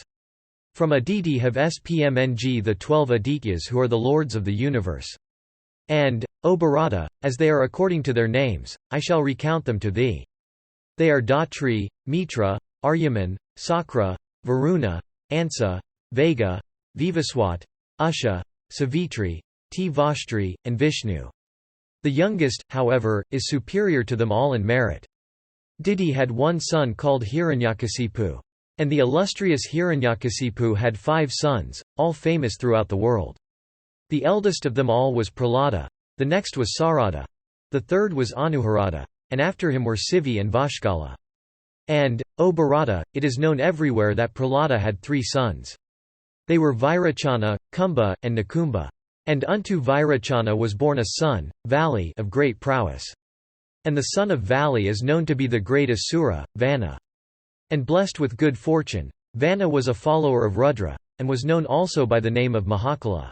From Aditi have Spmng the 12 Adityas who are the lords of the universe. And, O Bharata, as they are according to their names, I shall recount them to thee. They are Datri, Mitra, Aryaman, Sakra, Varuna, Ansa, Vega, Vivaswat, Usha, Savitri, Tvashtri, and Vishnu. The youngest, however, is superior to them all in merit. Diti had one son called Hiranyakasipu. And the illustrious Hiranyakasipu had 5 sons, all famous throughout the world. The eldest of them all was Prahlada. The next was Sarada. The third was Anuharada. And after him were Sivi and Vashkala. And, O Bharata, it is known everywhere that Prahlada had 3 sons. They were Vairachana, Kumbha, and Nakumba. And unto Vairachana was born a son, Vali, of great prowess. And the son of Vali is known to be the great Asura, Vana. And blessed with good fortune, Vana was a follower of Rudra, and was known also by the name of Mahakala.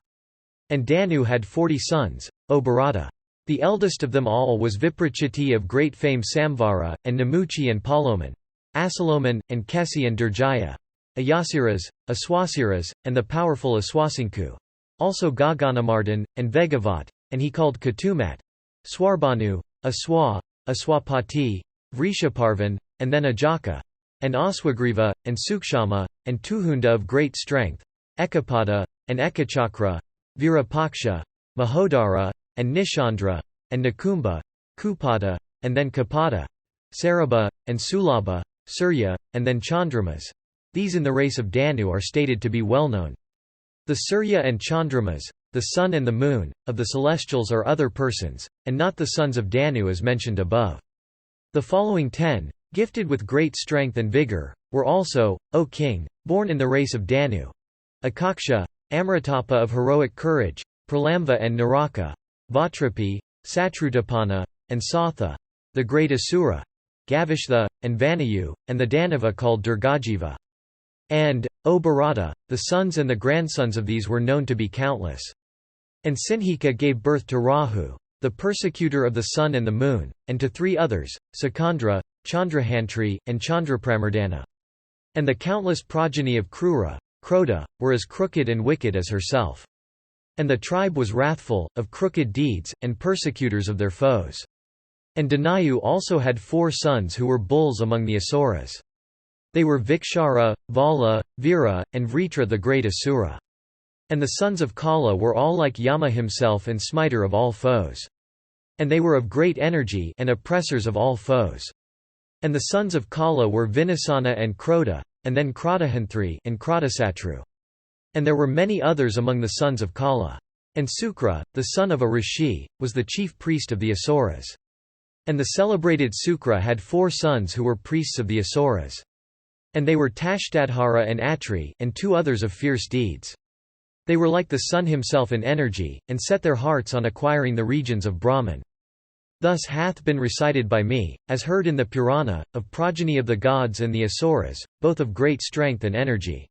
And Danu had 40 sons, O Bharata. The eldest of them all was Viprachiti of great fame Samvara, and Namuchi and Paloman, Asaloman, and Kesi and Durjaya, Ayasiras, Aswasiras, and the powerful Aswasinku. Also Gaganamardan, and Vegavat, and he called Katumat, Swarbanu, Aswa, Aswapati, Vrishaparvan, and then Ajaka, and Aswagriva, and Sukshama, and Tuhunda of great strength, Ekapada, and Ekachakra, Virapaksha, Mahodara, and Nishandra, and Nakumba, Kupada, and then Kapada, Sarabha, and Sulabha, Surya, and then Chandramas. These in the race of Danu are stated to be well known. The Surya and Chandramas, the sun and the moon, of the celestials are other persons, and not the sons of Danu as mentioned above. The following 10, gifted with great strength and vigor, were also, O king, born in the race of Danu. Akaksha, Amritapa of heroic courage, Pralamva and Naraka, Vatrapi, Satrutapana, and Satha, the great Asura, Gavishtha, and Vanayu, and the Danava called Durgajiva. And, O Bharata, the sons and the grandsons of these were known to be countless. And Sinhika gave birth to Rahu, the persecutor of the sun and the moon, and to 3 others, Sakandra, Chandrahantri, and Chandrapramardana. And the countless progeny of Krura, Kroda, were as crooked and wicked as herself. And the tribe was wrathful, of crooked deeds, and persecutors of their foes. And Danayu also had 4 sons who were bulls among the Asuras. They were Vikshara, Vala, Vira, and Vritra the great Asura. And the sons of Kala were all like Yama himself and smiter of all foes. And they were of great energy and oppressors of all foes. And the sons of Kala were Vinasana and Kroda, and then Kratahanthri and Kratasatru. And there were many others among the sons of Kala. And Sukra, the son of a rishi, was the chief priest of the Asuras. And the celebrated Sukra had 4 sons who were priests of the Asuras. And they were Tashtadhara and Atri, and 2 others of fierce deeds. They were like the sun himself in energy, and set their hearts on acquiring the regions of Brahman. Thus hath been recited by me, as heard in the Purana, of progeny of the gods and the Asuras, both of great strength and energy.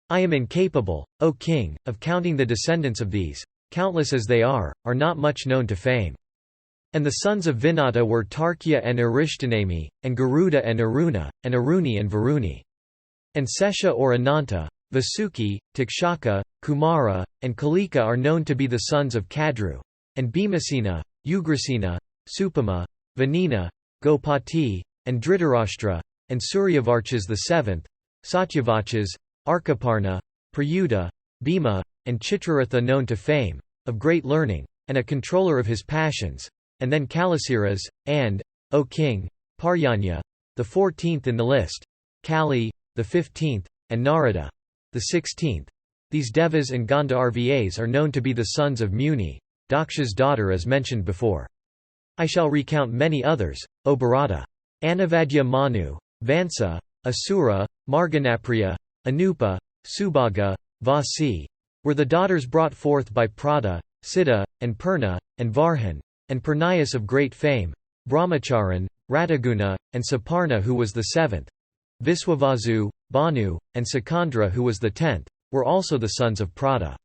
I am incapable, O king, of counting the descendants of these, countless as they are not much known to fame. And the sons of Vinata were Tarkya and Arishtanami, and Garuda and Aruna, and Aruni and Varuni. And Sesha or Ananta, Vasuki, Tikshaka, Kumara, and Kalika are known to be the sons of Kadru. And Bhimasena, Ugrasena, Supama, Vanina, Gopati, and Dhritarashtra, and Suryavarchas the 7th, Satyavachas, Arkaparna, Prayuta, Bhima, and Chitraratha known to fame, of great learning, and a controller of his passions, and then Kalasiras, and, O king, Paryanya, the 14th in the list, Kali, the 15th, and Narada, the 16th. These Devas and Gandharvas are known to be the sons of Muni, Daksha's daughter as mentioned before. I shall recount many others, O Bharata. Anavadya Manu, Vansa, Asura, Marganapriya, Anupa, Subhaga, Vasi, were the daughters brought forth by Prada, Siddha, and Purna, and Varhan, and Purnayas of great fame, Brahmacharan, Rataguna, and Saparna who was the seventh, Viswavasu, Banu, and Sikandra who was the 10th, were also the sons of Prada.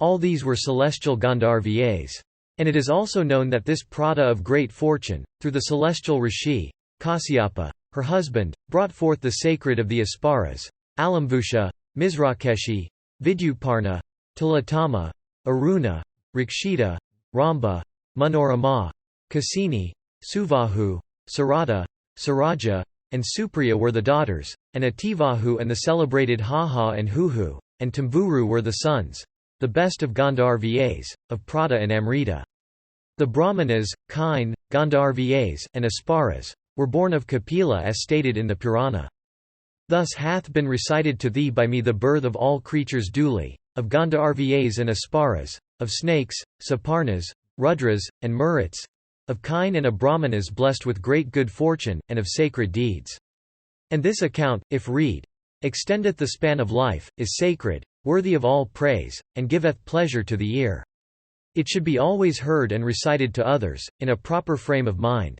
All these were celestial Gandharvas. And it is also known that this Prada of great fortune, through the celestial Rishi, Kasyapa, her husband, brought forth the sacred of the Asparas, Alamvusha, Mizrakeshi, Vidyutparna, Tilatama, Aruna, Rakshita, Ramba, Manorama, Kasini, Suvahu, Sarada, Saraja, and Supriya were the daughters, and Ativahu and the celebrated Haha and Huhu, and Tamvuru were the sons, the best of Gandharvas, of Prada and Amrita. The Brahmanas, Kine, Gandharvas, and Asparas, were born of Kapila as stated in the Purana. Thus hath been recited to thee by me the birth of all creatures duly, of Gandharvas and Asparas, of snakes, Saparnas, Rudras, and Murits, of kine and a Brahmanas blessed with great good fortune, and of sacred deeds. And this account, if read, extendeth the span of life, is sacred, worthy of all praise, and giveth pleasure to the ear. It should be always heard and recited to others, in a proper frame of mind.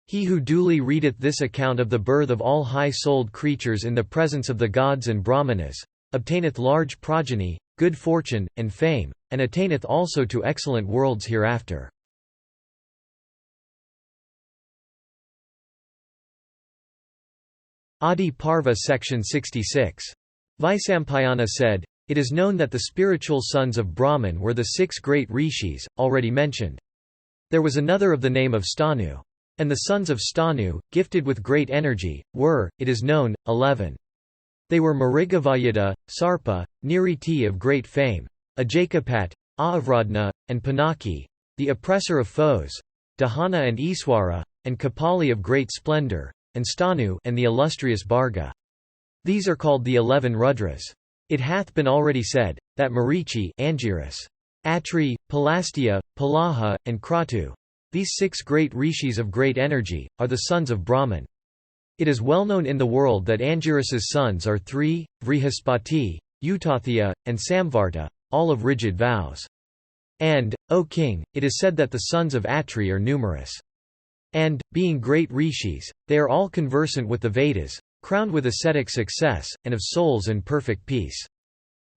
He who duly readeth this account of the birth of all high-souled creatures in the presence of the gods and Brahmanas, obtaineth large progeny, good fortune, and fame, and attaineth also to excellent worlds hereafter. Adiparva Section 66. Vaisampayana said, "It is known that the spiritual sons of Brahman were the 6 great rishis, already mentioned. There was another of the name of Stanu. And the sons of Stanu, gifted with great energy, were, it is known, 11. They were Marigavayuda, Sarpa, Niriti of great fame, Ajakapat, Avradna, and Pinaki, the oppressor of foes, Dahana and Iswara, and Kapali of great splendor, and Stanu and the illustrious Bharga. These are called the 11 Rudras. It hath been already said, that Marichi, Angiras, Atri, Palastia, Palaha, and Kratu, these 6 great rishis of great energy, are the sons of Brahman. It is well known in the world that Angiras's sons are 3, Vrihaspati, Utathya, and Samvarta, all of rigid vows. And, O king, it is said that the sons of Atri are numerous. And, being great rishis, they are all conversant with the Vedas, crowned with ascetic success, and of souls in perfect peace.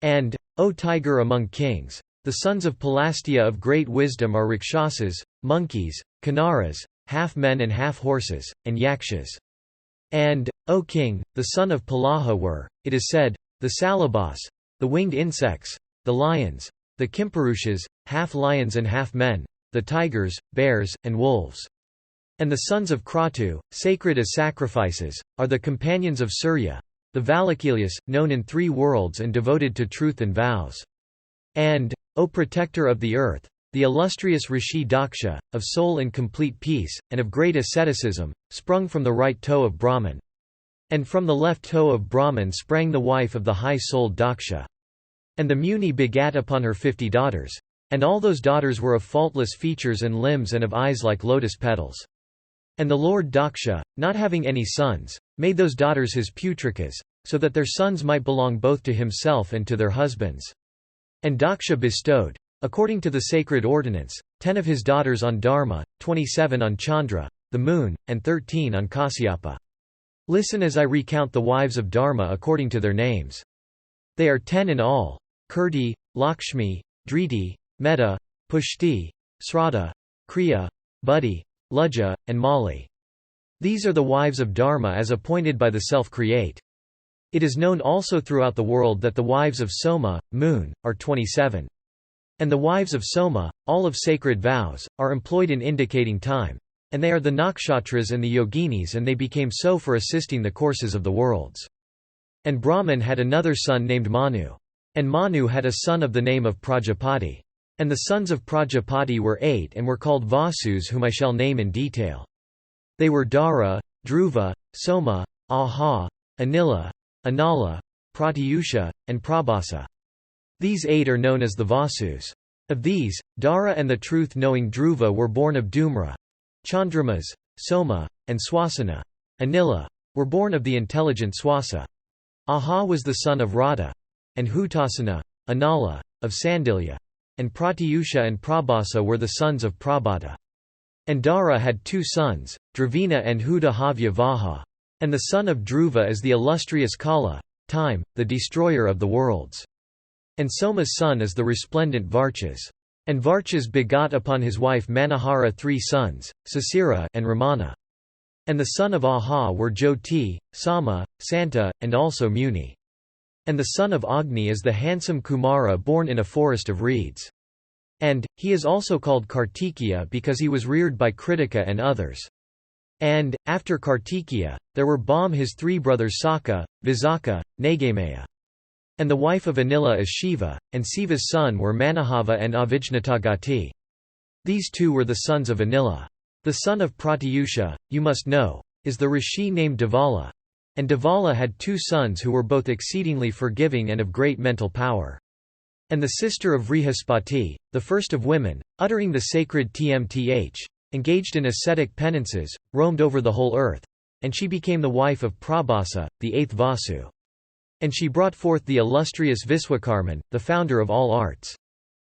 And, O tiger among kings, the sons of Palastia of great wisdom are Rakshasas, monkeys, Kanaras, half men and half horses, and Yakshas. And, O king, the son of Palaha were, it is said, the Salabas, the winged insects, the lions, the Kimpurushas, half lions and half men, the tigers, bears, and wolves. And the sons of Kratu, sacred as sacrifices, are the companions of Surya, the Valakilias, known in 3 worlds and devoted to truth and vows. And, O protector of the earth, the illustrious Rishi Daksha, of soul in complete peace, and of great asceticism, sprung from the right toe of Brahman. And from the left toe of Brahman sprang the wife of the high-souled Daksha. And the Muni begat upon her 50 daughters. And all those daughters were of faultless features and limbs and of eyes like lotus petals. And the Lord Daksha, not having any sons, made those daughters his putrikas, so that their sons might belong both to himself and to their husbands. And Daksha bestowed, according to the sacred ordinance, 10 of his daughters on Dharma, 27 on Chandra, the moon, and 13 on Kasyapa. Listen as I recount the wives of Dharma according to their names. They are 10 in all: Kirti, Lakshmi, Driti, Metta, Pushti, Sraddha, Kriya, Buddhi, Luja, and Mali. These are the wives of Dharma as appointed by the Self-Create. It is known also throughout the world that the wives of Soma, moon, are 27. And the wives of Soma, all of sacred vows, are employed in indicating time. And they are the Nakshatras and the Yoginis, and they became so for assisting the courses of the worlds. And Brahman had another son named Manu. And Manu had a son of the name of Prajapati. And the sons of Prajapati were 8 and were called Vasus, whom I shall name in detail. They were Dara, Dhruva, Soma, Aha, Anila, Anala, Pratyusha, and Prabhasa. These 8 are known as the Vasus. Of these, Dara and the truth-knowing Dhruva were born of Dhumra. Chandramas, Soma, and Swasana, Anila, were born of the intelligent Swasa. Aha was the son of Radha. And Hutasana, Anala, of Sandilya. And Pratyusha and Prabhasa were the sons of Prabhata. And Dara had 2 sons, Dravina and Huda Havya Vaha. And the son of Dhruva is the illustrious Kala, time, the destroyer of the worlds. And Soma's son is the resplendent Varchas. And Varchas begot upon his wife Manohara 3 sons, Sasira and Ramana. And the son of Aha were Jyoti, Sama, Santa, and also Muni. And the son of Agni is the handsome Kumara born in a forest of reeds. And he is also called Kartikeya because he was reared by Kritika and others. And, after Kartikeya, there were Bam his 3 brothers Saka, Visaka, Nagamaya. And the wife of Anila is Shiva, and Siva's son were Manahava and Avijnatagati. These 2 were the sons of Anila. The son of Pratyusha, you must know, is the rishi named Devala. And Devala had 2 sons who were both exceedingly forgiving and of great mental power. And the sister of Vrihaspati, the first of women, uttering the sacred Tmth, engaged in ascetic penances, roamed over the whole earth. And she became the wife of Prabhasa, the 8th Vasu. And she brought forth the illustrious Viswakarman, the founder of all arts.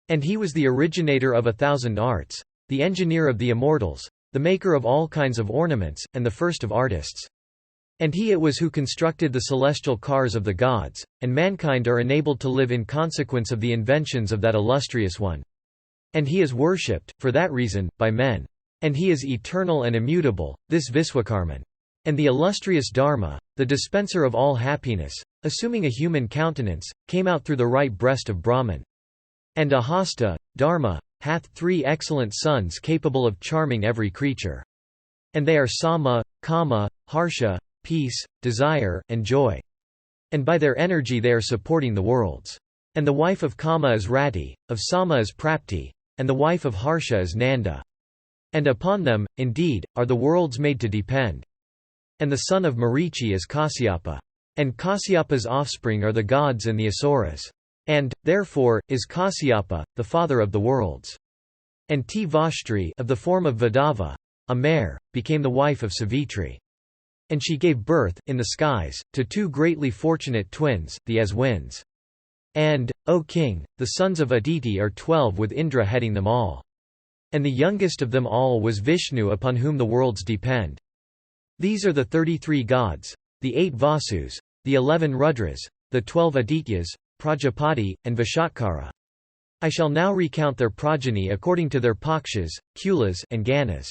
And he was the originator of 1,000 arts, the engineer of the immortals, the maker of all kinds of ornaments, and the first of artists. And he it was who constructed the celestial cars of the gods, and mankind are enabled to live in consequence of the inventions of that illustrious one. And he is worshipped, for that reason, by men. And he is eternal and immutable, this Viswakarman. And the illustrious Dharma, the dispenser of all happiness, assuming a human countenance, came out through the right breast of Brahman. And Ahasta, Dharma, hath 3 excellent sons capable of charming every creature. And they are Sama, Kama, Harsha, peace, desire, and joy. And by their energy they are supporting the worlds. And the wife of Kama is Rati, of Sama is Prapti, and the wife of Harsha is Nanda. And upon them, indeed, are the worlds made to depend. And the son of Marichi is Kasyapa. And Kasyapa's offspring are the gods and the Asuras. And, therefore, is Kasyapa, the father of the worlds. And Tvashtri of the form of Vadava, a mare, became the wife of Savitri. And she gave birth, in the skies, to 2 greatly fortunate twins, the Aswins. And, O king, the sons of Aditi are 12 with Indra heading them all. And the youngest of them all was Vishnu upon whom the worlds depend. These are the 33 gods, the 8 Vasus, the 11 Rudras, the 12 Adityas, Prajapati, and Vishatkara. I shall now recount their progeny according to their Pakshas, Kulas, and Ganas.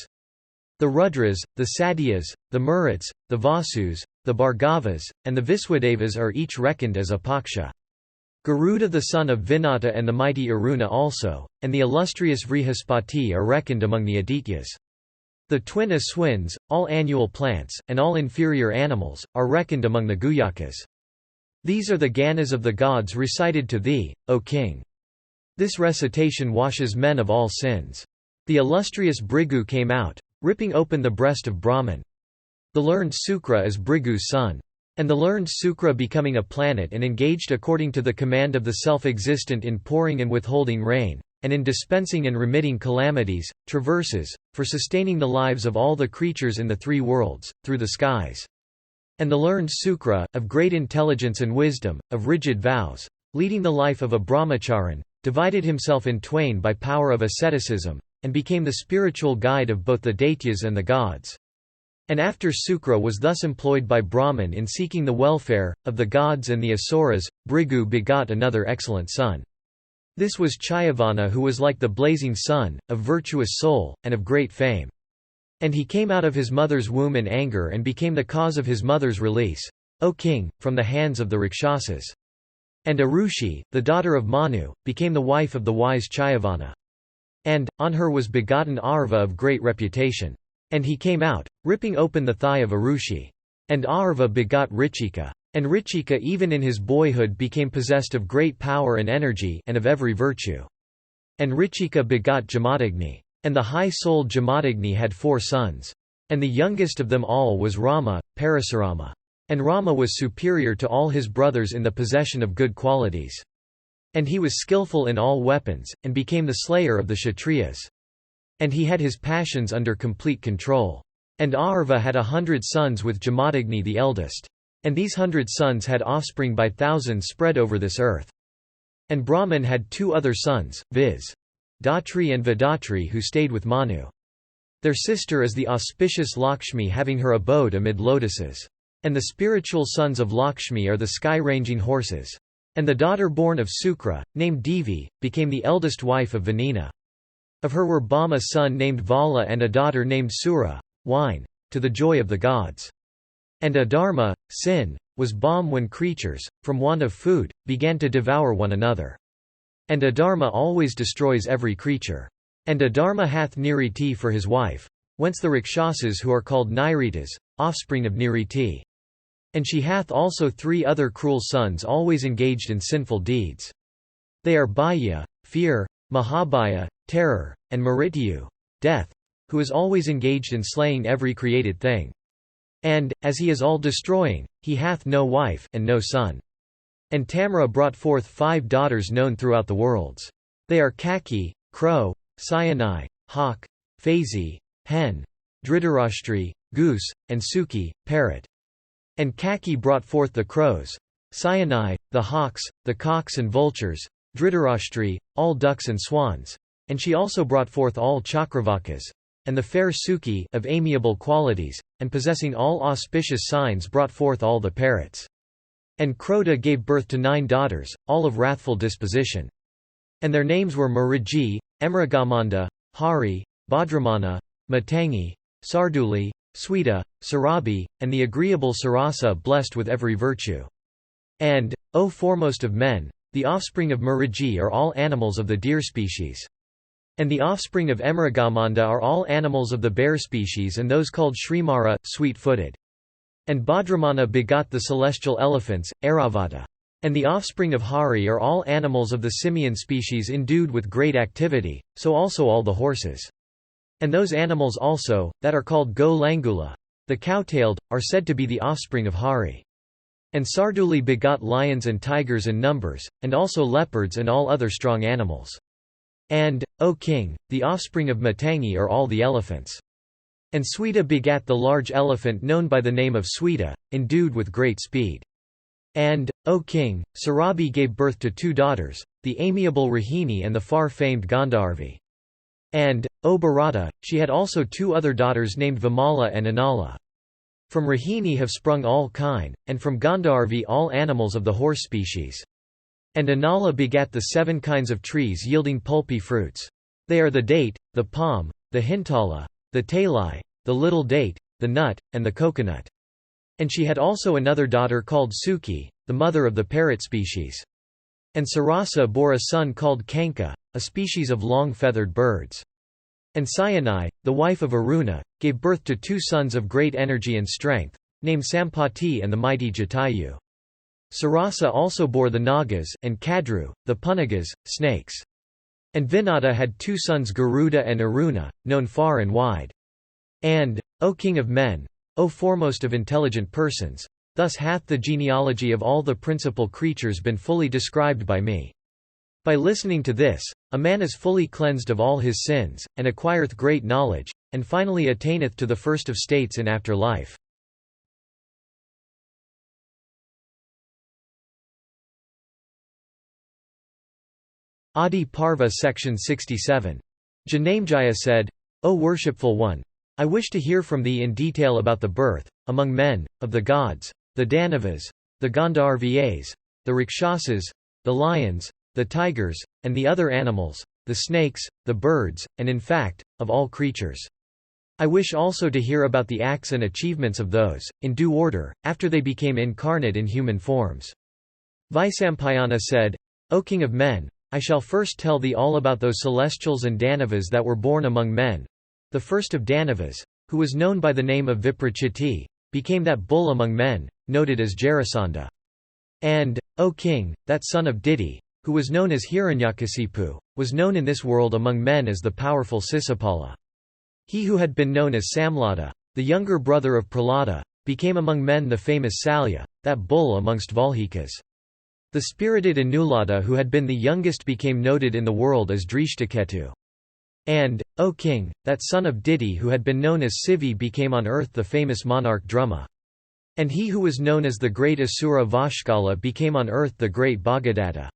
The Rudras, the Satyas, the Maruts, the Vasus, the Bhargavas, and the Viswadevas are each reckoned as a Paksha. Garuda the son of Vinata and the mighty Aruna also, and the illustrious Vrihaspati are reckoned among the Adityas. The twin Aswins, all annual plants, and all inferior animals, are reckoned among the Guyakas. These are the Ganas of the gods recited to thee, O king. This recitation washes men of all sins. The illustrious Bhrigu came out, ripping open the breast of Brahman. The learned Sukra is Bhrigu's son. And the learned Sukra becoming a planet and engaged according to the command of the self-existent in pouring and withholding rain, and in dispensing and remitting calamities, traverses, for sustaining the lives of all the creatures in the 3 worlds, through the skies. And the learned Sukra, of great intelligence and wisdom, of rigid vows, leading the life of a brahmacharan, divided himself in twain by power of asceticism, and became the spiritual guide of both the Daityas and the gods. And after Sukra was thus employed by Brahman in seeking the welfare of the gods and the Asuras, Bhrigu begot another excellent son. This was Chayavana, who was like the blazing sun, of virtuous soul, and of great fame. And he came out of his mother's womb in anger and became the cause of his mother's release, O king, from the hands of the Rakshasas. And Arushi, the daughter of Manu, became the wife of the wise Chayavana. And, on her was begotten Arva of great reputation. And he came out, ripping open the thigh of Arushi. And Arva begot Richika. And Richika even in his boyhood became possessed of great power and energy and of every virtue. And Richika begot Jamadagni. And the high-souled Jamadagni had 4 sons. And the youngest of them all was Rama, Parasurama. And Rama was superior to all his brothers in the possession of good qualities. And he was skillful in all weapons, and became the slayer of the Kshatriyas. And he had his passions under complete control. And Adiparva had 100 sons with Jamadagni the eldest. And these 100 sons had offspring by thousands spread over this earth. And Brahman had 2 other sons, viz. Datri and Vedatri, who stayed with Manu. Their sister is the auspicious Lakshmi, having her abode amid lotuses. And the spiritual sons of Lakshmi are the sky-ranging horses. And the daughter born of Sukra, named Devi, became the eldest wife of Vanina. Of her were Bam a son named Vala and a daughter named Sura, wine, to the joy of the gods. And Adharma, sin, was Bam when creatures, from want of food, began to devour one another. And Adharma always destroys every creature. And Adharma hath Niriti for his wife, whence the Rakshasas who are called Niritas, offspring of Niriti. And she hath also 3 other cruel sons always engaged in sinful deeds. They are Bhaya, fear, Mahabhaya, terror, and Marityu, death, who is always engaged in slaying every created thing. And, as he is all-destroying, he hath no wife, and no son. And Tamra brought forth 5 daughters known throughout the worlds. They are Kaki, crow, Sayani, hawk, Phazi, hen, Dhritarashtri, goose, and Suki, parrot. And Kaki brought forth the crows, Sayani, the hawks, the cocks and vultures, Dhritarashtri, all ducks and swans. And she also brought forth all Chakravakas. And the fair Suki, of amiable qualities, and possessing all auspicious signs, brought forth all the parrots. And Crota gave birth to 9 daughters, all of wrathful disposition. And their names were Mariji, Emragamanda, Hari, Bhadramana, Matangi, Sarduli, Sweta, Sarabi, and the agreeable Sarasa, blessed with every virtue. And, O foremost of men, the offspring of Mariji are all animals of the deer species. And the offspring of Emragamanda are all animals of the bear species, and those called Srimara, sweet-footed. And Bhadramana begot the celestial elephants, Airavata. And the offspring of Hari are all animals of the simian species endued with great activity, so also all the horses. And those animals also, that are called Go-Langula, the cow-tailed, are said to be the offspring of Hari. And Sarduli begot lions and tigers in numbers, and also leopards and all other strong animals. And, O king, the offspring of Matangi are all the elephants. And Sweta begat the large elephant known by the name of Sweta, endued with great speed. And, O king, Sarabi gave birth to 2 daughters, the amiable Rahini and the far-famed Gandharvi. And, O Bharata, she had also 2 other daughters named Vimala and Anala. From Rahini have sprung all kine, and from Gandharvi all animals of the horse species. And Anala begat the 7 kinds of trees yielding pulpy fruits. They are the date, the palm, the hintala, the talai, the little date, the nut, and the coconut. And she had also another daughter called Suki, the mother of the parrot species. And Sarasa bore a son called Kanka, a species of long-feathered birds. And Sayani, the wife of Aruna, gave birth to 2 sons of great energy and strength, named Sampati and the mighty Jatayu. Sarasa also bore the Nagas, and Kadru, the Punagas, snakes. And Vinata had 2 sons Garuda and Aruna, known far and wide. And, O king of men, O foremost of intelligent persons, thus hath the genealogy of all the principal creatures been fully described by me. By listening to this, a man is fully cleansed of all his sins, and acquireth great knowledge, and finally attaineth to the first of states in after life. Adiparva Section 67. Janamejaya said, O worshipful one, I wish to hear from thee in detail about the birth, among men, of the gods, the Danavas, the Gandharvas, the Rakshasas, the lions, the tigers, and the other animals, the snakes, the birds, and in fact, of all creatures. I wish also to hear about the acts and achievements of those, in due order, after they became incarnate in human forms. Vaisampayana said, O king of men, I shall first tell thee all about those celestials and Danavas that were born among men. The first of Danavas, who was known by the name of Viprachiti, became that bull among men, noted as Jarasandha. And, O king, that son of Diti, who was known as Hiranyakasipu, was known in this world among men as the powerful Sisapala. He who had been known as Samlada, the younger brother of Prahlada, became among men the famous Salya, that bull amongst Valhikas. The spirited Anulata who had been the youngest became noted in the world as Drishtaketu. And, O king, that son of Diti who had been known as Sivi became on earth the famous monarch Druma. And he who was known as the great Asura Vashkala became on earth the great Bhagadatta.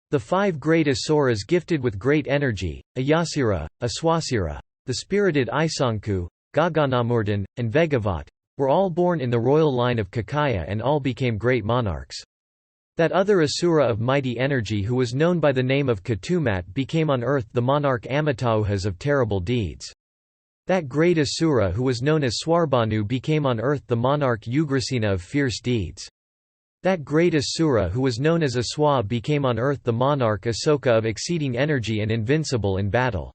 The 5 great Asuras gifted with great energy, Ayasira, Aswasira, the spirited Isanku, Gaganamurdan, and Vegavat, were all born in the royal line of Kakaya and all became great monarchs. That other Asura of mighty energy who was known by the name of Ketumat became on earth the monarch Amitauhas of terrible deeds. That great Asura who was known as Swarbanu became on earth the monarch Ugrasena of fierce deeds. That great Asura who was known as Aswa became on earth the monarch Asoka of exceeding energy and invincible in battle.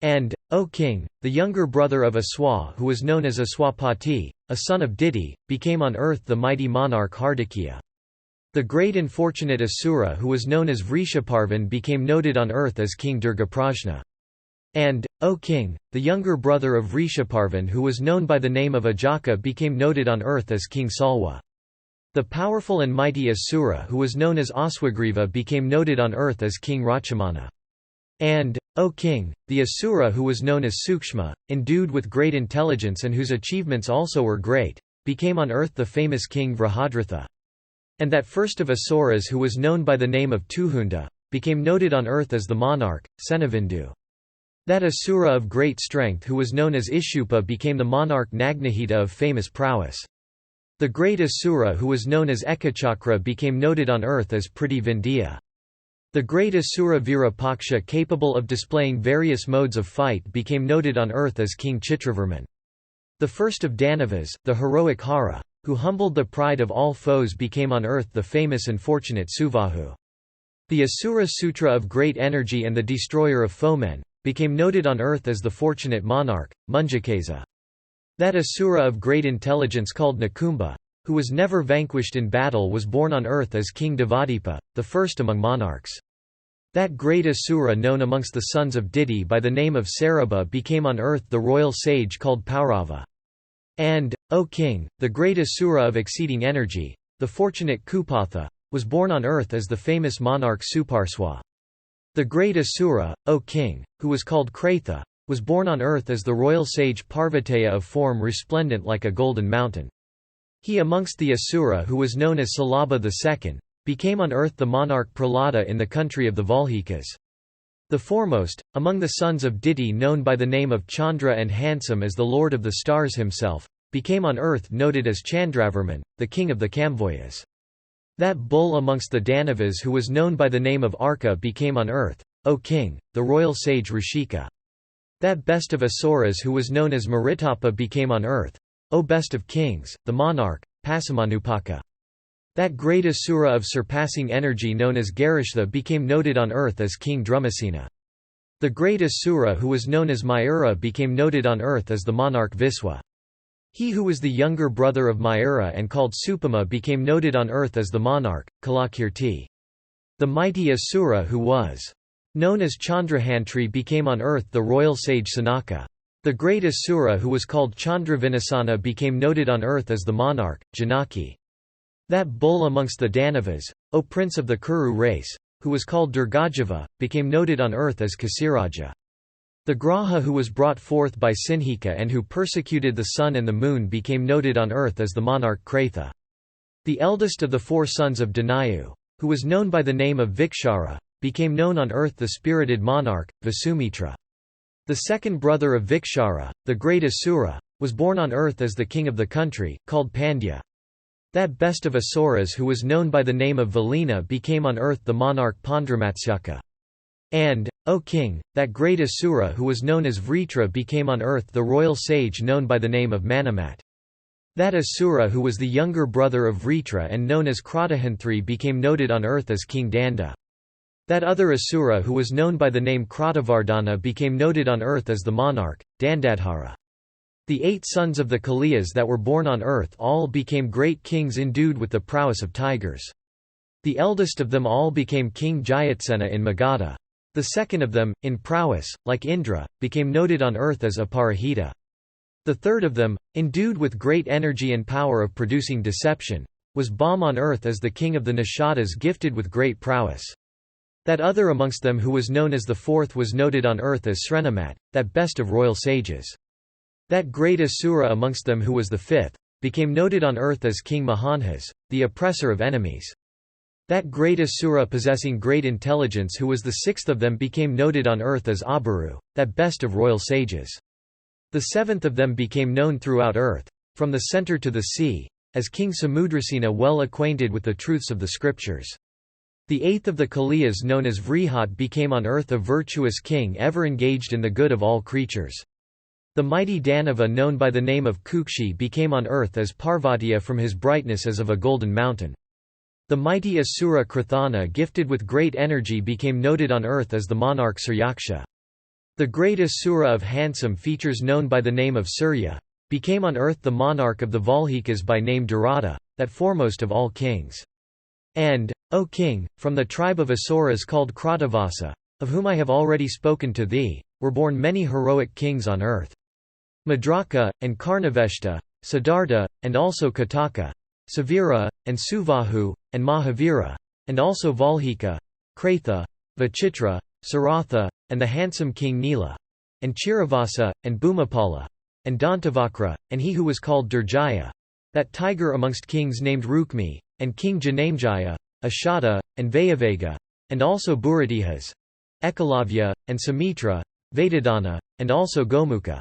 And, O king, the younger brother of Aswa who was known as Aswapati, a son of Diti, became on earth the mighty monarch Hardikya. The great and fortunate Asura who was known as Vrishaparvan became noted on earth as King Durgaprajna. And, O king, the younger brother of Vrishaparvan who was known by the name of Ajaka became noted on earth as King Salwa. The powerful and mighty Asura who was known as Aswagriva became noted on earth as King Rachamana. And, O king, the Asura who was known as Sukshma, endued with great intelligence and whose achievements also were great, became on earth the famous King Vrahadratha. And that first of Asuras who was known by the name of Tuhunda, became noted on earth as the monarch, Senavindu. That Asura of great strength who was known as Ishupa became the monarch Nagnahita of famous prowess. The great Asura who was known as Ekachakra became noted on earth as Priti Vindhya. The great Asura Virapaksha capable of displaying various modes of fight became noted on earth as King Chitravarman. The first of Danavas, the heroic Hara, who humbled the pride of all foes became on earth the famous and fortunate Suvahu. The Asura Sutra of great energy and the destroyer of foemen, became noted on earth as the fortunate monarch, Munjakeza. That Asura of great intelligence called Nakumba, who was never vanquished in battle was born on earth as King Devadipa, the first among monarchs. That great Asura known amongst the sons of Diti by the name of Sarabha became on earth the royal sage called Paurava. And, O king, the great Asura of exceeding energy, the fortunate Kupatha, was born on earth as the famous monarch Suparswa. The great Asura, O king, who was called Kratha, was born on earth as the royal sage Parvateya of form resplendent like a golden mountain. He amongst the Asura who was known as Salabha II, became on earth the monarch Prahlada in the country of the Valhikas. The foremost, among the sons of Diti known by the name of Chandra and handsome as the Lord of the Stars himself, became on earth noted as Chandravarman, the king of the Kamvoyas. That bull amongst the Danavas who was known by the name of Arka became on earth, O king, the royal sage Rishika. That best of Asuras who was known as Maritapa became on earth, O best of kings, the monarch, Pasamanupaka. That great Asura of surpassing energy known as Garishta became noted on earth as King Drumasena. The great Asura who was known as Mayura became noted on earth as the monarch Viswa. He who was the younger brother of Mayura and called Supama became noted on earth as the monarch, Kalakirti. The mighty Asura who was known as Chandrahantri became on earth the royal sage Sanaka. The great Asura who was called Chandravinasana became noted on earth as the monarch, Janaki. That bull amongst the Danavas, O prince of the Kuru race, who was called Durgajava, became noted on earth as Kasiraja. The Graha who was brought forth by Sinhika and who persecuted the sun and the moon became noted on earth as the monarch Kratha. The eldest of the 4 sons of Danayu, who was known by the name of Vikshara, became known on earth the spirited monarch, Vasumitra. The second brother of Vikshara, the great Asura, was born on earth as the king of the country, called Pandya. That best of Asuras who was known by the name of Valina became on earth the monarch Pandramatsyaka. And, O king, that great Asura who was known as Vritra became on earth the royal sage known by the name of Manamat. That Asura who was the younger brother of Vritra and known as Kratahantri became noted on earth as King Danda. That other Asura who was known by the name Kratavardhana became noted on earth as the monarch, Dandadhara. The 8 sons of the Kaliyas that were born on earth all became great kings endued with the prowess of tigers. The eldest of them all became King Jayatsena in Magadha. The second of them, in prowess, like Indra, became noted on earth as Aparahita. The third of them, endued with great energy and power of producing deception, was Bam on earth as the king of the Nishadas gifted with great prowess. That other amongst them who was known as the fourth was noted on earth as Srenamat, that best of royal sages. That great Asura amongst them who was the fifth, became noted on earth as King Mahanhas, the oppressor of enemies. That great Asura possessing great intelligence who was the sixth of them became noted on earth as Abaru, that best of royal sages. The seventh of them became known throughout earth, from the center to the sea, as King Samudrasena well acquainted with the truths of the scriptures. The eighth of the Kaliyas known as Vrihat became on earth a virtuous king ever engaged in the good of all creatures. The mighty Danava known by the name of Kukshi became on earth as Parvatiya from his brightness as of a golden mountain. The mighty Asura Krathana gifted with great energy became noted on earth as the monarch Suryaksha. The great Asura of handsome features known by the name of Surya, became on earth the monarch of the Valhikas by name Durata, that foremost of all kings. And, O king, from the tribe of Asuras called Kratavasa, of whom I have already spoken to thee, were born many heroic kings on earth. Madraka, and Karnaveshta, Siddhartha, and also Kataka, Savira, and Suvahu, and Mahavira, and also Valhika, Kratha, Vachitra, Saratha, and the handsome king Nila, and Chiravasa, and Bhumapala, and Dantavakra, and he who was called Durjaya, that tiger amongst kings named Rukmi, and King Janamejaya, Ashata, and Vayavega, and also Buradihas, Ekalavya, and Samitra, Vedadana, and also Gomukha.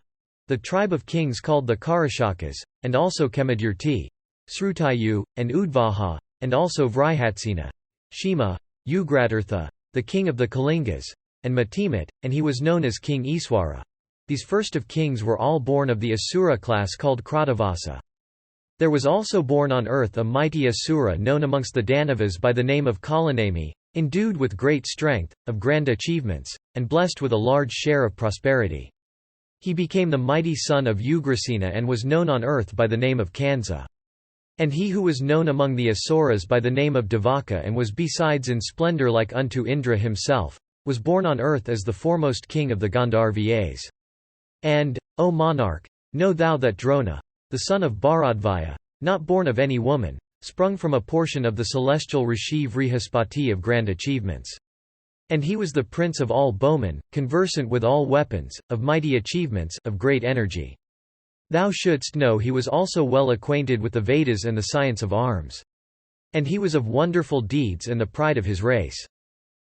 The tribe of kings called the Karashakas, and also Kemadurti, Srutayu, and Udvaha, and also Vrihatsena, Shima, Ugradartha, the king of the Kalingas, and Matimat, and he was known as King Iswara. These first of kings were all born of the Asura class called Kratavasa. There was also born on earth a mighty Asura known amongst the Danavas by the name of Kalanemi, endued with great strength, of grand achievements, and blessed with a large share of prosperity. He became the mighty son of Ugrasena and was known on earth by the name of Kansa. And he who was known among the Asuras by the name of Devaka and was besides in splendor like unto Indra himself, was born on earth as the foremost king of the Gandharvas. And, O monarch, know thou that Drona, the son of Bharadvaya, not born of any woman, sprung from a portion of the celestial Rishi Vrihaspati of grand achievements. And he was the prince of all bowmen, conversant with all weapons, of mighty achievements, of great energy. Thou shouldst know he was also well acquainted with the Vedas and the science of arms. And he was of wonderful deeds and the pride of his race.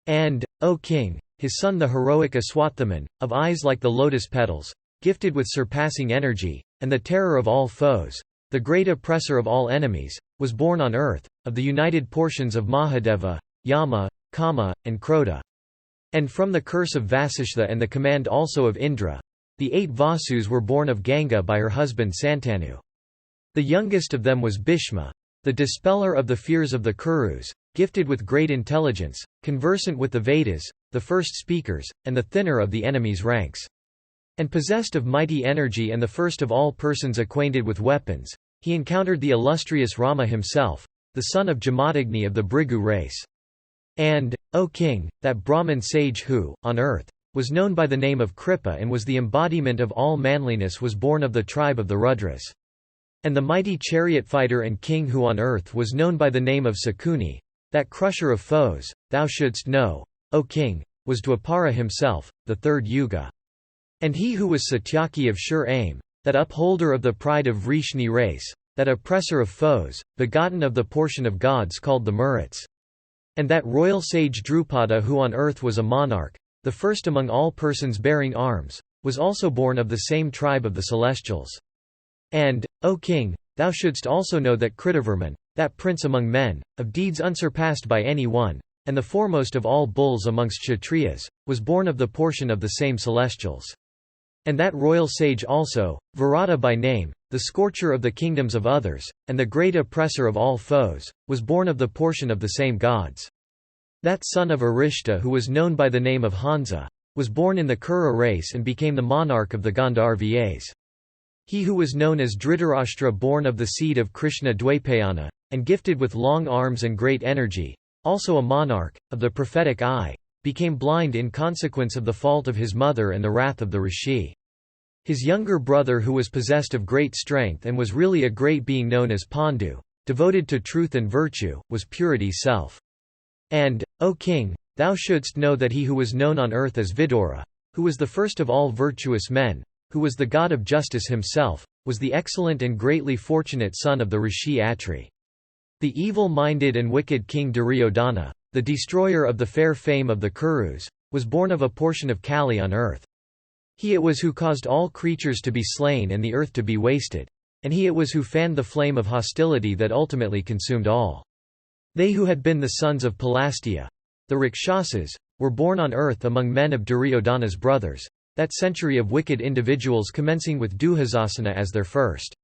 And, O king, his son the heroic Aswathaman, of eyes like the lotus petals, gifted with surpassing energy, and the terror of all foes, the great oppressor of all enemies, was born on earth, of the united portions of Mahadeva, Yama, Kama, and Krodha. And from the curse of Vasishtha and the command also of Indra, the 8 Vasus were born of Ganga by her husband Santanu. The youngest of them was Bhishma, the dispeller of the fears of the Kurus, gifted with great intelligence, conversant with the Vedas, the first speakers, and the thinner of the enemy's ranks. And possessed of mighty energy and the first of all persons acquainted with weapons, he encountered the illustrious Rama himself, the son of Jamadagni of the Bhrigu race. And, O king, that Brahman sage who, on earth, was known by the name of Kripa and was the embodiment of all manliness was born of the tribe of the Rudras. And the mighty chariot fighter and king who on earth was known by the name of Sakuni, that crusher of foes, thou shouldst know, O king, was Dwapara himself, the third yuga. And he who was Satyaki of sure aim, that upholder of the pride of Vrishni race, that oppressor of foes, begotten of the portion of gods called the Murats. And that royal sage Drupada who on earth was a monarch, the first among all persons bearing arms, was also born of the same tribe of the celestials. And, O king, thou shouldst also know that Kritavarman, that prince among men, of deeds unsurpassed by any one, and the foremost of all bulls amongst Kshatriyas, was born of the portion of the same celestials. And that royal sage also, Virata by name, the scorcher of the kingdoms of others, and the great oppressor of all foes, was born of the portion of the same gods. That son of Arishta who was known by the name of Hansa, was born in the Kura race and became the monarch of the Gandharvas. He who was known as Dhritarashtra born of the seed of Krishna Dwaipayana, and gifted with long arms and great energy, also a monarch, of the prophetic eye, became blind in consequence of the fault of his mother and the wrath of the Rishi. His younger brother who was possessed of great strength and was really a great being known as Pandu, devoted to truth and virtue, was purity self. And, O king, thou shouldst know that he who was known on earth as Vidura, who was the first of all virtuous men, who was the god of justice himself, was the excellent and greatly fortunate son of the Rishi Atri. The evil-minded and wicked king Duryodhana, the destroyer of the fair fame of the Kurus, was born of a portion of Kali on earth. He it was who caused all creatures to be slain and the earth to be wasted. And he it was who fanned the flame of hostility that ultimately consumed all. They who had been the sons of Palastia, the Rakshasas, were born on earth among men of Duryodhana's brothers, that century of wicked individuals commencing with Duhasasana as their first.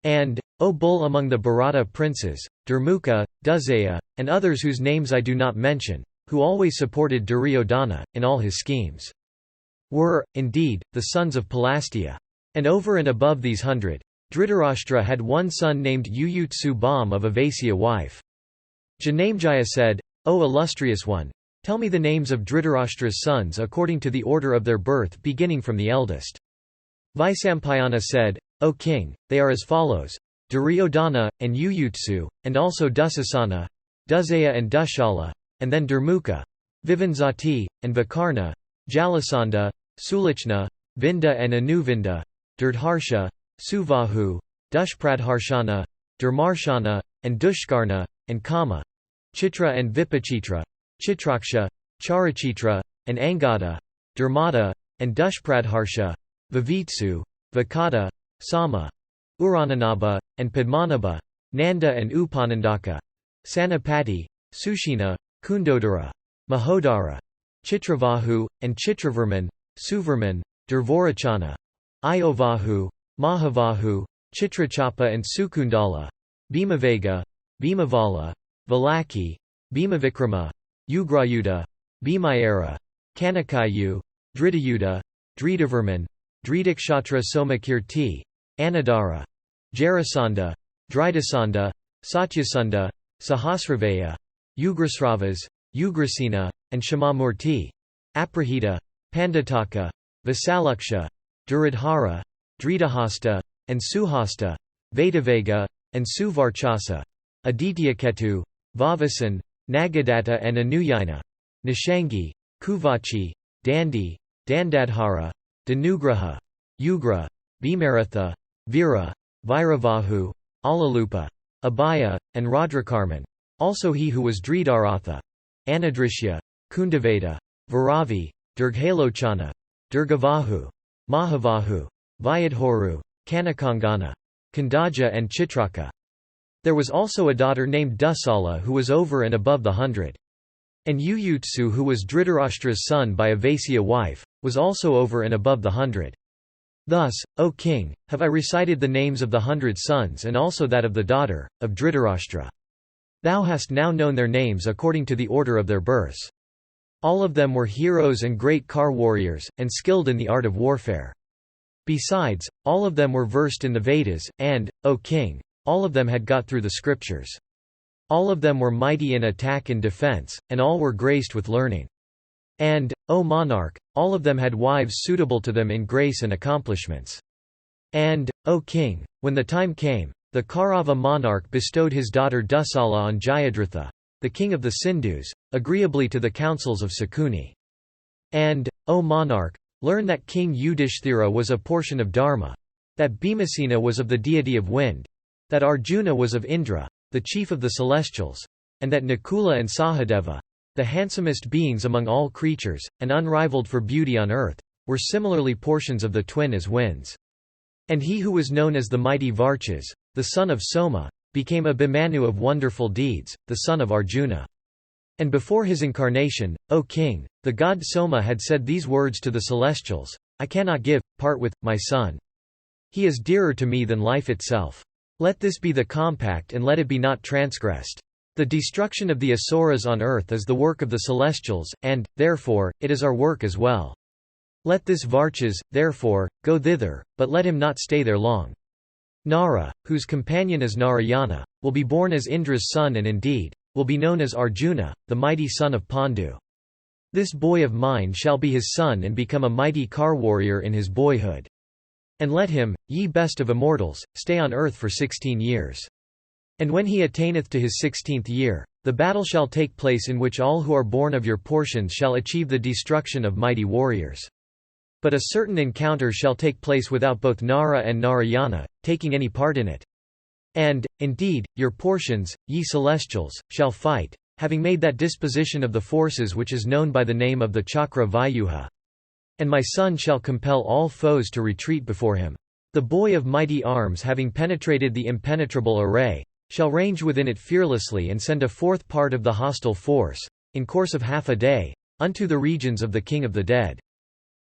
And, O bull among the Bharata princes, Durmuka, Duzaya, and others whose names I do not mention, who always supported Duryodhana, in all his schemes, were, indeed, the sons of Palastia. And over and above these 100, Dhritarashtra had one son named Yuyutsu Bam of a Vaisya wife. Janamejaya said, O illustrious one, tell me the names of Dhritarashtra's sons according to the order of their birth beginning from the eldest. Vaisampayana said, O king, they are as follows: Duryodhana, and Yuyutsu, and also Dusasana, Duzaya and Dushala, and then Durmuka, Vivanzati, and Vikarna, Jalasanda, Sulichna, Vinda and Anuvinda, Durdharsha, Suvahu, Dushpradharshana, Durmarshana, and Dushkarna, and Kama, Chitra and Vipachitra, Chitraksha, Charachitra, and Angada, Durmata, and Dushpradharsha, Vivitsu, Vakata, Sama, Urananaba, and Padmanabha, Nanda and Upanandaka, Sanapati, Sushina, Kundodara, Mahodara, Chitravahu, and Chitravarman, Suvarman, Durvorachana, Iovahu, Mahavahu, Chitrachapa and Sukundala, Bhimavega, Bhimavala, Valaki, Bhimavikrama, Ugrayuda, Bhimayara, Kanakayu, Dritayuda, Dritavarman, Dritakshatra Somakirti, Anadara, Jarasandha, Dridasandha, Satyasunda, Sahasravaya, Ugrasravas, Ugrasena, and Shamamurti, Aprahita, Pandataka, Vasaluksha, Duridhara, Dritahasta, and Suhasta, Vedavega, and Suvarchasa, Adityaketu, Vavasan, Nagadatta and Anuyina, Nishangi, Kuvachi, Dandi, Dandadhara, Danugraha, Ugra, Bhimaratha, Vira, Vairavahu, Alalupa, Abhaya, and Radrakarman, also he who was Dridaratha, Anadrishya, Kundaveda, Varavi, Durghalochana, Durgavahu, Mahavahu, Vyadhoru, Kanakangana, Kandaja and Chitraka. There was also a daughter named Dusala who was over and above the 100. And Yuyutsu who was Dhritarashtra's son by a Vaisya wife, was also over and above the 100. Thus, O king, have I recited the names of the 100 sons and also that of the daughter, of Dhritarashtra. Thou hast now known their names according to the order of their births. All of them were heroes and great car warriors, and skilled in the art of warfare. Besides, all of them were versed in the Vedas, and, O king, all of them had got through the scriptures. All of them were mighty in attack and defense, and all were graced with learning. And, O monarch, all of them had wives suitable to them in grace and accomplishments. And, O king, when the time came, the Kaurava monarch bestowed his daughter Dusala on Jayadratha, the king of the Sindhus, agreeably to the counsels of Sakuni. And, O monarch, learn that King Yudhishthira was a portion of Dharma, that Bhimasena was of the deity of wind, that Arjuna was of Indra, the chief of the celestials, and that Nakula and Sahadeva, the handsomest beings among all creatures, and unrivaled for beauty on earth, were similarly portions of the twin as winds. And he who was known as the mighty Varchas, the son of Soma, became Abhimanyu of wonderful deeds, the son of Arjuna. And before his incarnation, O king, the god Soma had said these words to the celestials: I cannot part with, my son. He is dearer to me than life itself. Let this be the compact and let it be not transgressed. The destruction of the Asuras on earth is the work of the celestials, and, therefore, it is our work as well. Let this Varchas, therefore, go thither, but let him not stay there long. Nara, whose companion is Narayana, will be born as Indra's son and indeed, will be known as Arjuna, the mighty son of Pandu. This boy of mine shall be his son and become a mighty car warrior in his boyhood. And let him, ye best of immortals, stay on earth for 16 years. And when he attaineth to his 16th year, the battle shall take place in which all who are born of your portions shall achieve the destruction of mighty warriors. But a certain encounter shall take place without both Nara and Narayana taking any part in it. And, indeed, your portions, ye celestials, shall fight, having made that disposition of the forces which is known by the name of the Chakra Vyuha. And my son shall compel all foes to retreat before him. The boy of mighty arms having penetrated the impenetrable array, shall range within it fearlessly and send a fourth part of the hostile force, in course of half a day, unto the regions of the king of the dead.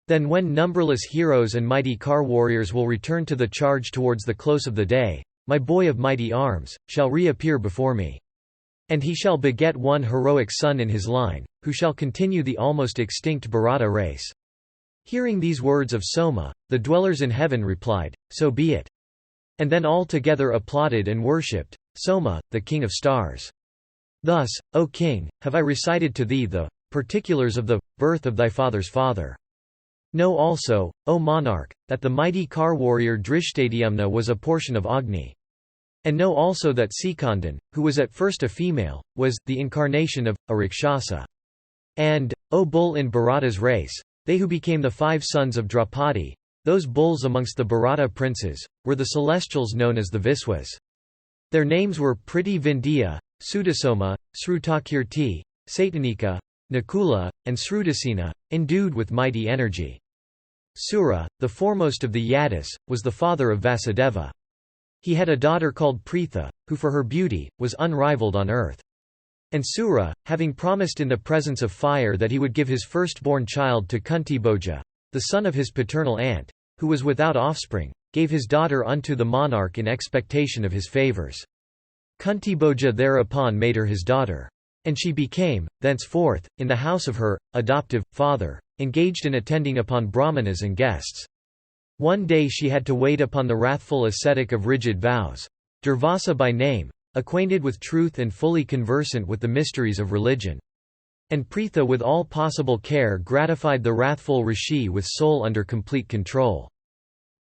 Then when numberless heroes and mighty car warriors will return to the charge towards the close of the day, my boy of mighty arms, shall reappear before me. And he shall beget one heroic son in his line, who shall continue the almost extinct Bharata race. Hearing these words of Soma, the dwellers in heaven replied, So be it. And then all together applauded and worshipped Soma, the king of stars. Thus, O king, have I recited to thee the particulars of the birth of thy father's father. Know also, O monarch, that the mighty car warrior Drishtadhyumna was a portion of Agni. And know also that Sikandan, who was at first a female, was the incarnation of a Rakshasa. And, O bull in Bharata's race, they who became the 5 sons of Draupadi, those bulls amongst the Bharata princes, were the celestials known as the Viswas. Their names were Priti Vindhya, Sudasoma, Srutakirti, Satanika, Nakula, and Srudasena, endued with mighty energy. Sura, the foremost of the Yadus, was the father of Vasudeva. He had a daughter called Pritha, who for her beauty, was unrivaled on earth. And Sura, having promised in the presence of fire that he would give his firstborn child to Kuntibhoja, the son of his paternal aunt, who was without offspring, gave his daughter unto the monarch in expectation of his favours. Kuntibhoja thereupon made her his daughter. And she became, thenceforth, in the house of her adoptive father, engaged in attending upon brahmanas and guests. One day she had to wait upon the wrathful ascetic of rigid vows, Durvasa by name, acquainted with truth and fully conversant with the mysteries of religion. And Pritha with all possible care gratified the wrathful rishi with soul under complete control.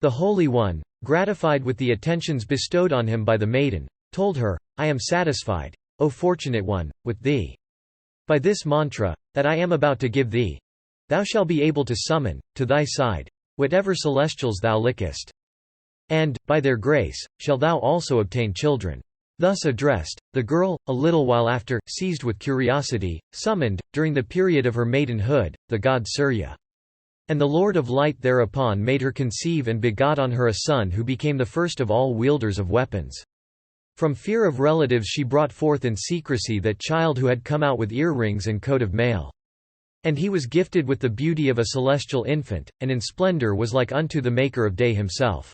The Holy One, gratified with the attentions bestowed on him by the maiden, told her, I am satisfied, O fortunate one, with thee. By this mantra, that I am about to give thee, thou shalt be able to summon, to thy side, whatever celestials thou likest. And, by their grace, shalt thou also obtain children. Thus addressed, the girl, a little while after, seized with curiosity, summoned, during the period of her maidenhood, the god Surya. And the Lord of Light thereupon made her conceive and begot on her a son who became the first of all wielders of weapons. From fear of relatives she brought forth in secrecy that child who had come out with earrings and coat of mail. And he was gifted with the beauty of a celestial infant, and in splendor was like unto the maker of day himself.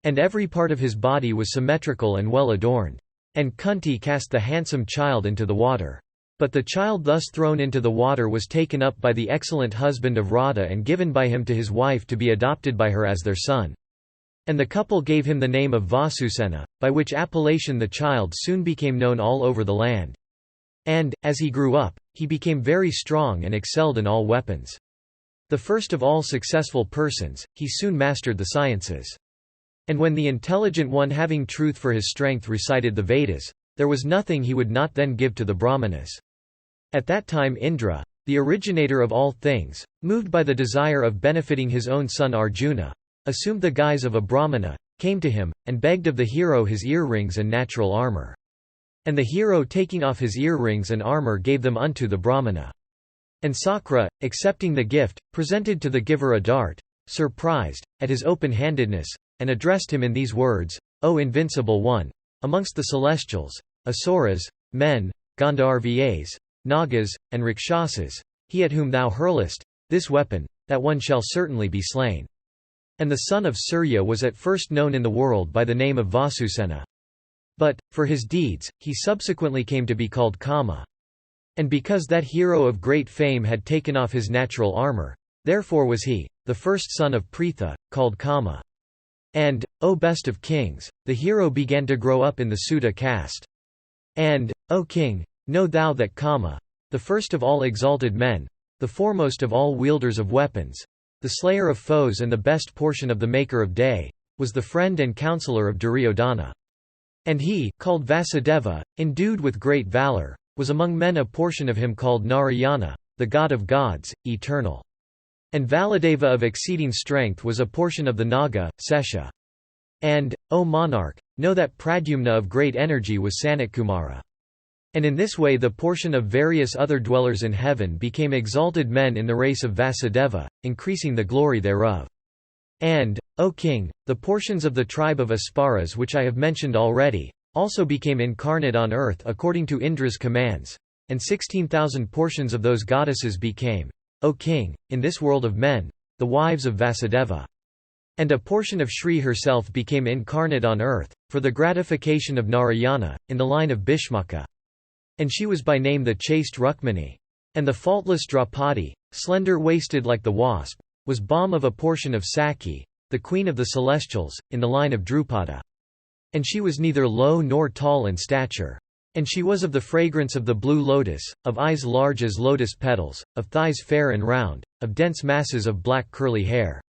And every part of his body was symmetrical and well adorned. And Kunti cast the handsome child into the water. But the child thus thrown into the water was taken up by the excellent husband of Radha and given by him to his wife to be adopted by her as their son. And the couple gave him the name of Vasusena, by which appellation the child soon became known all over the land. And, as he grew up, he became very strong and excelled in all weapons. The first of all successful persons, he soon mastered the sciences. And when the intelligent one having truth for his strength recited the Vedas, there was nothing he would not then give to the Brahmanas. At that time Indra, the originator of all things, moved by the desire of benefiting his own son Arjuna, assumed the guise of a Brahmana, came to him, and begged of the hero his earrings and natural armour. And the hero taking off his earrings and armour gave them unto the Brahmana. And Sakra, accepting the gift, presented to the giver a dart, surprised, at his open-handedness, and addressed him in these words, O invincible one, amongst the celestials, Asuras, men, Gandharvas, Nagas, and Rakshasas, he at whom thou hurlest this weapon, that one shall certainly be slain. And the son of Surya was at first known in the world by the name of Vasusena. But, for his deeds, he subsequently came to be called Kama. And because that hero of great fame had taken off his natural armour, therefore was he, the first son of Pritha, called Kama. And, O best of kings, the hero began to grow up in the Sudha caste. And, O king, know thou that Kama, the first of all exalted men, the foremost of all wielders of weapons, the slayer of foes and the best portion of the maker of day, was the friend and counselor of Duryodhana. And he, called Vasudeva, endued with great valor, was among men a portion of him called Narayana, the god of gods, eternal. And Valadeva of exceeding strength was a portion of the Naga, Sesha. And, O monarch, know that Pradyumna of great energy was Sanatkumara. And in this way the portion of various other dwellers in heaven became exalted men in the race of Vasudeva, increasing the glory thereof. And, O king, the portions of the tribe of Asparas which I have mentioned already, also became incarnate on earth according to Indra's commands, and 16,000 portions of those goddesses became, O king, in this world of men, the wives of Vasudeva. And a portion of Shri herself became incarnate on earth, for the gratification of Narayana, in the line of Bhishmaka. And she was by name the chaste Rukmini. And the faultless Draupadi, slender-waisted like the wasp, was balm of a portion of Sakhi, the queen of the celestials, in the line of Drupada. And she was neither low nor tall in stature. And she was of the fragrance of the blue lotus, of eyes large as lotus petals, of thighs fair and round, of dense masses of black curly hair.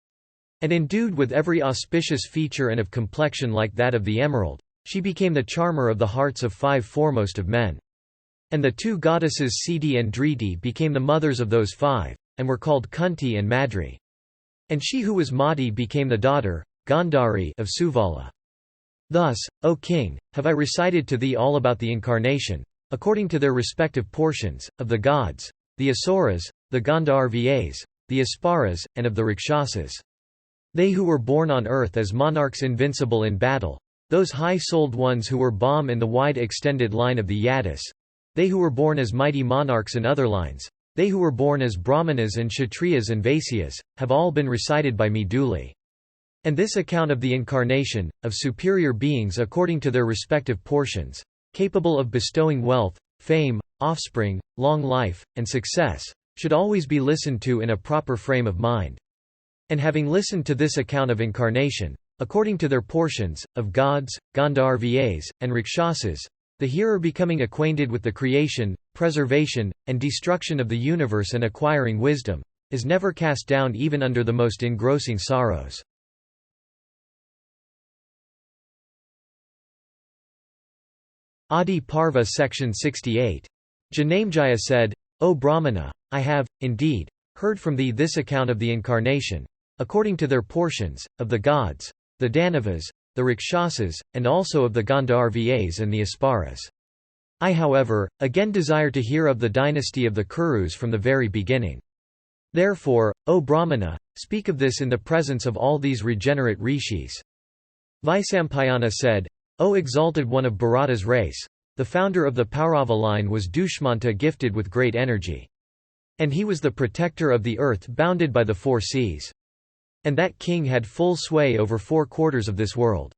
And endued with every auspicious feature and of complexion like that of the emerald, she became the charmer of the hearts of 5 foremost of men. And the 2 goddesses Siti and Driti became the mothers of those 5, and were called Kunti and Madri. And she who was Mati became the daughter, Gandhari, of Suvala. Thus, O king, have I recited to thee all about the incarnation, according to their respective portions, of the gods, the Asuras, the Gandharvas, the Asparas, and of the Rakshasas. They who were born on earth as monarchs invincible in battle, those high-souled ones who were balm in the wide extended line of the Yadis, they who were born as mighty monarchs in other lines, they who were born as Brahmanas and Kshatriyas and Vaisyas, have all been recited by me duly. And this account of the incarnation, of superior beings according to their respective portions, capable of bestowing wealth, fame, offspring, long life, and success, should always be listened to in a proper frame of mind. And having listened to this account of incarnation, according to their portions, of gods, Gandharvas, and Rakshasas, the hearer becoming acquainted with the creation, preservation, and destruction of the universe and acquiring wisdom, is never cast down even under the most engrossing sorrows. Adiparva section 68. Janamejaya said, O Brahmana, I have, indeed, heard from thee this account of the incarnation, according to their portions, of the gods, the Danavas, the Rakshasas, and also of the Gandharvas and the Asparas. I however, again desire to hear of the dynasty of the Kurus from the very beginning. Therefore, O Brahmana, speak of this in the presence of all these regenerate rishis. Vaisampayana said, O exalted one of Bharata's race, the founder of the Paurava line was Dushmanta gifted with great energy. And he was the protector of the earth bounded by the 4 seas. And that king had full sway over 4 quarters of this world.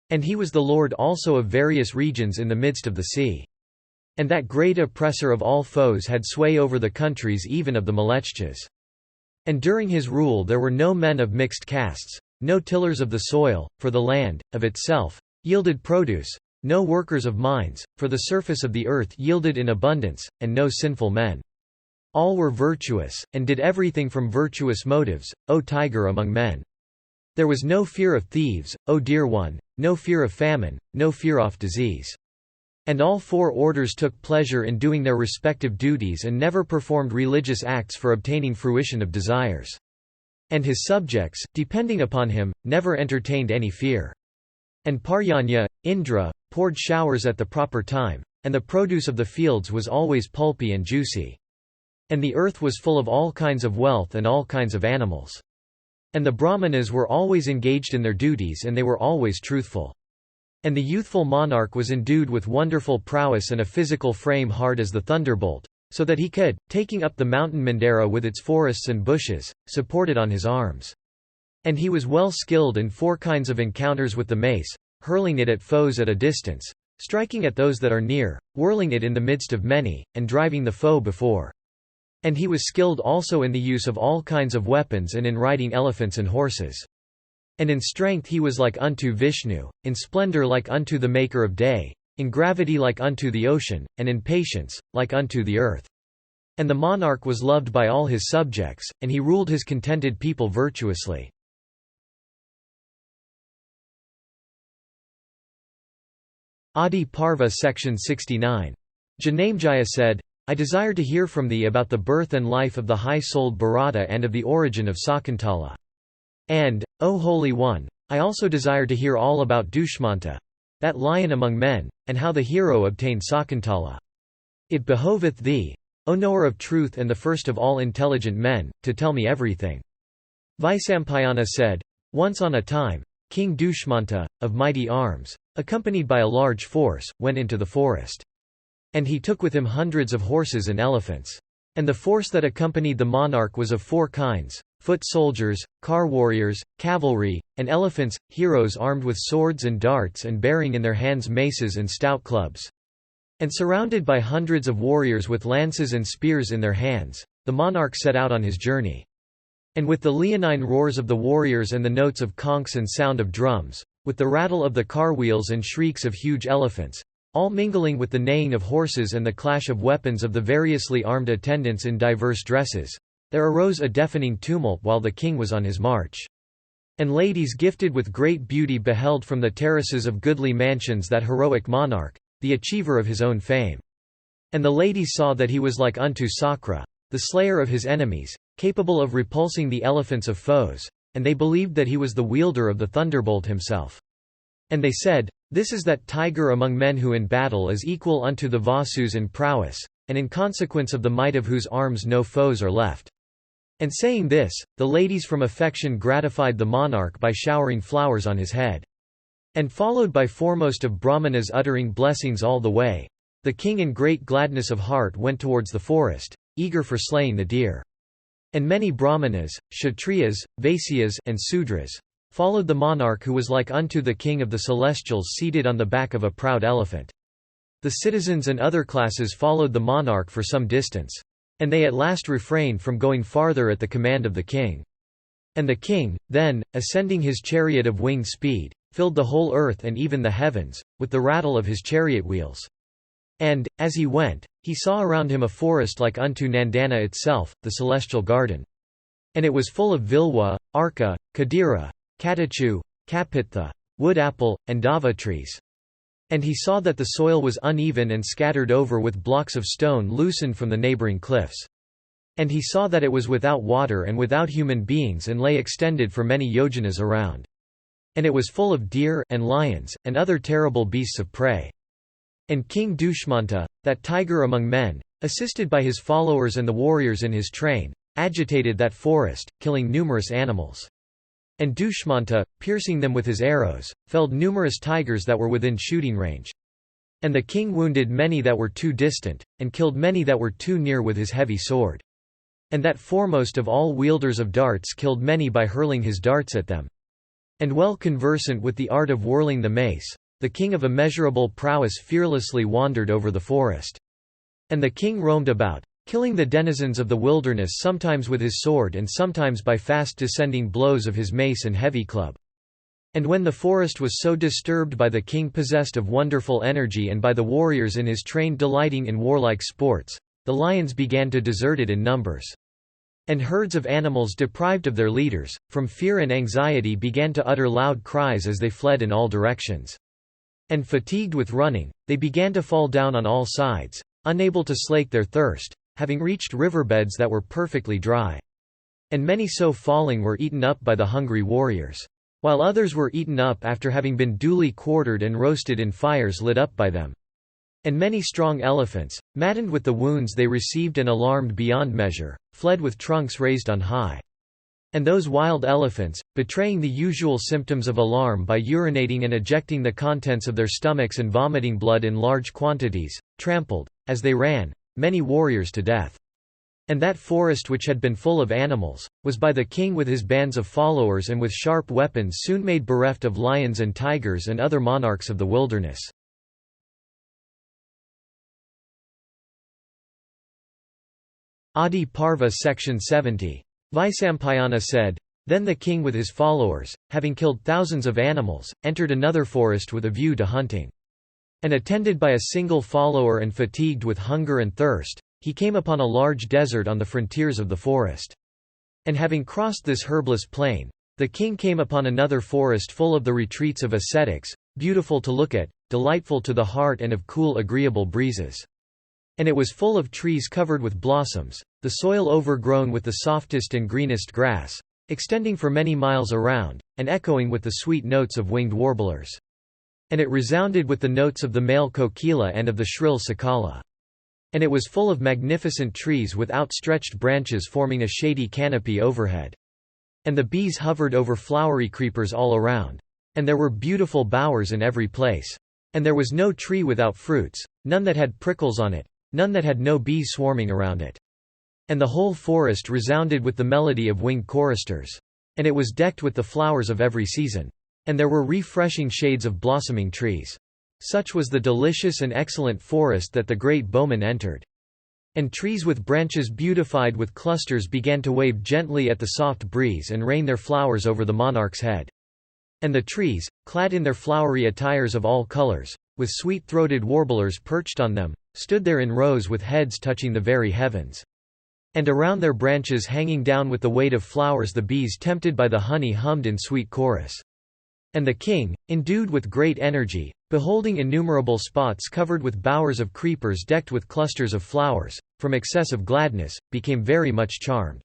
And he was the lord also of various regions in the midst of the sea. And that great oppressor of all foes had sway over the countries even of the Mlechchas. And during his rule there were no men of mixed castes, no tillers of the soil, for the land, of itself, yielded produce, no workers of mines, for the surface of the earth yielded in abundance, and no sinful men. All were virtuous, and did everything from virtuous motives, O tiger among men. There was no fear of thieves, O dear one, no fear of famine, no fear of disease. And all 4 orders took pleasure in doing their respective duties and never performed religious acts for obtaining fruition of desires. And his subjects, depending upon him, never entertained any fear. And Paryanya, Indra, poured showers at the proper time, and the produce of the fields was always pulpy and juicy. And the earth was full of all kinds of wealth and all kinds of animals. And the Brahmanas were always engaged in their duties and they were always truthful. And the youthful monarch was endued with wonderful prowess and a physical frame hard as the thunderbolt, so that he could, taking up the mountain Mandara with its forests and bushes, support it on his arms. And he was well skilled in 4 kinds of encounters with the mace, hurling it at foes at a distance, striking at those that are near, whirling it in the midst of many, and driving the foe before. And he was skilled also in the use of all kinds of weapons and in riding elephants and horses. And in strength he was like unto Vishnu, in splendor like unto the Maker of day, in gravity like unto the ocean, and in patience, like unto the earth. And the monarch was loved by all his subjects, and he ruled his contented people virtuously. Adiparva section 69. Janamejaya said, I desire to hear from thee about the birth and life of the high-souled Bharata and of the origin of Sakuntala. And, O Holy One, I also desire to hear all about Dushmanta, that lion among men, and how the hero obtained Sakuntala. It behoveth thee, O knower of truth and the first of all intelligent men, to tell me everything. Vaisampayana said, once on a time, King Dushmanta, of mighty arms, accompanied by a large force, went into the forest. And he took with him hundreds of horses and elephants. And the force that accompanied the monarch was of 4 kinds: foot soldiers, car warriors, cavalry, and elephants, heroes armed with swords and darts and bearing in their hands maces and stout clubs. And surrounded by hundreds of warriors with lances and spears in their hands, the monarch set out on his journey. And with the leonine roars of the warriors and the notes of conchs and sound of drums, with the rattle of the car wheels and shrieks of huge elephants, all mingling with the neighing of horses and the clash of weapons of the variously armed attendants in diverse dresses, there arose a deafening tumult while the king was on his march. And ladies gifted with great beauty beheld from the terraces of goodly mansions that heroic monarch, the achiever of his own fame. And the ladies saw that he was like unto Sakra, the slayer of his enemies, capable of repulsing the elephants of foes, and they believed that he was the wielder of the thunderbolt himself. And they said, This is that tiger among men who in battle is equal unto the Vasus in prowess, and in consequence of the might of whose arms no foes are left. And saying this, the ladies from affection gratified the monarch by showering flowers on his head. And followed by foremost of Brahmanas uttering blessings all the way, the king in great gladness of heart went towards the forest, eager for slaying the deer. And many Brahmanas, Kshatriyas, Vaisyas, and Sudras followed the monarch who was like unto the king of the celestials seated on the back of a proud elephant. The citizens and other classes followed the monarch for some distance. And they at last refrained from going farther at the command of the king. And the king, then, ascending his chariot of winged speed, filled the whole earth and even the heavens, with the rattle of his chariot wheels. And, as he went, he saw around him a forest like unto Nandana itself, the celestial garden. And it was full of vilwa, arka, kadira, katachu, kapitha, wood apple, and dava trees. And he saw that the soil was uneven and scattered over with blocks of stone loosened from the neighboring cliffs. And he saw that it was without water and without human beings and lay extended for many yojanas around. And it was full of deer, and lions, and other terrible beasts of prey. And King Dushmanta, that tiger among men, assisted by his followers and the warriors in his train, agitated that forest, killing numerous animals. And Dushmanta, piercing them with his arrows, felled numerous tigers that were within shooting range. And the king wounded many that were too distant, and killed many that were too near with his heavy sword. And that foremost of all wielders of darts killed many by hurling his darts at them. And well conversant with the art of whirling the mace, the king of immeasurable prowess fearlessly wandered over the forest. And the king roamed about, killing the denizens of the wilderness sometimes with his sword and sometimes by fast descending blows of his mace and heavy club. And when the forest was so disturbed by the king possessed of wonderful energy and by the warriors in his train delighting in warlike sports, the lions began to desert it in numbers. And herds of animals deprived of their leaders, from fear and anxiety began to utter loud cries as they fled in all directions. And fatigued with running, they began to fall down on all sides, unable to slake their thirst, having reached riverbeds that were perfectly dry. And many so falling were eaten up by the hungry warriors. While others were eaten up after having been duly quartered and roasted in fires lit up by them. And many strong elephants, maddened with the wounds they received and alarmed beyond measure, fled with trunks raised on high. And those wild elephants, betraying the usual symptoms of alarm by urinating and ejecting the contents of their stomachs and vomiting blood in large quantities, trampled, as they ran, many warriors to death. And that forest which had been full of animals, was by the king with his bands of followers and with sharp weapons soon made bereft of lions and tigers and other monarchs of the wilderness. Adiparva section 70. Vaisampayana said, Then the king with his followers, having killed thousands of animals, entered another forest with a view to hunting. And attended by a single follower and fatigued with hunger and thirst, he came upon a large desert on the frontiers of the forest. And having crossed this herbless plain, the king came upon another forest full of the retreats of ascetics, beautiful to look at, delightful to the heart and of cool agreeable breezes. And it was full of trees covered with blossoms, the soil overgrown with the softest and greenest grass, extending for many miles around, and echoing with the sweet notes of winged warblers. And it resounded with the notes of the male kokila and of the shrill cicala. And it was full of magnificent trees with outstretched branches forming a shady canopy overhead. And the bees hovered over flowery creepers all around. And there were beautiful bowers in every place. And there was no tree without fruits, none that had prickles on it, none that had no bees swarming around it. And the whole forest resounded with the melody of winged choristers. And it was decked with the flowers of every season. And there were refreshing shades of blossoming trees. Such was the delicious and excellent forest that the great bowman entered. And trees with branches beautified with clusters began to wave gently at the soft breeze and rain their flowers over the monarch's head. And the trees, clad in their flowery attires of all colors, with sweet-throated warblers perched on them, stood there in rows with heads touching the very heavens. And around their branches hanging down with the weight of flowers the bees tempted by the honey hummed in sweet chorus. And the king, endued with great energy, beholding innumerable spots covered with bowers of creepers decked with clusters of flowers, from excess of gladness, became very much charmed.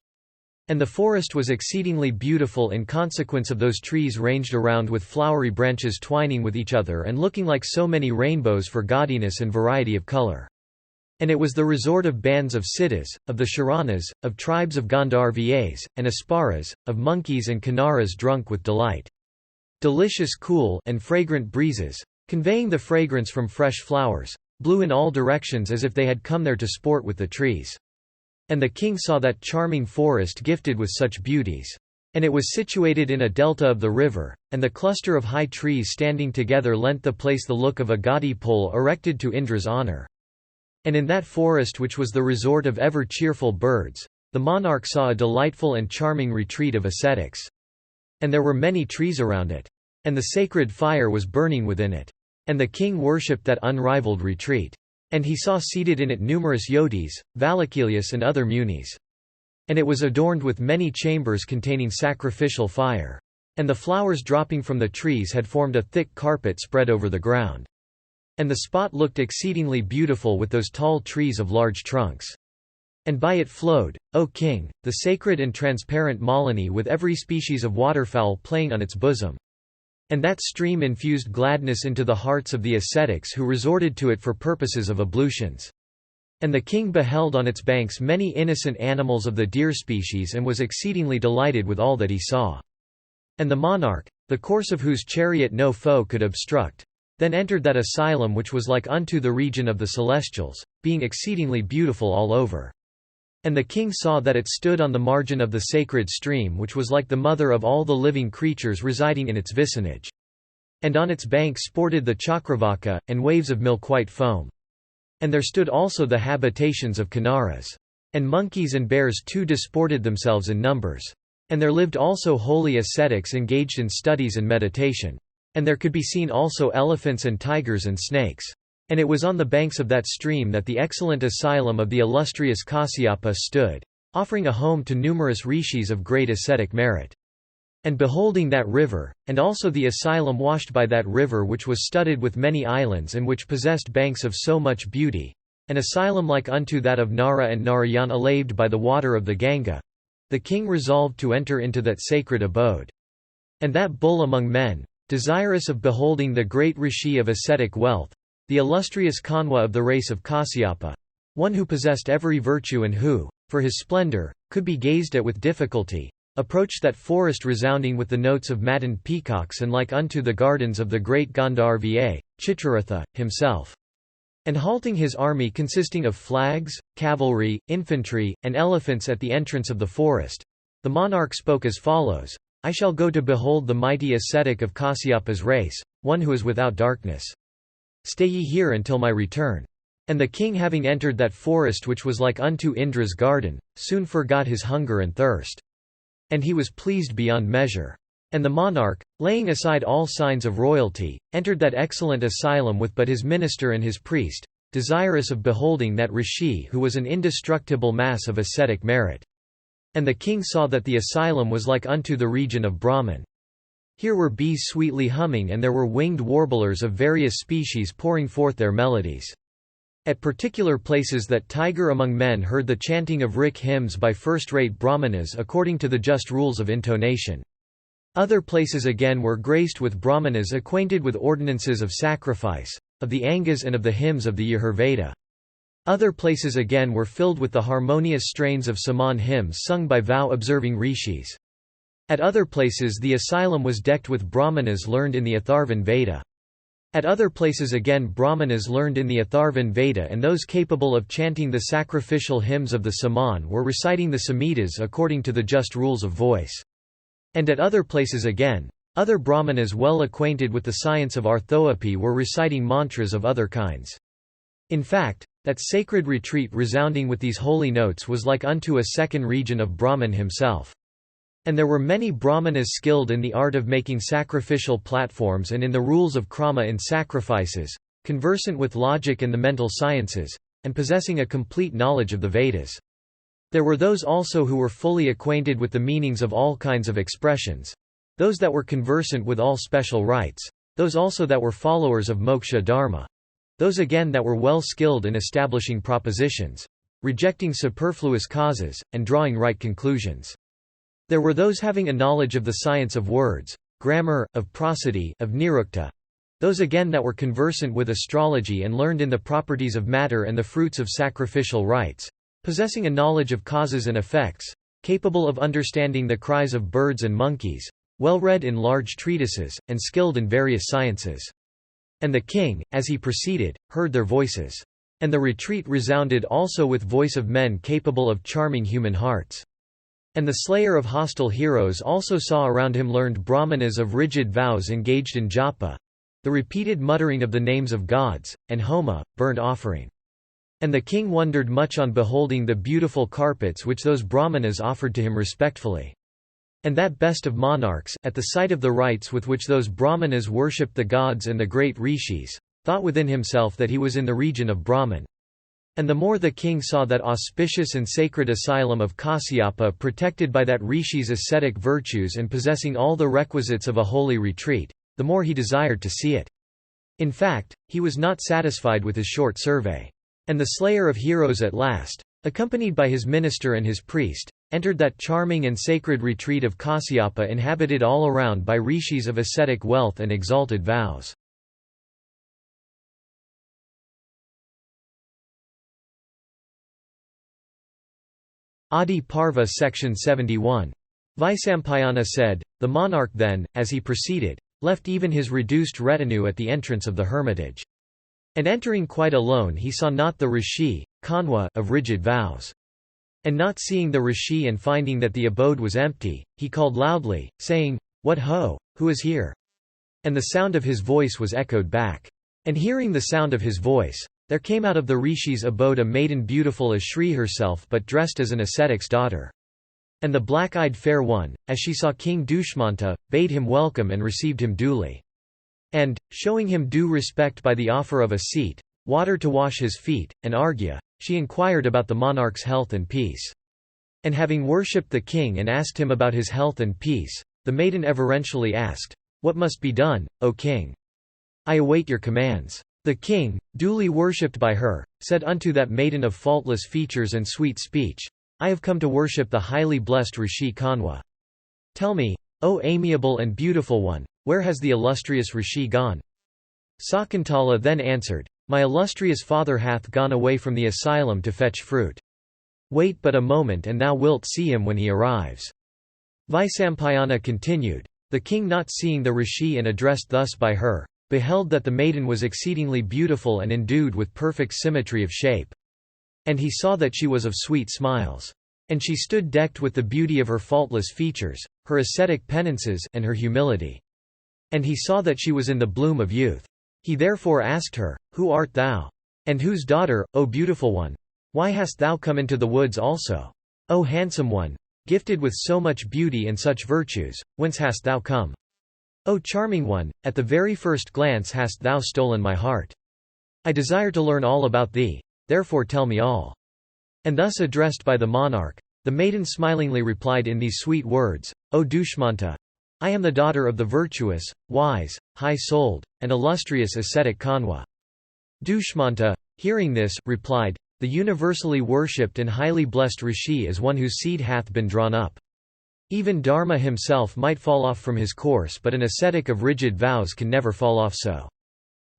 And the forest was exceedingly beautiful in consequence of those trees ranged around with flowery branches twining with each other and looking like so many rainbows for gaudiness and variety of color. And it was the resort of bands of Siddhas, of the Sharanas, of tribes of Gandharvas, and Asparas, of monkeys and Kinnaras drunk with delight. Delicious cool and fragrant breezes, conveying the fragrance from fresh flowers, blew in all directions as if they had come there to sport with the trees. And the king saw that charming forest gifted with such beauties. And it was situated in a delta of the river, and the cluster of high trees standing together lent the place the look of a gaudy pole erected to Indra's honor. And in that forest which was the resort of ever-cheerful birds, the monarch saw a delightful and charming retreat of ascetics. And there were many trees around it. And the sacred fire was burning within it. And the king worshipped that unrivaled retreat. And he saw seated in it numerous yogis, Valakilius and other munis. And it was adorned with many chambers containing sacrificial fire. And the flowers dropping from the trees had formed a thick carpet spread over the ground. And the spot looked exceedingly beautiful with those tall trees of large trunks. And by it flowed, O king, the sacred and transparent Malini with every species of waterfowl playing on its bosom. And that stream infused gladness into the hearts of the ascetics who resorted to it for purposes of ablutions. And the king beheld on its banks many innocent animals of the deer species and was exceedingly delighted with all that he saw. And the monarch, the course of whose chariot no foe could obstruct, then entered that asylum which was like unto the region of the celestials, being exceedingly beautiful all over. And the king saw that it stood on the margin of the sacred stream which was like the mother of all the living creatures residing in its vicinage. And on its bank sported the Chakravaka, and waves of milk-white foam. And there stood also the habitations of Kinnaras. And monkeys and bears too disported themselves in numbers. And there lived also holy ascetics engaged in studies and meditation. And there could be seen also elephants and tigers and snakes. And it was on the banks of that stream that the excellent asylum of the illustrious Kasyapa stood, offering a home to numerous rishis of great ascetic merit. And beholding that river, and also the asylum washed by that river which was studded with many islands and which possessed banks of so much beauty, an asylum like unto that of Nara and Narayana laved by the water of the Ganga, the king resolved to enter into that sacred abode. And that bull among men, desirous of beholding the great rishi of ascetic wealth, the illustrious Kanwa of the race of Kasyapa, one who possessed every virtue and who, for his splendor, could be gazed at with difficulty, approached that forest resounding with the notes of maddened peacocks and like unto the gardens of the great Gandharva, Chitraratha, himself. And halting his army consisting of flags, cavalry, infantry, and elephants at the entrance of the forest, the monarch spoke as follows: I shall go to behold the mighty ascetic of Kasyapa's race, one who is without darkness. Stay ye here until my return. And the king, having entered that forest which was like unto Indra's garden, soon forgot his hunger and thirst. And he was pleased beyond measure. And the monarch, laying aside all signs of royalty, entered that excellent asylum with but his minister and his priest, desirous of beholding that rishi who was an indestructible mass of ascetic merit. And the king saw that the asylum was like unto the region of Brahman. Here were bees sweetly humming, and there were winged warblers of various species pouring forth their melodies. At particular places that tiger among men heard the chanting of rik hymns by first-rate brahmanas according to the just rules of intonation. Other places again were graced with brahmanas acquainted with ordinances of sacrifice, of the angas and of the hymns of the Yajurveda. Other places again were filled with the harmonious strains of Saman hymns sung by vow-observing rishis. At other places the asylum was decked with brahmanas learned in the Atharvan Veda. At other places again brahmanas learned in the Atharvan Veda and those capable of chanting the sacrificial hymns of the Saman were reciting the Samhitas according to the just rules of voice. And at other places again, other brahmanas well acquainted with the science of arthoepy were reciting mantras of other kinds. In fact, that sacred retreat resounding with these holy notes was like unto a second region of Brahman himself. And there were many brahmanas skilled in the art of making sacrificial platforms and in the rules of krama in sacrifices, conversant with logic and the mental sciences, and possessing a complete knowledge of the Vedas. There were those also who were fully acquainted with the meanings of all kinds of expressions, those that were conversant with all special rites, those also that were followers of moksha dharma, those again that were well skilled in establishing propositions, rejecting superfluous causes, and drawing right conclusions. There were those having a knowledge of the science of words, grammar, of prosody, of nirukta, those again that were conversant with astrology and learned in the properties of matter and the fruits of sacrificial rites, possessing a knowledge of causes and effects, capable of understanding the cries of birds and monkeys, well read in large treatises, and skilled in various sciences. And the king, as he proceeded, heard their voices. And the retreat resounded also with voice of men capable of charming human hearts. And the slayer of hostile heroes also saw around him learned brahmanas of rigid vows engaged in japa, the repeated muttering of the names of gods, and homa, burnt offering. And the king wondered much on beholding the beautiful carpets which those brahmanas offered to him respectfully. And that best of monarchs, at the sight of the rites with which those brahmanas worshipped the gods and the great rishis, thought within himself that he was in the region of Brahman. And the more the king saw that auspicious and sacred asylum of Kasyapa protected by that rishi's ascetic virtues and possessing all the requisites of a holy retreat, the more he desired to see it. In fact, he was not satisfied with his short survey. And the slayer of heroes at last, accompanied by his minister and his priest, entered that charming and sacred retreat of Kasyapa inhabited all around by rishis of ascetic wealth and exalted vows. Adiparva Section 71. Vaisampayana said, the monarch then, as he proceeded, left even his reduced retinue at the entrance of the hermitage. And entering quite alone he saw not the rishi, Kanwa, of rigid vows. And not seeing the rishi and finding that the abode was empty, he called loudly, saying, What ho! Who is here? And the sound of his voice was echoed back. And hearing the sound of his voice, there came out of the rishi's abode a maiden beautiful as Shri herself but dressed as an ascetic's daughter. And the black-eyed fair one, as she saw King Dushmanta, bade him welcome and received him duly. And, showing him due respect by the offer of a seat, water to wash his feet, and arghya, she inquired about the monarch's health and peace. And having worshipped the king and asked him about his health and peace, the maiden everentially asked, What must be done, O king? I await your commands. The king, duly worshipped by her, said unto that maiden of faultless features and sweet speech, I have come to worship the highly blessed Rishi Kanwa. Tell me, O amiable and beautiful one, where has the illustrious Rishi gone? Sakuntala then answered, My illustrious father hath gone away from the asylum to fetch fruit. Wait but a moment and thou wilt see him when he arrives. Vaisampayana continued, the king not seeing the Rishi and addressed thus by her, beheld that the maiden was exceedingly beautiful and endued with perfect symmetry of shape. And he saw that she was of sweet smiles. And she stood decked with the beauty of her faultless features, her ascetic penances, and her humility. And he saw that she was in the bloom of youth. He therefore asked her, Who art thou? And whose daughter, O beautiful one? Why hast thou come into the woods also? O handsome one, gifted with so much beauty and such virtues, whence hast thou come? O charming one, at the very first glance hast thou stolen my heart. I desire to learn all about thee, therefore tell me all. And thus addressed by the monarch, the maiden smilingly replied in these sweet words, O Dushmanta, I am the daughter of the virtuous, wise, high-souled, and illustrious ascetic Kanwa." Dushmanta, hearing this, replied, "The universally worshipped and highly blessed Rishi is one whose seed hath been drawn up. Even Dharma himself might fall off from his course, but an ascetic of rigid vows can never fall off so.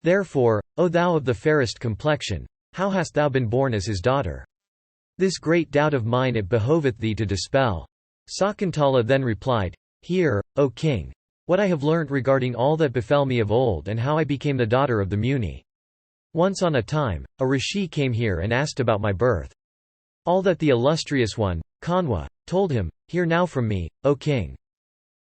Therefore, O thou of the fairest complexion, how hast thou been born as his daughter? This great doubt of mine it behoveth thee to dispel." Sakuntala then replied, "Hear, O king, what I have learnt regarding all that befell me of old and how I became the daughter of the Muni. Once on a time, a rishi came here and asked about my birth. All that the illustrious one, Kanwa, told him, hear now from me, O king.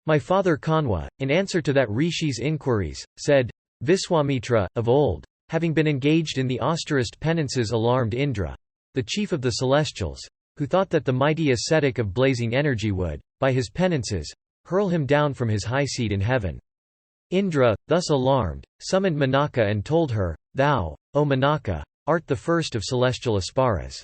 My father Kanwa, in answer to that rishi's inquiries, said, Viswamitra, of old, having been engaged in the austerest penances, alarmed Indra, the chief of the celestials, who thought that the mighty ascetic of blazing energy would, by his penances, hurl him down from his high seat in heaven. Indra, thus alarmed, summoned Manaka and told her, Thou, O Manaka, art the first of celestial Asparas.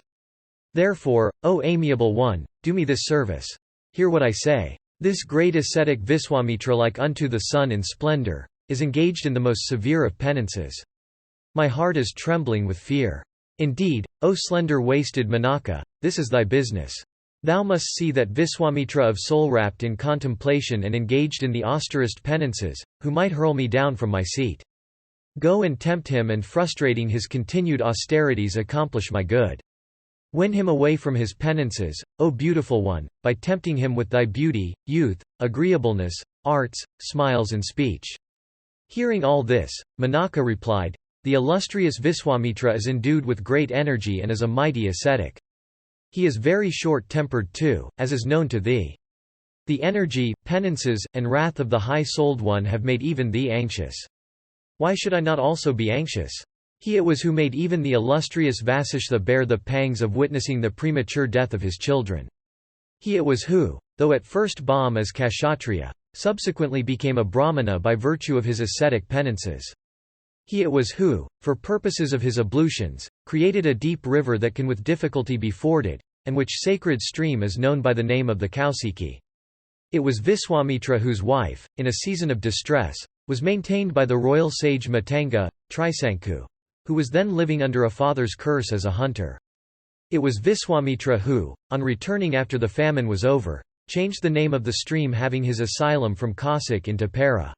Therefore, O amiable one, do me this service. Hear what I say. This great ascetic Viswamitra, like unto the sun in splendor, is engaged in the most severe of penances. My heart is trembling with fear. Indeed, O slender-waisted Manaka, this is thy business. Thou must see that Viswamitra of soul wrapped in contemplation and engaged in the austerest penances, who might hurl me down from my seat. Go and tempt him, and frustrating his continued austerities accomplish my good. Win him away from his penances, O beautiful one, by tempting him with thy beauty, youth, agreeableness, arts, smiles and speech." Hearing all this, Manaka replied, The illustrious Viswamitra is endued with great energy and is a mighty ascetic. He is very short-tempered too, as is known to thee. The energy, penances, and wrath of the high-souled one have made even thee anxious. Why should I not also be anxious? He it was who made even the illustrious Vasishtha bear the pangs of witnessing the premature death of his children. He it was who, though at first Bham as Kshatriya, subsequently became a Brahmana by virtue of his ascetic penances. He it was who, for purposes of his ablutions, created a deep river that can with difficulty be forded, and which sacred stream is known by the name of the Kausiki. It was Viswamitra whose wife, in a season of distress, was maintained by the royal sage Matanga, Trisanku, who was then living under a father's curse as a hunter. It was Viswamitra who, on returning after the famine was over, changed the name of the stream having his asylum from Kaushik into Para.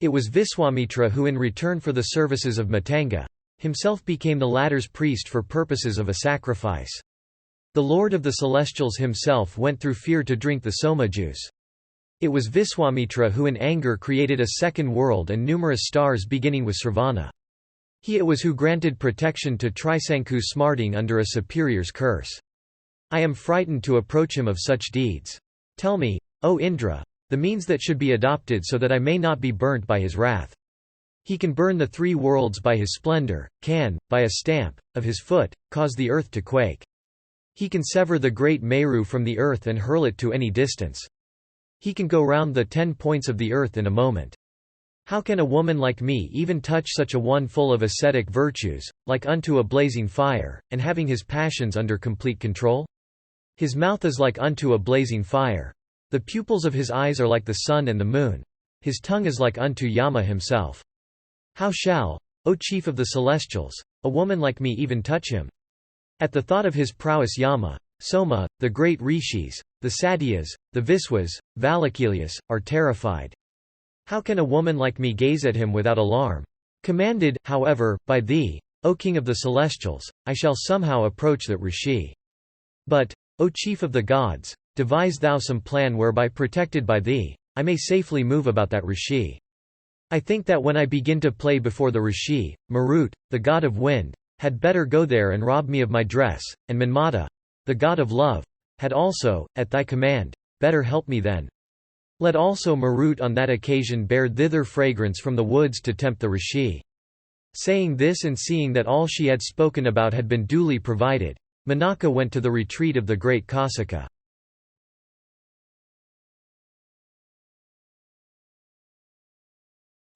It was Viswamitra who, in return for the services of Matanga, himself became the latter's priest for purposes of a sacrifice. The Lord of the Celestials himself went through fear to drink the soma juice. It was Viswamitra who in anger created a second world and numerous stars beginning with Sravana. He it was who granted protection to Trisanku smarting under a superior's curse. I am frightened to approach him of such deeds. Tell me, O Indra, the means that should be adopted so that I may not be burnt by his wrath. He can burn the three worlds by his splendor, can, by a stamp of his foot, cause the earth to quake. He can sever the great Meru from the earth and hurl it to any distance. He can go round the 10 points of the earth in a moment. How can a woman like me even touch such a one full of ascetic virtues, like unto a blazing fire, and having his passions under complete control? His mouth is like unto a blazing fire. The pupils of his eyes are like the sun and the moon. His tongue is like unto Yama himself. How shall, O chief of the celestials, a woman like me even touch him? At the thought of his prowess Yama, Soma, the great rishis, the Satyas, the Viswas, Valakilias, are terrified. How can a woman like me gaze at him without alarm? Commanded, however, by thee, O king of the celestials, I shall somehow approach that rishi. But, O chief of the gods, devise thou some plan whereby, protected by thee, I may safely move about that rishi. I think that when I begin to play before the rishi, Marut, the god of wind, had better go there and rob me of my dress, and Manmata, the god of love, had also, at thy command, better help me then. Let also Marut on that occasion bear thither fragrance from the woods to tempt the rishi. Saying this and seeing that all she had spoken about had been duly provided, Manaka went to the retreat of the great Kausika.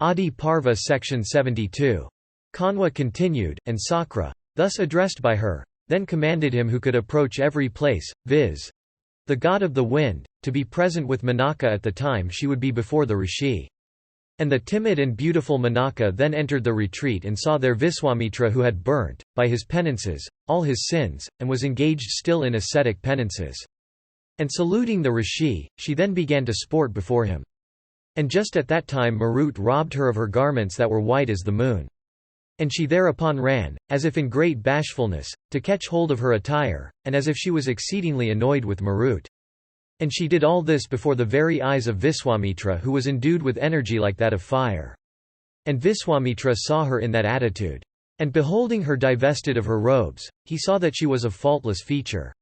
Adiparva Section 72. Kanwa continued, and Sakra, thus addressed by her, then commanded him who could approach every place, viz. the god of the wind, to be present with Menaka at the time she would be before the rishi. And the timid and beautiful Menaka then entered the retreat and saw there Viswamitra, who had burnt, by his penances, all his sins, and was engaged still in ascetic penances. And saluting the rishi, she then began to sport before him. And just at that time Marut robbed her of her garments that were white as the moon. And she thereupon ran, as if in great bashfulness, to catch hold of her attire, and as if she was exceedingly annoyed with Marut. And she did all this before the very eyes of Viswamitra, who was endued with energy like that of fire. And Viswamitra saw her in that attitude. And beholding her divested of her robes, he saw that she was of faultless feature.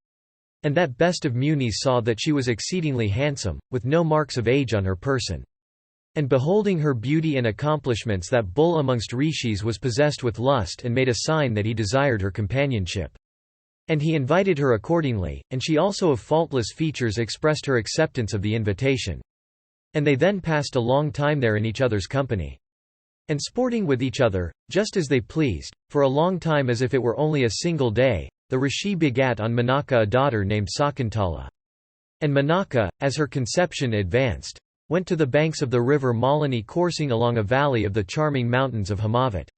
And that best of Munis saw that she was exceedingly handsome, with no marks of age on her person. And beholding her beauty and accomplishments, that bull amongst rishis was possessed with lust and made a sign that he desired her companionship. And he invited her accordingly, and she also of faultless features expressed her acceptance of the invitation. And they then passed a long time there in each other's company, and sporting with each other, just as they pleased, for a long time as if it were only a single day. The rishi begat on Menaka a daughter named Sakuntala. And Menaka, as her conception advanced, went to the banks of the river Malini, coursing along a valley of the charming mountains of Himavat.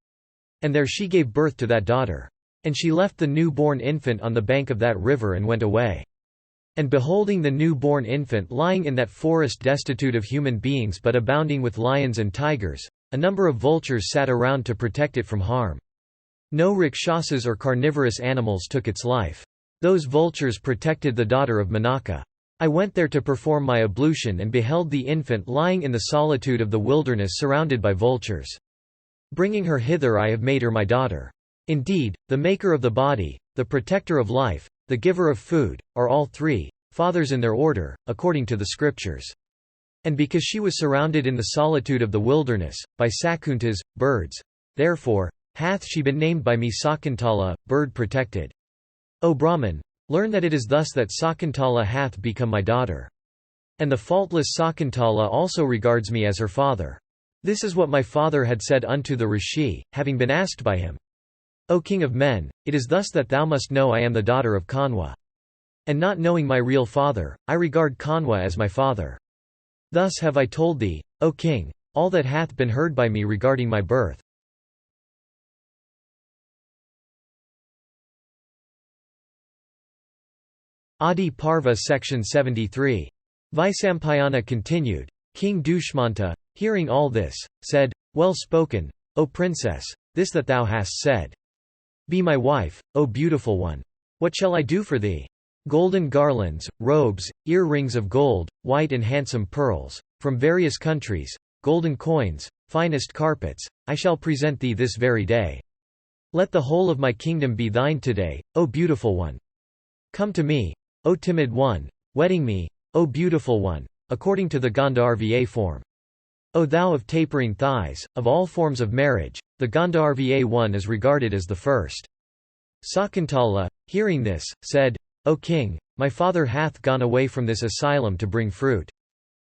And there she gave birth to that daughter. And she left the new-born infant on the bank of that river and went away. And beholding the new-born infant lying in that forest destitute of human beings but abounding with lions and tigers, a number of vultures sat around to protect it from harm. No rakshasas or carnivorous animals took its life. Those vultures protected the daughter of Menaka. I went there to perform my ablution and beheld the infant lying in the solitude of the wilderness surrounded by vultures. Bringing her hither, I have made her my daughter. Indeed, the maker of the body, the protector of life, the giver of food, are all three, fathers in their order, according to the scriptures. And because she was surrounded in the solitude of the wilderness, by Sakuntas, birds, therefore, hath she been named by me Sakuntala, bird protected. O Brahman, learn that it is thus that Sakuntala hath become my daughter. And the faultless Sakuntala also regards me as her father. This is what my father had said unto the rishi, having been asked by him. O king of men, it is thus that thou must know I am the daughter of Kanwa. And not knowing my real father, I regard Kanwa as my father. Thus have I told thee, O king, all that hath been heard by me regarding my birth. Adiparva Section 73. Vaisampayana continued. King Dushmanta, hearing all this, said, Well spoken, O princess, this that thou hast said. Be my wife, O beautiful one. What shall I do for thee? Golden garlands, robes, ear-rings of gold, white and handsome pearls, from various countries, golden coins, finest carpets, I shall present thee this very day. Let the whole of my kingdom be thine today, O beautiful one. Come to me, O timid one, wedding me, O beautiful one, according to the Gandharva form. O thou of tapering thighs, of all forms of marriage, the Gandharva one is regarded as the first. Sakuntala, hearing this, said, O king, my father hath gone away from this asylum to bring fruit.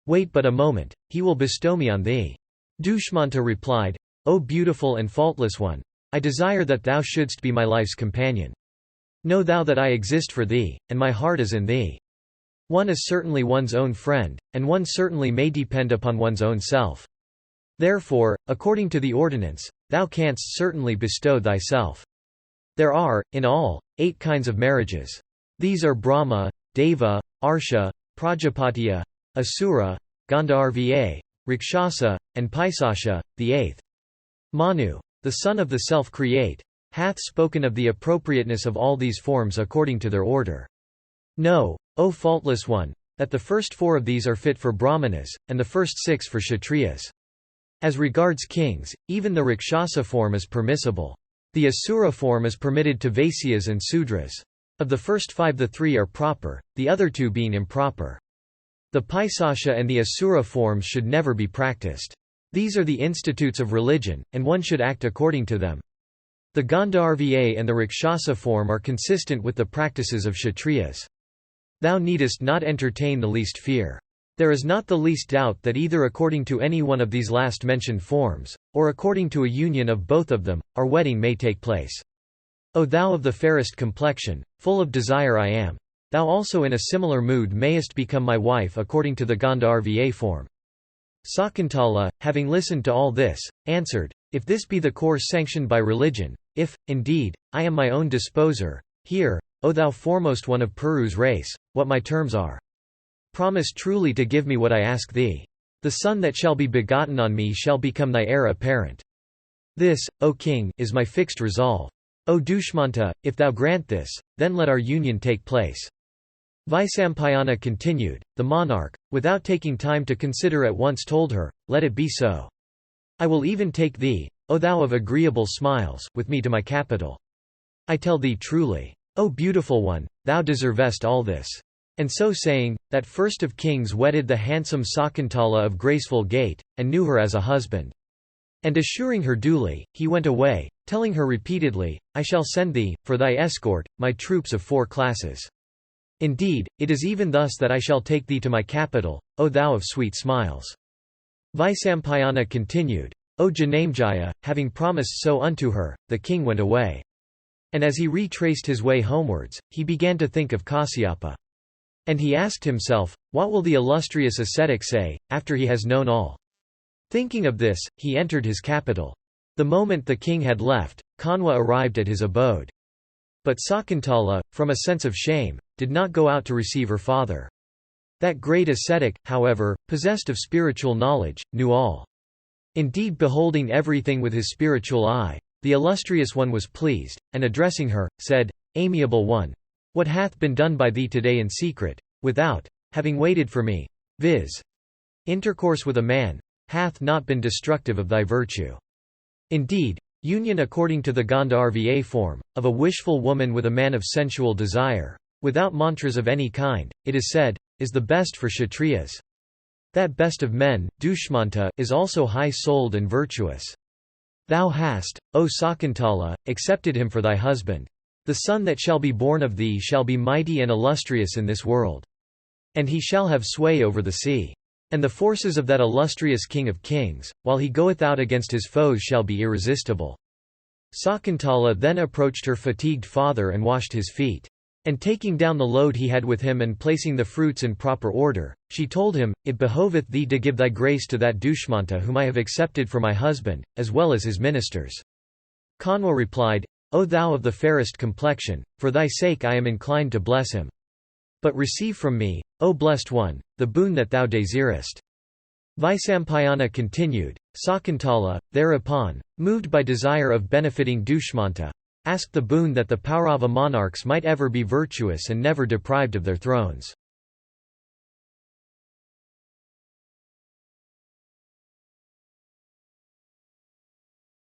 Wait but a moment, he will bestow me on thee. Dushmanta replied, O beautiful and faultless one, I desire that thou shouldst be my life's companion. Know thou that I exist for thee, and my heart is in thee. One is certainly one's own friend, and one certainly may depend upon one's own self. Therefore, according to the ordinance, thou canst certainly bestow thyself. There are, in all, 8 kinds of marriages. These are Brahma, Deva, Arsha, Prajapatiya, Asura, Gandharva, Rakshasa, and Paisasha, the 8th. Manu, the son of the self-create, hath spoken of the appropriateness of all these forms according to their order. Know, O faultless one, that the first 4 of these are fit for Brahmanas, and the first 6 for Kshatriyas. As regards kings, even the Rakshasa form is permissible. The Asura form is permitted to Vaisyas and Sudras. Of the first 5 the 3 are proper, the other 2 being improper. The Paisasha and the Asura forms should never be practiced. These are the institutes of religion, and one should act according to them. The Gandharva and the Rakshasa form are consistent with the practices of Kshatriyas. Thou needest not entertain the least fear. There is not the least doubt that either according to any one of these last mentioned forms, or according to a union of both of them, our wedding may take place. O thou of the fairest complexion, full of desire I am. Thou also in a similar mood mayest become my wife according to the Gandharva form." Sakuntala, having listened to all this, answered, "If this be the course sanctioned by religion, if, indeed, I am my own disposer, hear, O thou foremost one of Puru's race, what my terms are. Promise truly to give me what I ask thee. The son that shall be begotten on me shall become thy heir apparent. This, O king, is my fixed resolve. O Dushmanta, if thou grant this, then let our union take place." Vaisampayana continued. The monarch, without taking time to consider at once told her, "Let it be so. I will even take thee, O thou of agreeable smiles, with me to my capital. I tell thee truly, O beautiful one, thou deservest all this." And so saying, that first of kings wedded the handsome Sakuntala of graceful gait, and knew her as a husband. And assuring her duly, he went away, telling her repeatedly, "I shall send thee, for thy escort, my troops of 4 classes. Indeed, it is even thus that I shall take thee to my capital, O thou of sweet smiles." Vaisampayana continued. O Janamejaya, having promised so unto her, the king went away. And as he retraced his way homewards, he began to think of Kasyapa. And he asked himself, what will the illustrious ascetic say, after he has known all? Thinking of this, he entered his capital. The moment the king had left, Kanwa arrived at his abode. But Sakuntala, from a sense of shame, did not go out to receive her father. That great ascetic, however, possessed of spiritual knowledge, knew all. Indeed, beholding everything with his spiritual eye, the illustrious one was pleased, and addressing her, said, "Amiable one, what hath been done by thee today in secret, without having waited for me, viz. intercourse with a man, hath not been destructive of thy virtue. Indeed, union according to the Gandharva form, of a wishful woman with a man of sensual desire, without mantras of any kind, it is said, is the best for Kshatriyas. That best of men, Dushmanta, is also high-souled and virtuous. Thou hast, O Sakuntala, accepted him for thy husband. The son that shall be born of thee shall be mighty and illustrious in this world. And he shall have sway over the sea. And the forces of that illustrious king of kings, while he goeth out against his foes shall be irresistible." Sakuntala then approached her fatigued father and washed his feet. And taking down the load he had with him and placing the fruits in proper order, she told him, "It behoveth thee to give thy grace to that Dushmanta whom I have accepted for my husband, as well as his ministers." Kanwa replied, "O thou of the fairest complexion, for thy sake I am inclined to bless him. But receive from me, O blessed one, the boon that thou desirest." Vaisampayana continued. Sakuntala, thereupon, moved by desire of benefiting Dushmanta, asked the boon that the Paurava monarchs might ever be virtuous and never deprived of their thrones.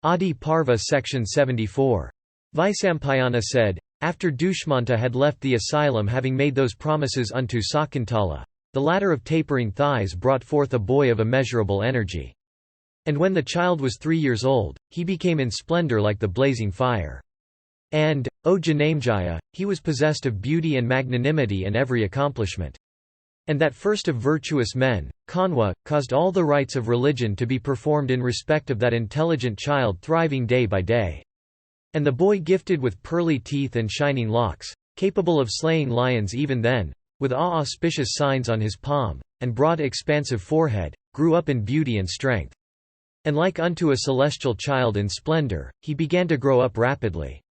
Adiparva Section 74. Vaisampayana said, after Dushmanta had left the asylum having made those promises unto Sakuntala, the latter of tapering thighs brought forth a boy of immeasurable energy. And when the child was 3 years old, he became in splendor like the blazing fire. And, O Janamejaya, he was possessed of beauty and magnanimity and every accomplishment. And that first of virtuous men, Kanwa, caused all the rites of religion to be performed in respect of that intelligent child thriving day by day. And the boy gifted with pearly teeth and shining locks, capable of slaying lions even then, with auspicious signs on his palm, and broad expansive forehead, grew up in beauty and strength. And like unto a celestial child in splendor, he began to grow up rapidly.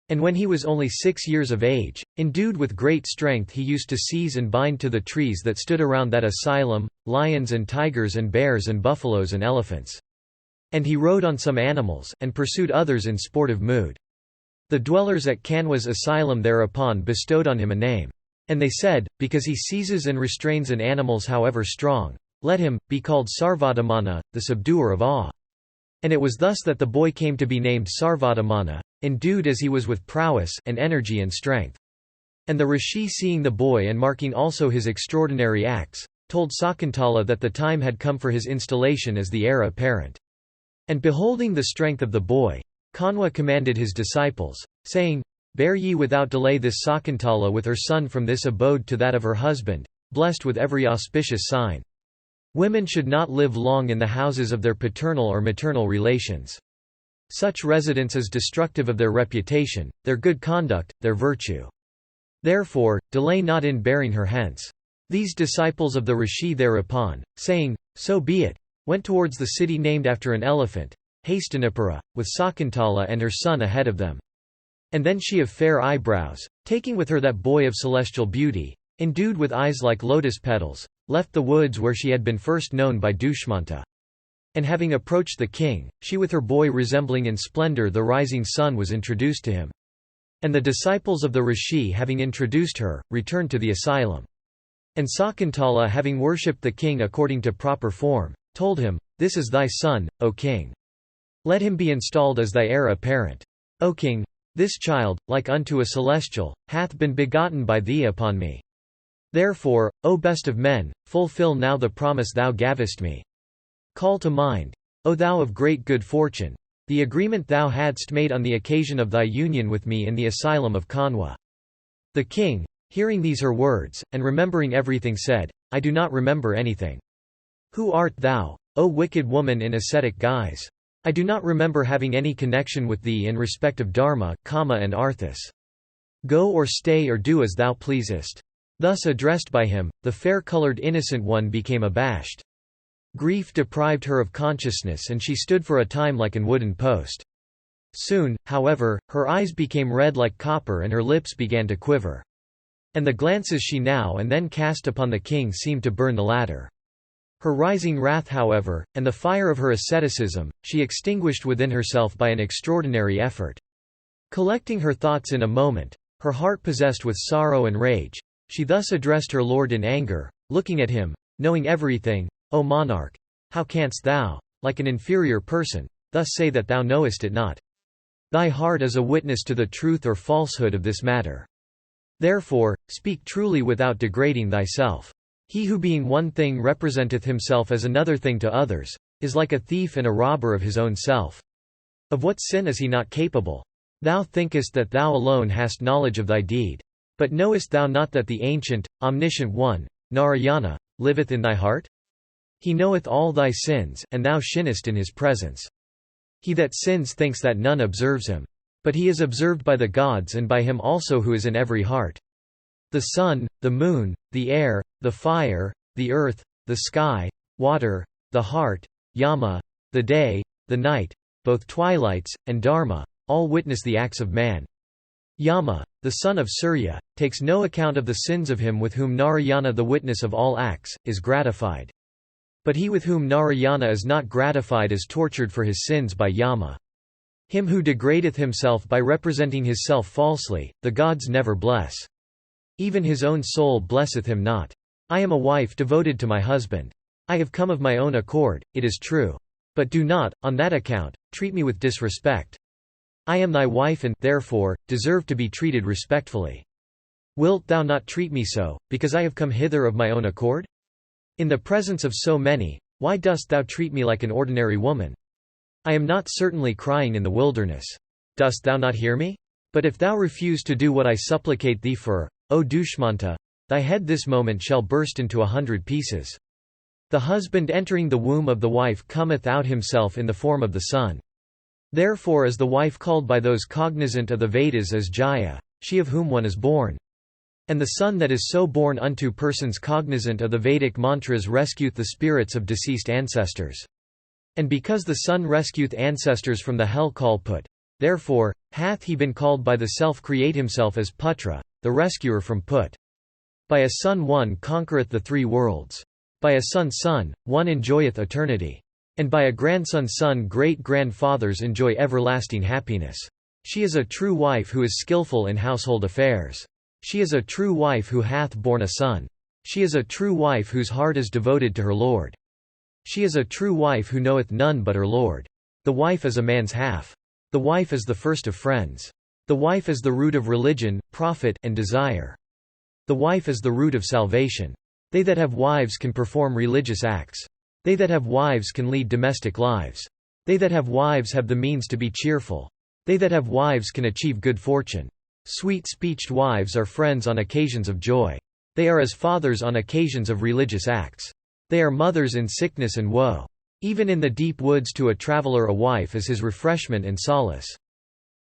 And when he was only 6 years of age, endued with great strength, he used to seize and bind to the trees that stood around that asylum, lions and tigers and bears and buffaloes and elephants. And he rode on some animals, and pursued others in sportive mood. The dwellers at Kanwa's asylum thereupon bestowed on him a name. And they said, because he seizes and restrains an animals however strong, let him be called Sarvadamana, the subduer of awe. And it was thus that the boy came to be named Sarvadamana, endued as he was with prowess and energy and strength. And the rishi, seeing the boy and marking also his extraordinary acts, told Sakuntala that the time had come for his installation as the heir apparent. And beholding the strength of the boy, Kanwa commanded his disciples, saying, "Bear ye without delay this Sakuntala with her son from this abode to that of her husband, blessed with every auspicious sign. Women should not live long in the houses of their paternal or maternal relations. Such residence is destructive of their reputation, their good conduct, their virtue. Therefore, delay not in bearing her hence." These disciples of the rishi thereupon, saying, "So be it," went towards the city named after an elephant, Adiparva, with Sakuntala and her son ahead of them. And then she of fair eyebrows, taking with her that boy of celestial beauty, endued with eyes like lotus petals, left the woods where she had been first known by Dushmanta. And having approached the king, she with her boy resembling in splendor the rising sun was introduced to him. And the disciples of the rishi having introduced her, returned to the asylum. And Sakuntala having worshipped the king according to proper form, told him, "This is thy son, O king. Let him be installed as thy heir apparent. O king, this child, like unto a celestial, hath been begotten by thee upon me. Therefore, O best of men, fulfill now the promise thou gavest me. Call to mind, O thou of great good fortune, the agreement thou hadst made on the occasion of thy union with me in the asylum of Kanwa." The king, hearing these her words, and remembering everything said, "I do not remember anything. Who art thou, O wicked woman in ascetic guise? I do not remember having any connection with thee in respect of dharma, kama and arthas. Go or stay or do as thou pleasest." Thus addressed by him, the fair-colored innocent one became abashed. Grief deprived her of consciousness and she stood for a time like an wooden post. Soon, however, her eyes became red like copper and her lips began to quiver. And the glances she now and then cast upon the king seemed to burn the latter. Her rising wrath however, and the fire of her asceticism, she extinguished within herself by an extraordinary effort. Collecting her thoughts in a moment, her heart possessed with sorrow and rage, she thus addressed her lord in anger, looking at him, knowing everything, "O monarch, how canst thou, like an inferior person, thus say that thou knowest it not? Thy heart is a witness to the truth or falsehood of this matter. Therefore, speak truly without degrading thyself. He who being one thing representeth himself as another thing to others, is like a thief and a robber of his own self. Of what sin is he not capable? Thou thinkest that thou alone hast knowledge of thy deed. But knowest thou not that the ancient, omniscient one, Narayana, liveth in thy heart? He knoweth all thy sins, and thou sinnest in his presence. He that sins thinks that none observes him. But he is observed by the gods and by him also who is in every heart. The sun, the moon, the air, the fire, the earth, the sky, water, the heart, Yama, the day, the night, both twilights, and Dharma, all witness the acts of man. Yama, the son of Surya, takes no account of the sins of him with whom Narayana the witness of all acts, is gratified. But he with whom Narayana is not gratified is tortured for his sins by Yama. Him who degradeth himself by representing his self falsely, the gods never bless. Even his own soul blesseth him not. I am a wife devoted to my husband. I have come of my own accord, it is true. But do not, on that account, treat me with disrespect. I am thy wife and, therefore, deserve to be treated respectfully. Wilt thou not treat me so, because I have come hither of my own accord? In the presence of so many, why dost thou treat me like an ordinary woman? I am not certainly crying in the wilderness. Dost thou not hear me? But if thou refuse to do what I supplicate thee for, O Dushmanta, thy head this moment shall burst into 100 pieces. The husband entering the womb of the wife cometh out himself in the form of the sun. Therefore is the wife called by those cognizant of the Vedas as Jaya, she of whom one is born. And the son that is so born unto persons cognizant of the Vedic mantras rescueth the spirits of deceased ancestors. And because the son rescueth ancestors from the hell Kalput, therefore, hath he been called by the self create himself as Putra, the rescuer from Put. By a son one conquereth the 3 worlds. By a son one enjoyeth eternity. And by a grandson great-grandfathers enjoy everlasting happiness. She is a true wife who is skillful in household affairs. She is a true wife who hath borne a son. She is a true wife whose heart is devoted to her Lord. She is a true wife who knoweth none but her Lord. The wife is a man's half. The wife is the first of friends. The wife is the root of religion, profit, and desire. The wife is the root of salvation. They that have wives can perform religious acts. They that have wives can lead domestic lives. They that have wives have the means to be cheerful. They that have wives can achieve good fortune. Sweet-speeched wives are friends on occasions of joy. They are as fathers on occasions of religious acts. They are mothers in sickness and woe. Even in the deep woods to a traveller a wife is his refreshment and solace.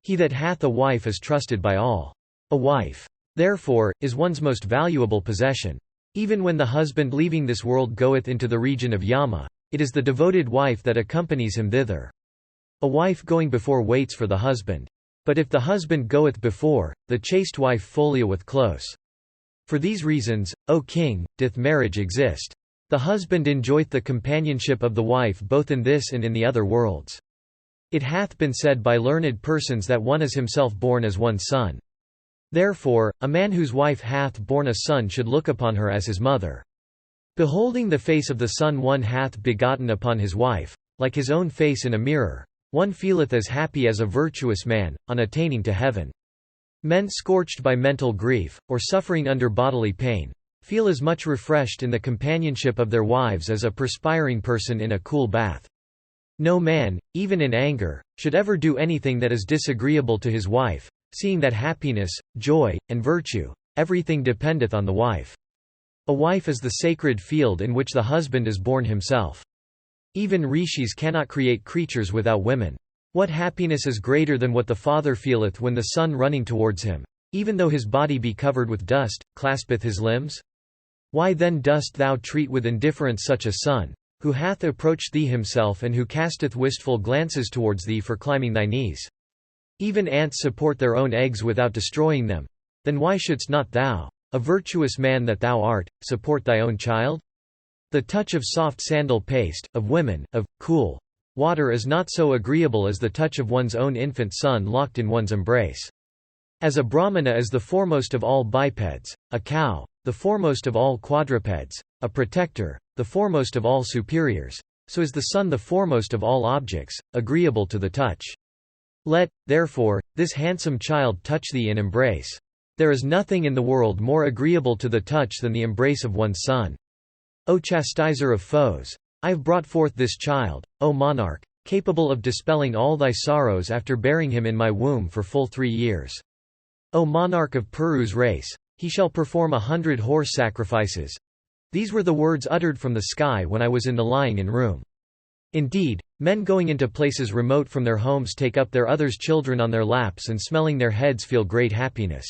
He that hath a wife is trusted by all. A wife. therefore, is one's most valuable possession. Even when the husband leaving this world goeth into the region of Yama, it is the devoted wife that accompanies him thither. A wife going before waits for the husband. But if the husband goeth before, the chaste wife folioweth close. For these reasons, O king, doth marriage exist. The husband enjoyeth the companionship of the wife both in this and in the other worlds. It hath been said by learned persons that one is himself born as one son. Therefore, a man whose wife hath borne a son should look upon her as his mother. Beholding the face of the son one hath begotten upon his wife, like his own face in a mirror, one feeleth as happy as a virtuous man, on attaining to heaven. Men scorched by mental grief, or suffering under bodily pain, feel as much refreshed in the companionship of their wives as a perspiring person in a cool bath. No man, even in anger, should ever do anything that is disagreeable to his wife, seeing that happiness, joy, and virtue, everything dependeth on the wife. A wife is the sacred field in which the husband is born himself. Even rishis cannot create creatures without women. What happiness is greater than what the father feeleth when the son running towards him, even though his body be covered with dust, claspeth his limbs? Why then dost thou treat with indifference such a son, who hath approached thee himself and who casteth wistful glances towards thee for climbing thy knees? Even ants support their own eggs without destroying them. Then why shouldst not thou, a virtuous man that thou art, support thy own child? The touch of soft sandal paste, of women, of cool water is not so agreeable as the touch of one's own infant son locked in one's embrace. As a Brahmana is the foremost of all bipeds, a cow, the foremost of all quadrupeds, a protector, the foremost of all superiors, so is the son the foremost of all objects, agreeable to the touch. Let, therefore, this handsome child touch thee in embrace. There is nothing in the world more agreeable to the touch than the embrace of one's son. O chastiser of foes! I have brought forth this child, O monarch, capable of dispelling all thy sorrows after bearing him in my womb for full 3 years. O monarch of Puru's race! He shall perform 100 horse sacrifices. These were the words uttered from the sky when I was in the lying-in room. Indeed, men going into places remote from their homes take up their others' children on their laps and smelling their heads feel great happiness.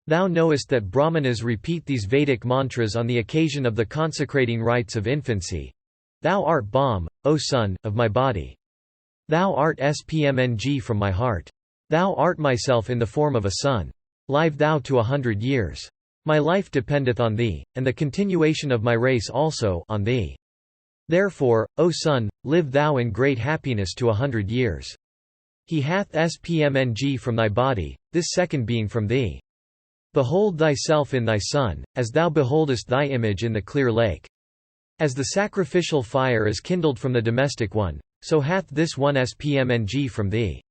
Thou knowest that Brahmanas repeat these Vedic mantras on the occasion of the consecrating rites of infancy. Thou art balm, O son, of my body. Thou art spmng from my heart. Thou art myself in the form of a son. Live thou to 100 years. My life dependeth on thee, and the continuation of my race also on thee. Therefore, O son, live thou in great happiness to 100 years. He hath spmng from thy body, this second being from thee. Behold thyself in thy son, as thou beholdest thy image in the clear lake. As the sacrificial fire is kindled from the domestic one, so hath this one spmng from thee.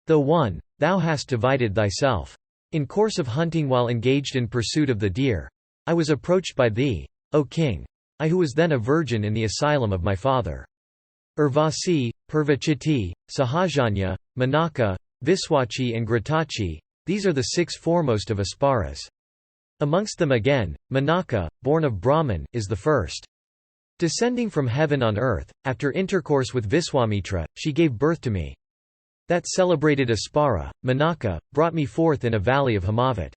Though one, thou hast divided thyself. In course of hunting while engaged in pursuit of the deer, I was approached by thee, O king, I who was then a virgin in the asylum of my father. Urvasi, Purvachiti, Sahajanya, Manaka, Viswachi and Gratachi, these are the 6 foremost of Asparas. Amongst them again, Manaka, born of Brahman, is the first. Descending from heaven on earth, after intercourse with Viswamitra, she gave birth to me. That celebrated Aspara, Manaka, brought me forth in a valley of Himavat.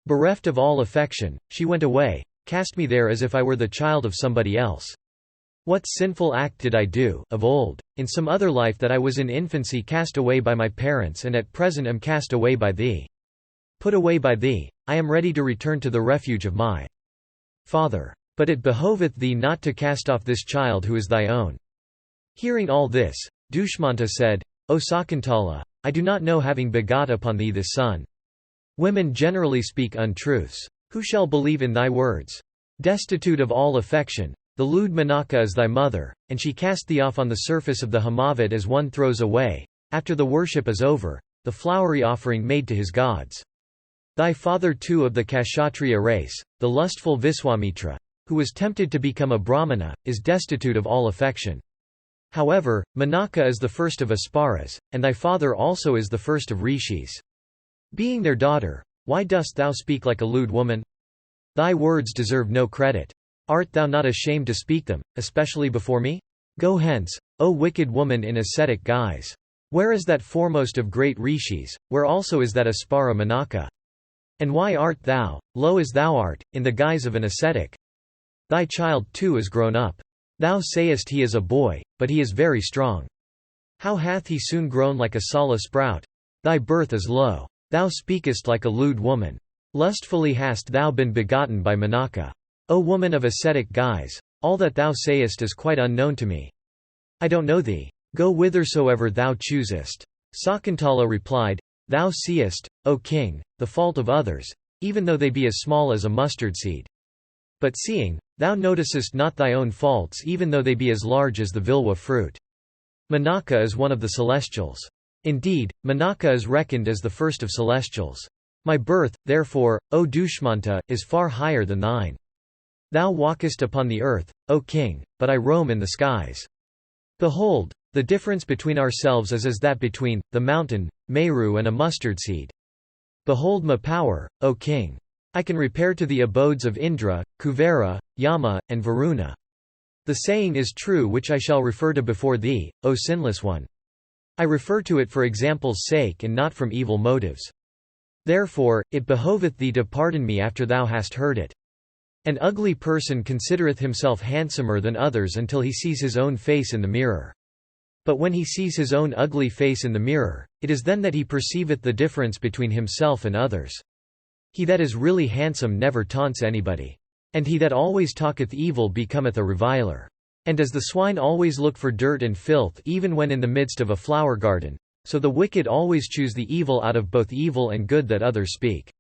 Bereft of all affection, she went away, cast me there as if I were the child of somebody else. What sinful act did I do, of old, in some other life that I was in infancy cast away by my parents and at present am cast away by thee? Put away by thee, I am ready to return to the refuge of my father. But it behoveth thee not to cast off this child who is thy own. Hearing all this, Dushmanta said, O Sakuntala, I do not know having begot upon thee this son. Women generally speak untruths. Who shall believe in thy words? Destitute of all affection, the lewd Manaka is thy mother, and she cast thee off on the surface of the Himavat as one throws away, after the worship is over, the flowery offering made to his gods. Thy father too of the Kshatriya race, the lustful Viswamitra, who was tempted to become a Brahmana, is destitute of all affection. However, Manaka is the first of Asparas, and thy father also is the first of Rishis. Being their daughter, why dost thou speak like a lewd woman? Thy words deserve no credit. Art thou not ashamed to speak them, especially before me? Go hence, O wicked woman in ascetic guise. Where is that foremost of great Rishis, where also is that Aspara Manaka? And why art thou, low as thou art, in the guise of an ascetic? Thy child too is grown up. Thou sayest he is a boy, but he is very strong. How hath he soon grown like a sala sprout? Thy birth is low. Thou speakest like a lewd woman. Lustfully hast thou been begotten by Menaka. O woman of ascetic guise, all that thou sayest is quite unknown to me. I don't know thee. Go whithersoever thou choosest. Sakuntala replied, Thou seest, O king, the fault of others, even though they be as small as a mustard seed. But seeing, thou noticest not thy own faults even though they be as large as the vilwa fruit. Menaka is one of the celestials. Indeed, Menaka is reckoned as the first of celestials. My birth, therefore, O Dushmanta, is far higher than thine. Thou walkest upon the earth, O king, but I roam in the skies. Behold, the difference between ourselves is as that between the mountain, Meru, and a mustard seed. Behold my power, O king. I can repair to the abodes of Indra, Kuvera, Yama, and Varuna. The saying is true which I shall refer to before thee, O sinless one. I refer to it for example's sake and not from evil motives. Therefore, it behoveth thee to pardon me after thou hast heard it. An ugly person considereth himself handsomer than others until he sees his own face in the mirror. But when he sees his own ugly face in the mirror, it is then that he perceiveth the difference between himself and others. He that is really handsome never taunts anybody. And he that always talketh evil becometh a reviler. And as the swine always look for dirt and filth even when in the midst of a flower garden, so the wicked always choose the evil out of both evil and good that others speak.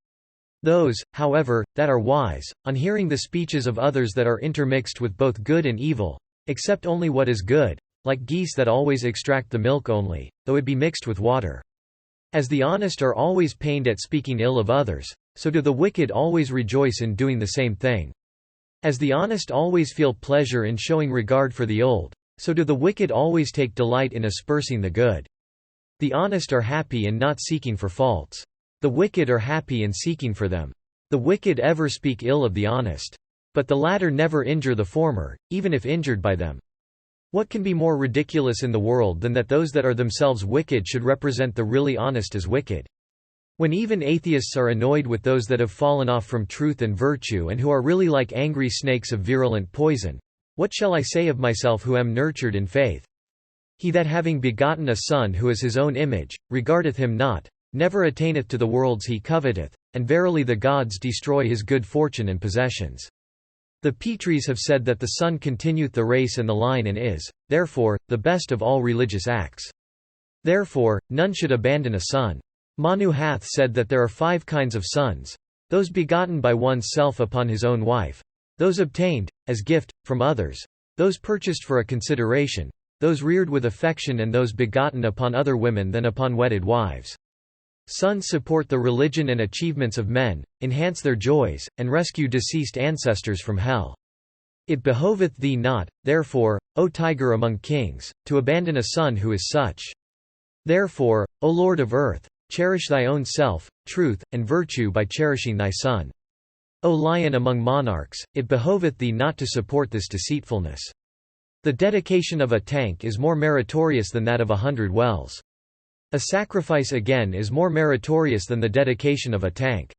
Those, however, that are wise, on hearing the speeches of others that are intermixed with both good and evil, accept only what is good, like geese that always extract the milk only, though it be mixed with water. As the honest are always pained at speaking ill of others, so do the wicked always rejoice in doing the same thing. As the honest always feel pleasure in showing regard for the old, so do the wicked always take delight in aspersing the good. The honest are happy in not seeking for faults. The wicked are happy in seeking for them. The wicked ever speak ill of the honest. But the latter never injure the former, even if injured by them. What can be more ridiculous in the world than that those that are themselves wicked should represent the really honest as wicked? When even atheists are annoyed with those that have fallen off from truth and virtue and who are really like angry snakes of virulent poison, what shall I say of myself who am nurtured in faith? He that having begotten a son who is his own image, regardeth him not, never attaineth to the worlds he coveteth, and verily the gods destroy his good fortune and possessions. The Petries have said that the son continueth the race and the line and is, therefore, the best of all religious acts. Therefore, none should abandon a son. Manu hath said that there are 5 kinds of sons: those begotten by one's self upon his own wife, those obtained, as gift, from others, those purchased for a consideration, those reared with affection, and those begotten upon other women than upon wedded wives. Sons support the religion and achievements of men, enhance their joys, and rescue deceased ancestors from hell. It behoveth thee not, therefore, O tiger among kings, to abandon a son who is such. Therefore, O Lord of earth, cherish thy own self, truth, and virtue by cherishing thy son. O lion among monarchs, it behoveth thee not to support this deceitfulness. The dedication of a tank is more meritorious than that of 100 wells. A sacrifice again is more meritorious than the dedication of a tank.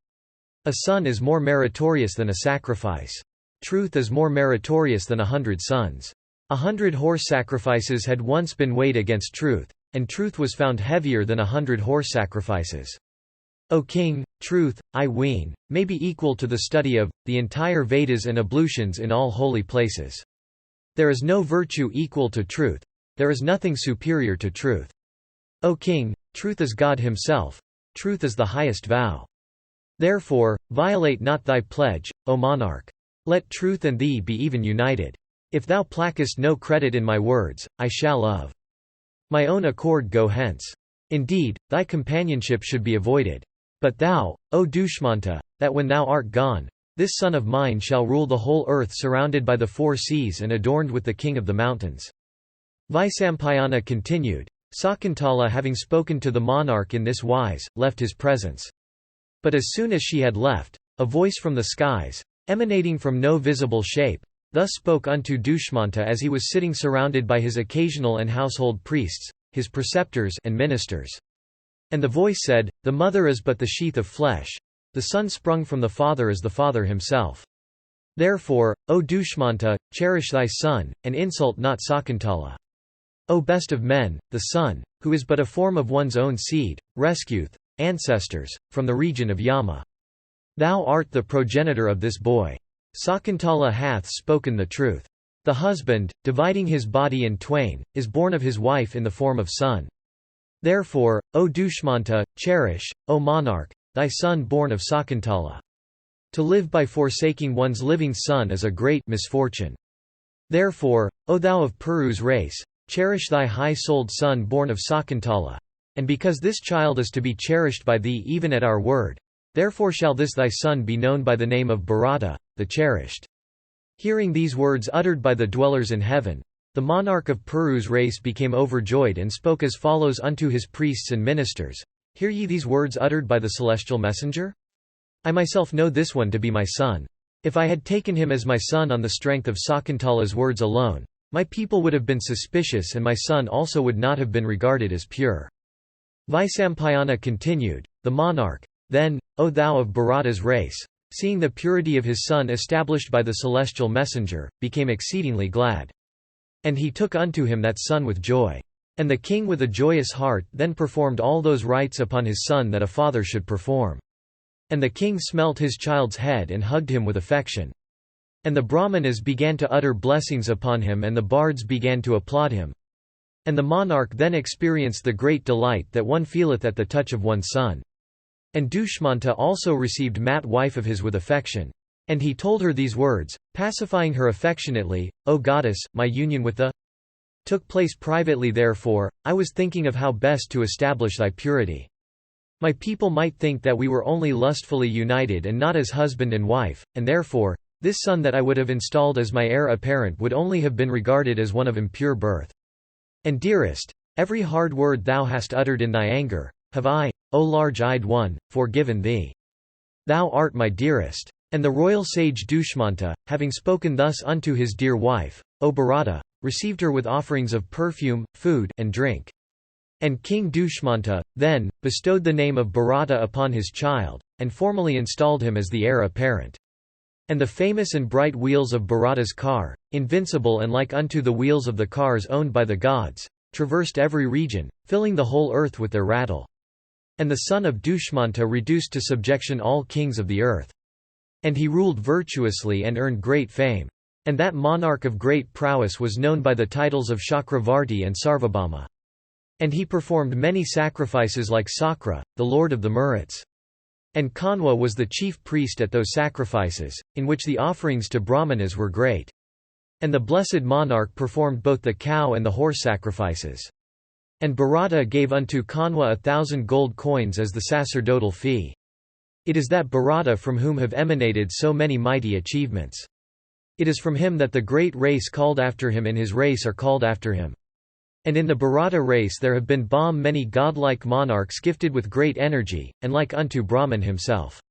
A son is more meritorious than a sacrifice. Truth is more meritorious than 100 sons. 100 horse sacrifices had once been weighed against truth, and truth was found heavier than 100 horse sacrifices. O king, truth, I ween, may be equal to the study of the entire Vedas and ablutions in all holy places. There is no virtue equal to truth. There is nothing superior to truth. O king, truth is God himself. Truth is the highest vow. Therefore, violate not thy pledge, O monarch. Let truth and thee be even united. If thou plackest no credit in my words, I shall of my own accord go hence. Indeed, thy companionship should be avoided. But thou, O Dushmanta, that when thou art gone, this son of mine shall rule the whole earth surrounded by the 4 seas and adorned with the king of the mountains. Vaisampayana continued. Sakuntala, having spoken to the monarch in this wise, left his presence. But as soon as she had left, a voice from the skies, emanating from no visible shape, thus spoke unto Dushmanta as he was sitting surrounded by his occasional and household priests, his preceptors and ministers. And the voice said, The mother is but the sheath of flesh, the son sprung from the father as the father himself. Therefore, O Dushmanta, cherish thy son, and insult not Sakuntala. O best of men, the son, who is but a form of one's own seed, rescueth ancestors from the region of Yama. Thou art the progenitor of this boy. Sakuntala hath spoken the truth. The husband, dividing his body in twain, is born of his wife in the form of son. Therefore, O Dushmanta, cherish, O monarch, thy son born of Sakuntala. To live by forsaking one's living son is a great misfortune. Therefore, O thou of Puru's race, cherish thy high-souled son born of Sakuntala. And because this child is to be cherished by thee even at our word, therefore shall this thy son be known by the name of Bharata, the cherished. Hearing these words uttered by the dwellers in heaven, the monarch of Puru's race became overjoyed and spoke as follows unto his priests and ministers: Hear ye these words uttered by the celestial messenger? I myself know this one to be my son. If I had taken him as my son on the strength of Sakuntala's words alone, my people would have been suspicious and my son also would not have been regarded as pure. Vaisampayana continued, the monarch, then, O thou of Bharata's race, seeing the purity of his son established by the celestial messenger, became exceedingly glad. And he took unto him that son with joy. And the king with a joyous heart then performed all those rites upon his son that a father should perform. And the king smelt his child's head and hugged him with affection. And the Brahmanas began to utter blessings upon him and the bards began to applaud him. And the monarch then experienced the great delight that one feeleth at the touch of one's son. And Dushmanta also received Mat wife of his with affection. And he told her these words, pacifying her affectionately, O goddess, my union with the took place privately therefore, I was thinking of how best to establish thy purity. My people might think that we were only lustfully united and not as husband and wife, and therefore, this son that I would have installed as my heir apparent would only have been regarded as one of impure birth. And dearest, every hard word thou hast uttered in thy anger, have I, O large-eyed one, forgiven thee. Thou art my dearest. And the royal sage Dushmanta, having spoken thus unto his dear wife, O Bharata, received her with offerings of perfume, food, and drink. And King Dushmanta, then, bestowed the name of Bharata upon his child, and formally installed him as the heir apparent. And the famous and bright wheels of Bharata's car, invincible and like unto the wheels of the cars owned by the gods, traversed every region, filling the whole earth with their rattle. And the son of Dushmanta reduced to subjection all kings of the earth. And he ruled virtuously and earned great fame. And that monarch of great prowess was known by the titles of Chakravarti and Sarvabhauma. And he performed many sacrifices like Sakra, the lord of the Maruts. And Kanwa was the chief priest at those sacrifices, in which the offerings to Brahmanas were great. And the blessed monarch performed both the cow and the horse sacrifices. And Bharata gave unto Kanwa 1,000 gold coins as the sacerdotal fee. It is that Bharata from whom have emanated so many mighty achievements. It is from him that the great race called after him and his race are called after him. And in the Bharata race there have been many godlike monarchs gifted with great energy, and like unto Brahman himself.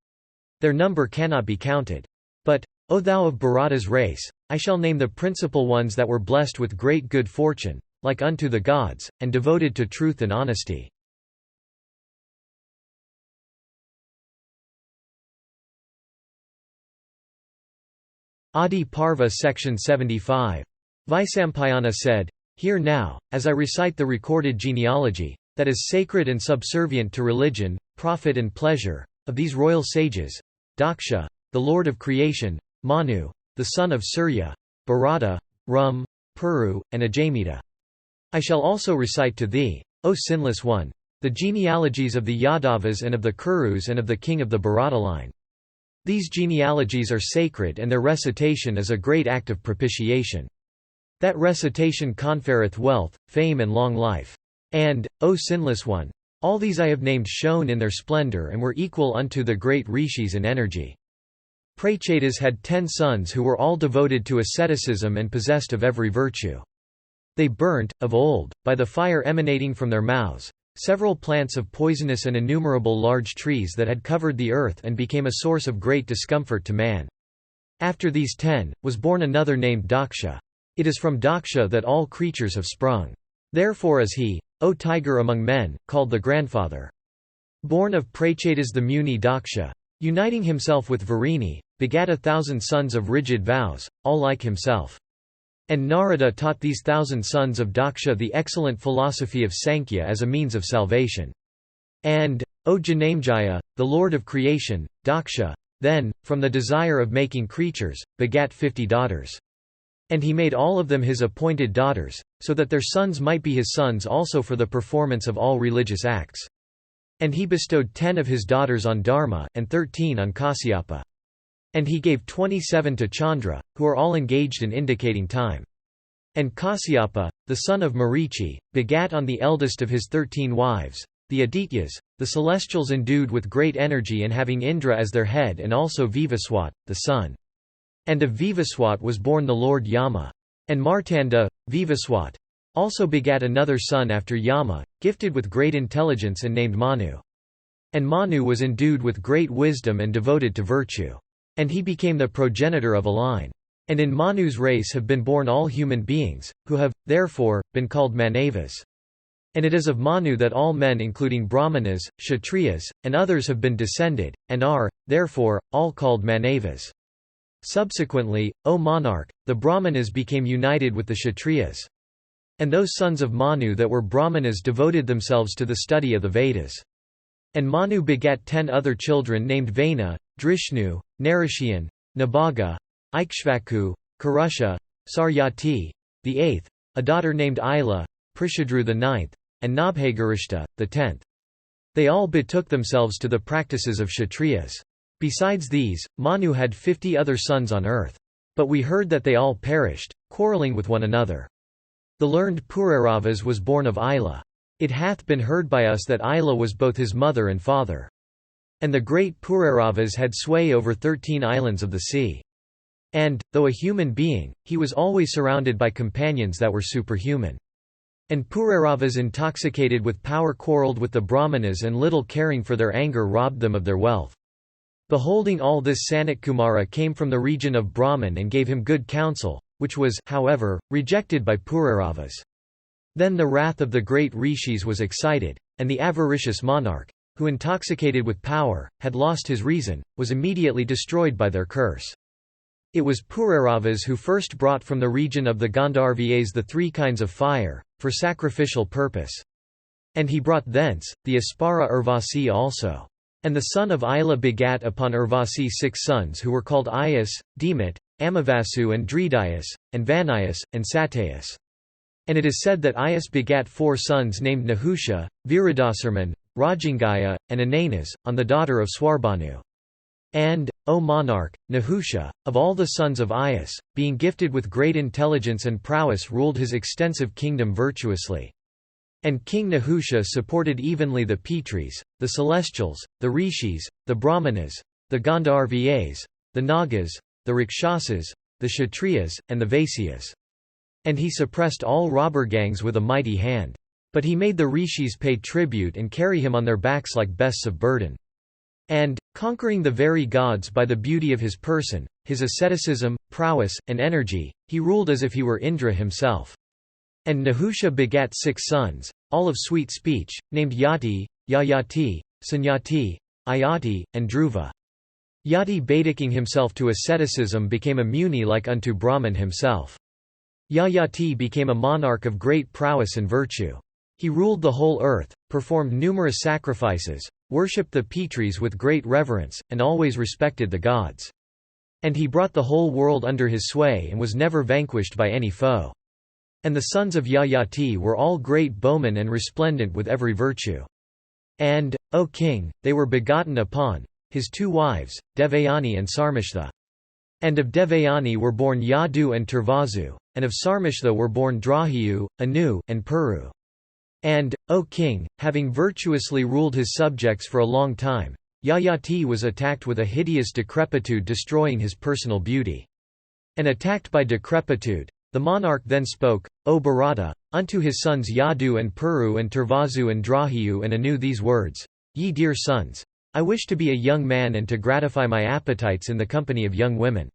Their number cannot be counted. But, O thou of Bharata's race, I shall name the principal ones that were blessed with great good fortune, like unto the gods, and devoted to truth and honesty. Adiparva Section 75. Vaisampayana said, Hear now, as I recite the recorded genealogy, that is sacred and subservient to religion, profit and pleasure, of these royal sages: Daksha, the lord of creation; Manu, the son of Surya; Bharata, Rum, Puru, and Ajamita. I shall also recite to thee, O sinless one, the genealogies of the Yadavas and of the Kurus and of the king of the Bharata line. These genealogies are sacred and their recitation is a great act of propitiation. That recitation conferreth wealth, fame and long life. And, O sinless one, all these I have named shone in their splendor and were equal unto the great rishis in energy. Prachetas had 10 sons who were all devoted to asceticism and possessed of every virtue. They burnt, of old, by the fire emanating from their mouths, several plants of poisonous and innumerable large trees that had covered the earth and became a source of great discomfort to man. After these 10, was born another named Daksha. It is from Daksha that all creatures have sprung. Therefore is he, O tiger among men, called the grandfather. Born of Prachetas the Muni Daksha, Uniting himself with Varini, begat 1,000 sons of rigid vows, all like himself. And Narada taught these 1,000 sons of Daksha the excellent philosophy of Sankhya as a means of salvation. And, O Janamejaya, the lord of creation, Daksha, then, from the desire of making creatures, begat 50 daughters. And he made all of them his appointed daughters, so that their sons might be his sons also for the performance of all religious acts. And he bestowed 10 of his daughters on Dharma, and 13 on Kasyapa. And he gave 27 to Chandra, who are all engaged in indicating time. And Kasyapa, the son of Marichi, begat on the eldest of his 13 wives, the Adityas, the celestials endued with great energy and having Indra as their head, and also Vivaswat, the sun. And of Vivaswat was born the lord Yama. And Martanda, Vivaswat, also begat another son after Yama, gifted with great intelligence and named Manu. And Manu was endued with great wisdom and devoted to virtue. And he became the progenitor of a line. And in Manu's race have been born all human beings, who have, therefore, been called Manavas. And it is of Manu that all men including Brahmanas, Kshatriyas, and others have been descended, and are, therefore, all called Manavas. Subsequently, O monarch, the Brahmanas became united with the Kshatriyas. And those sons of Manu that were Brahmanas devoted themselves to the study of the Vedas. And Manu begat 10 other children named Vena, Drishnu, Narishian, Nabhaga, Ikshvaku, Karusha, Saryati, the 8th, a daughter named Ila, Prishadru the 9th, and Nabhagarishta, the 10th. They all betook themselves to the practices of Kshatriyas. Besides these, Manu had 50 other sons on earth. But we heard that they all perished, quarreling with one another. The learned Pururavas was born of Ila. It hath been heard by us that Ila was both his mother and father. And the great Pururavas had sway over 13 islands of the sea. And, though a human being, he was always surrounded by companions that were superhuman. And Pururavas intoxicated with power quarreled with the Brahmanas and little caring for their anger robbed them of their wealth. Beholding all this, Sanatkumara came from the region of Brahman and gave him good counsel, which was, however, rejected by Pururavas. Then the wrath of the great rishis was excited, and the avaricious monarch, who intoxicated with power, had lost his reason, was immediately destroyed by their curse. It was Pururavas who first brought from the region of the Gandharvas the 3 kinds of fire, for sacrificial purpose. And he brought thence, the Aspara Urvasi also. And the son of Ila begat upon Urvasi 6 sons who were called Ias, Demat, Amavasu and Dridayas, and Vanias, and Satayas. And it is said that Ias begat 4 sons named Nahusha, Viradasarman, Rajangaya, and Ananas, on the daughter of Swarbhanu. And, O monarch, Nahusha, of all the sons of Ias, being gifted with great intelligence and prowess ruled his extensive kingdom virtuously. And King Nahusha supported evenly the Pitris, the Celestials, the Rishis, the Brahmanas, the Gandharvas, the Nagas, the Rakshasas, the Kshatriyas, and the Vaisyas. And he suppressed all robber gangs with a mighty hand. But he made the Rishis pay tribute and carry him on their backs like beasts of burden. And, conquering the very gods by the beauty of his person, his asceticism, prowess, and energy, he ruled as if he were Indra himself. And Nahusha begat 6 sons, all of sweet speech, named Yati, Yayati, Sanyati, Ayati, and Dhruva. Yati betaking himself to asceticism became a muni like unto Brahman himself. Yayati became a monarch of great prowess and virtue. He ruled the whole earth, performed numerous sacrifices, worshipped the Pitris with great reverence, and always respected the gods. And he brought the whole world under his sway and was never vanquished by any foe. And the sons of Yayati were all great bowmen and resplendent with every virtue. And, O king, they were begotten upon his 2 wives, Devayani and Sarmishtha. And of Devayani were born Yadu and Turvazu, and of Sarmishtha were born Drahiyu, Anu, and Puru. And, O king, having virtuously ruled his subjects for a long time, Yayati was attacked with a hideous decrepitude, destroying his personal beauty. And attacked by decrepitude, the monarch then spoke, O Bharata, unto his sons Yadu and Puru and Turvazu and Drahiyu and Anu these words: Ye dear sons, I wish to be a young man and to gratify my appetites in the company of young women.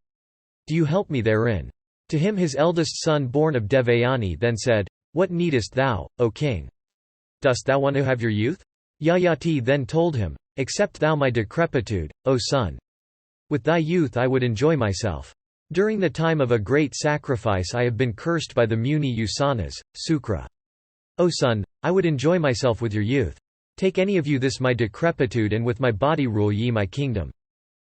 Do you help me therein? To him his eldest son born of Devayani then said, What needest thou, O king? Dost thou want to have your youth? Yayati then told him, Accept thou my decrepitude, O son. With thy youth I would enjoy myself. During the time of a great sacrifice I have been cursed by the Muni Usanas, Sukra. O son, I would enjoy myself with your youth. Take any of you this my decrepitude, and with my body rule ye my kingdom.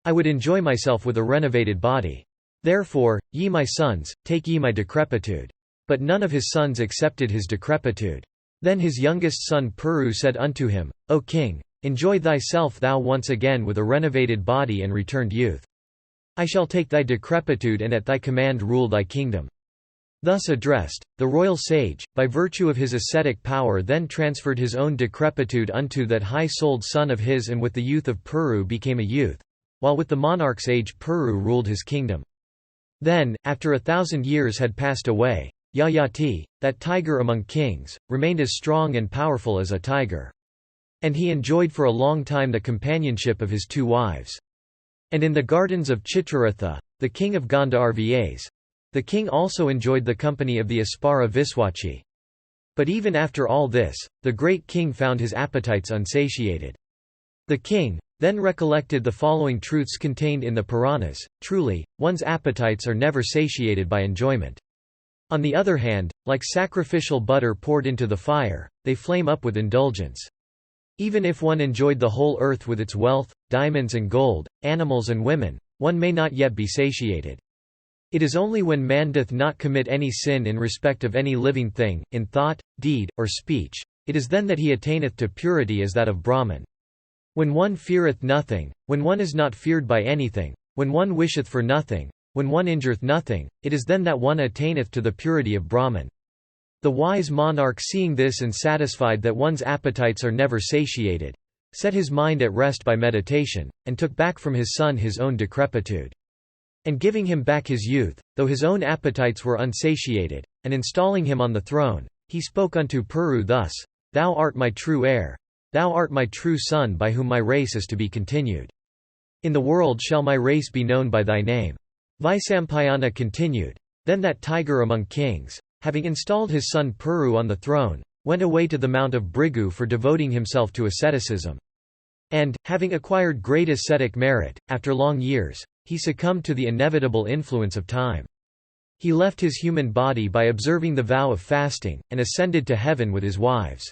I would enjoy myself with a renovated body. Therefore, ye my sons, take ye my decrepitude. But none of his sons accepted his decrepitude. Then his youngest son Puru said unto him, O king, enjoy thyself thou once again with a renovated body and returned youth. I shall take thy decrepitude and at thy command rule thy kingdom. Thus addressed, the royal sage, by virtue of his ascetic power, then transferred his own decrepitude unto that high-souled son of his, and with the youth of Puru became a youth, while with the monarch's age Puru ruled his kingdom. Then, after 1,000 years had passed away, Yayati, that tiger among kings, remained as strong and powerful as a tiger. And he enjoyed for a long time the companionship of his 2 wives. And in the gardens of Chitraratha, the king of Gandharvas, the king also enjoyed the company of the Aspara Viswachi. But even after all this, the great king found his appetites unsatiated. The king then recollected the following truths contained in the Puranas: truly, one's appetites are never satiated by enjoyment. On the other hand, like sacrificial butter poured into the fire, they flame up with indulgence. Even if one enjoyed the whole earth with its wealth, diamonds and gold, animals and women, one may not yet be satiated. It is only when man doth not commit any sin in respect of any living thing, in thought, deed, or speech, it is then that he attaineth to purity as that of Brahman. When one feareth nothing, when one is not feared by anything, when one wisheth for nothing, when one injureth nothing, it is then that one attaineth to the purity of Brahman. The wise monarch, seeing this and satisfied that one's appetites are never satiated, set his mind at rest by meditation, and took back from his son his own decrepitude. And giving him back his youth, though his own appetites were unsatiated, and installing him on the throne, he spoke unto Puru thus: Thou art my true heir. Thou art my true son, by whom my race is to be continued. In the world shall my race be known by thy name. Vaisampayana continued. Then that tiger among kings, having installed his son Puru on the throne, went away to the mount of Bhrigu for devoting himself to asceticism. And, having acquired great ascetic merit, after long years, he succumbed to the inevitable influence of time. He left his human body by observing the vow of fasting, and ascended to heaven with his wives.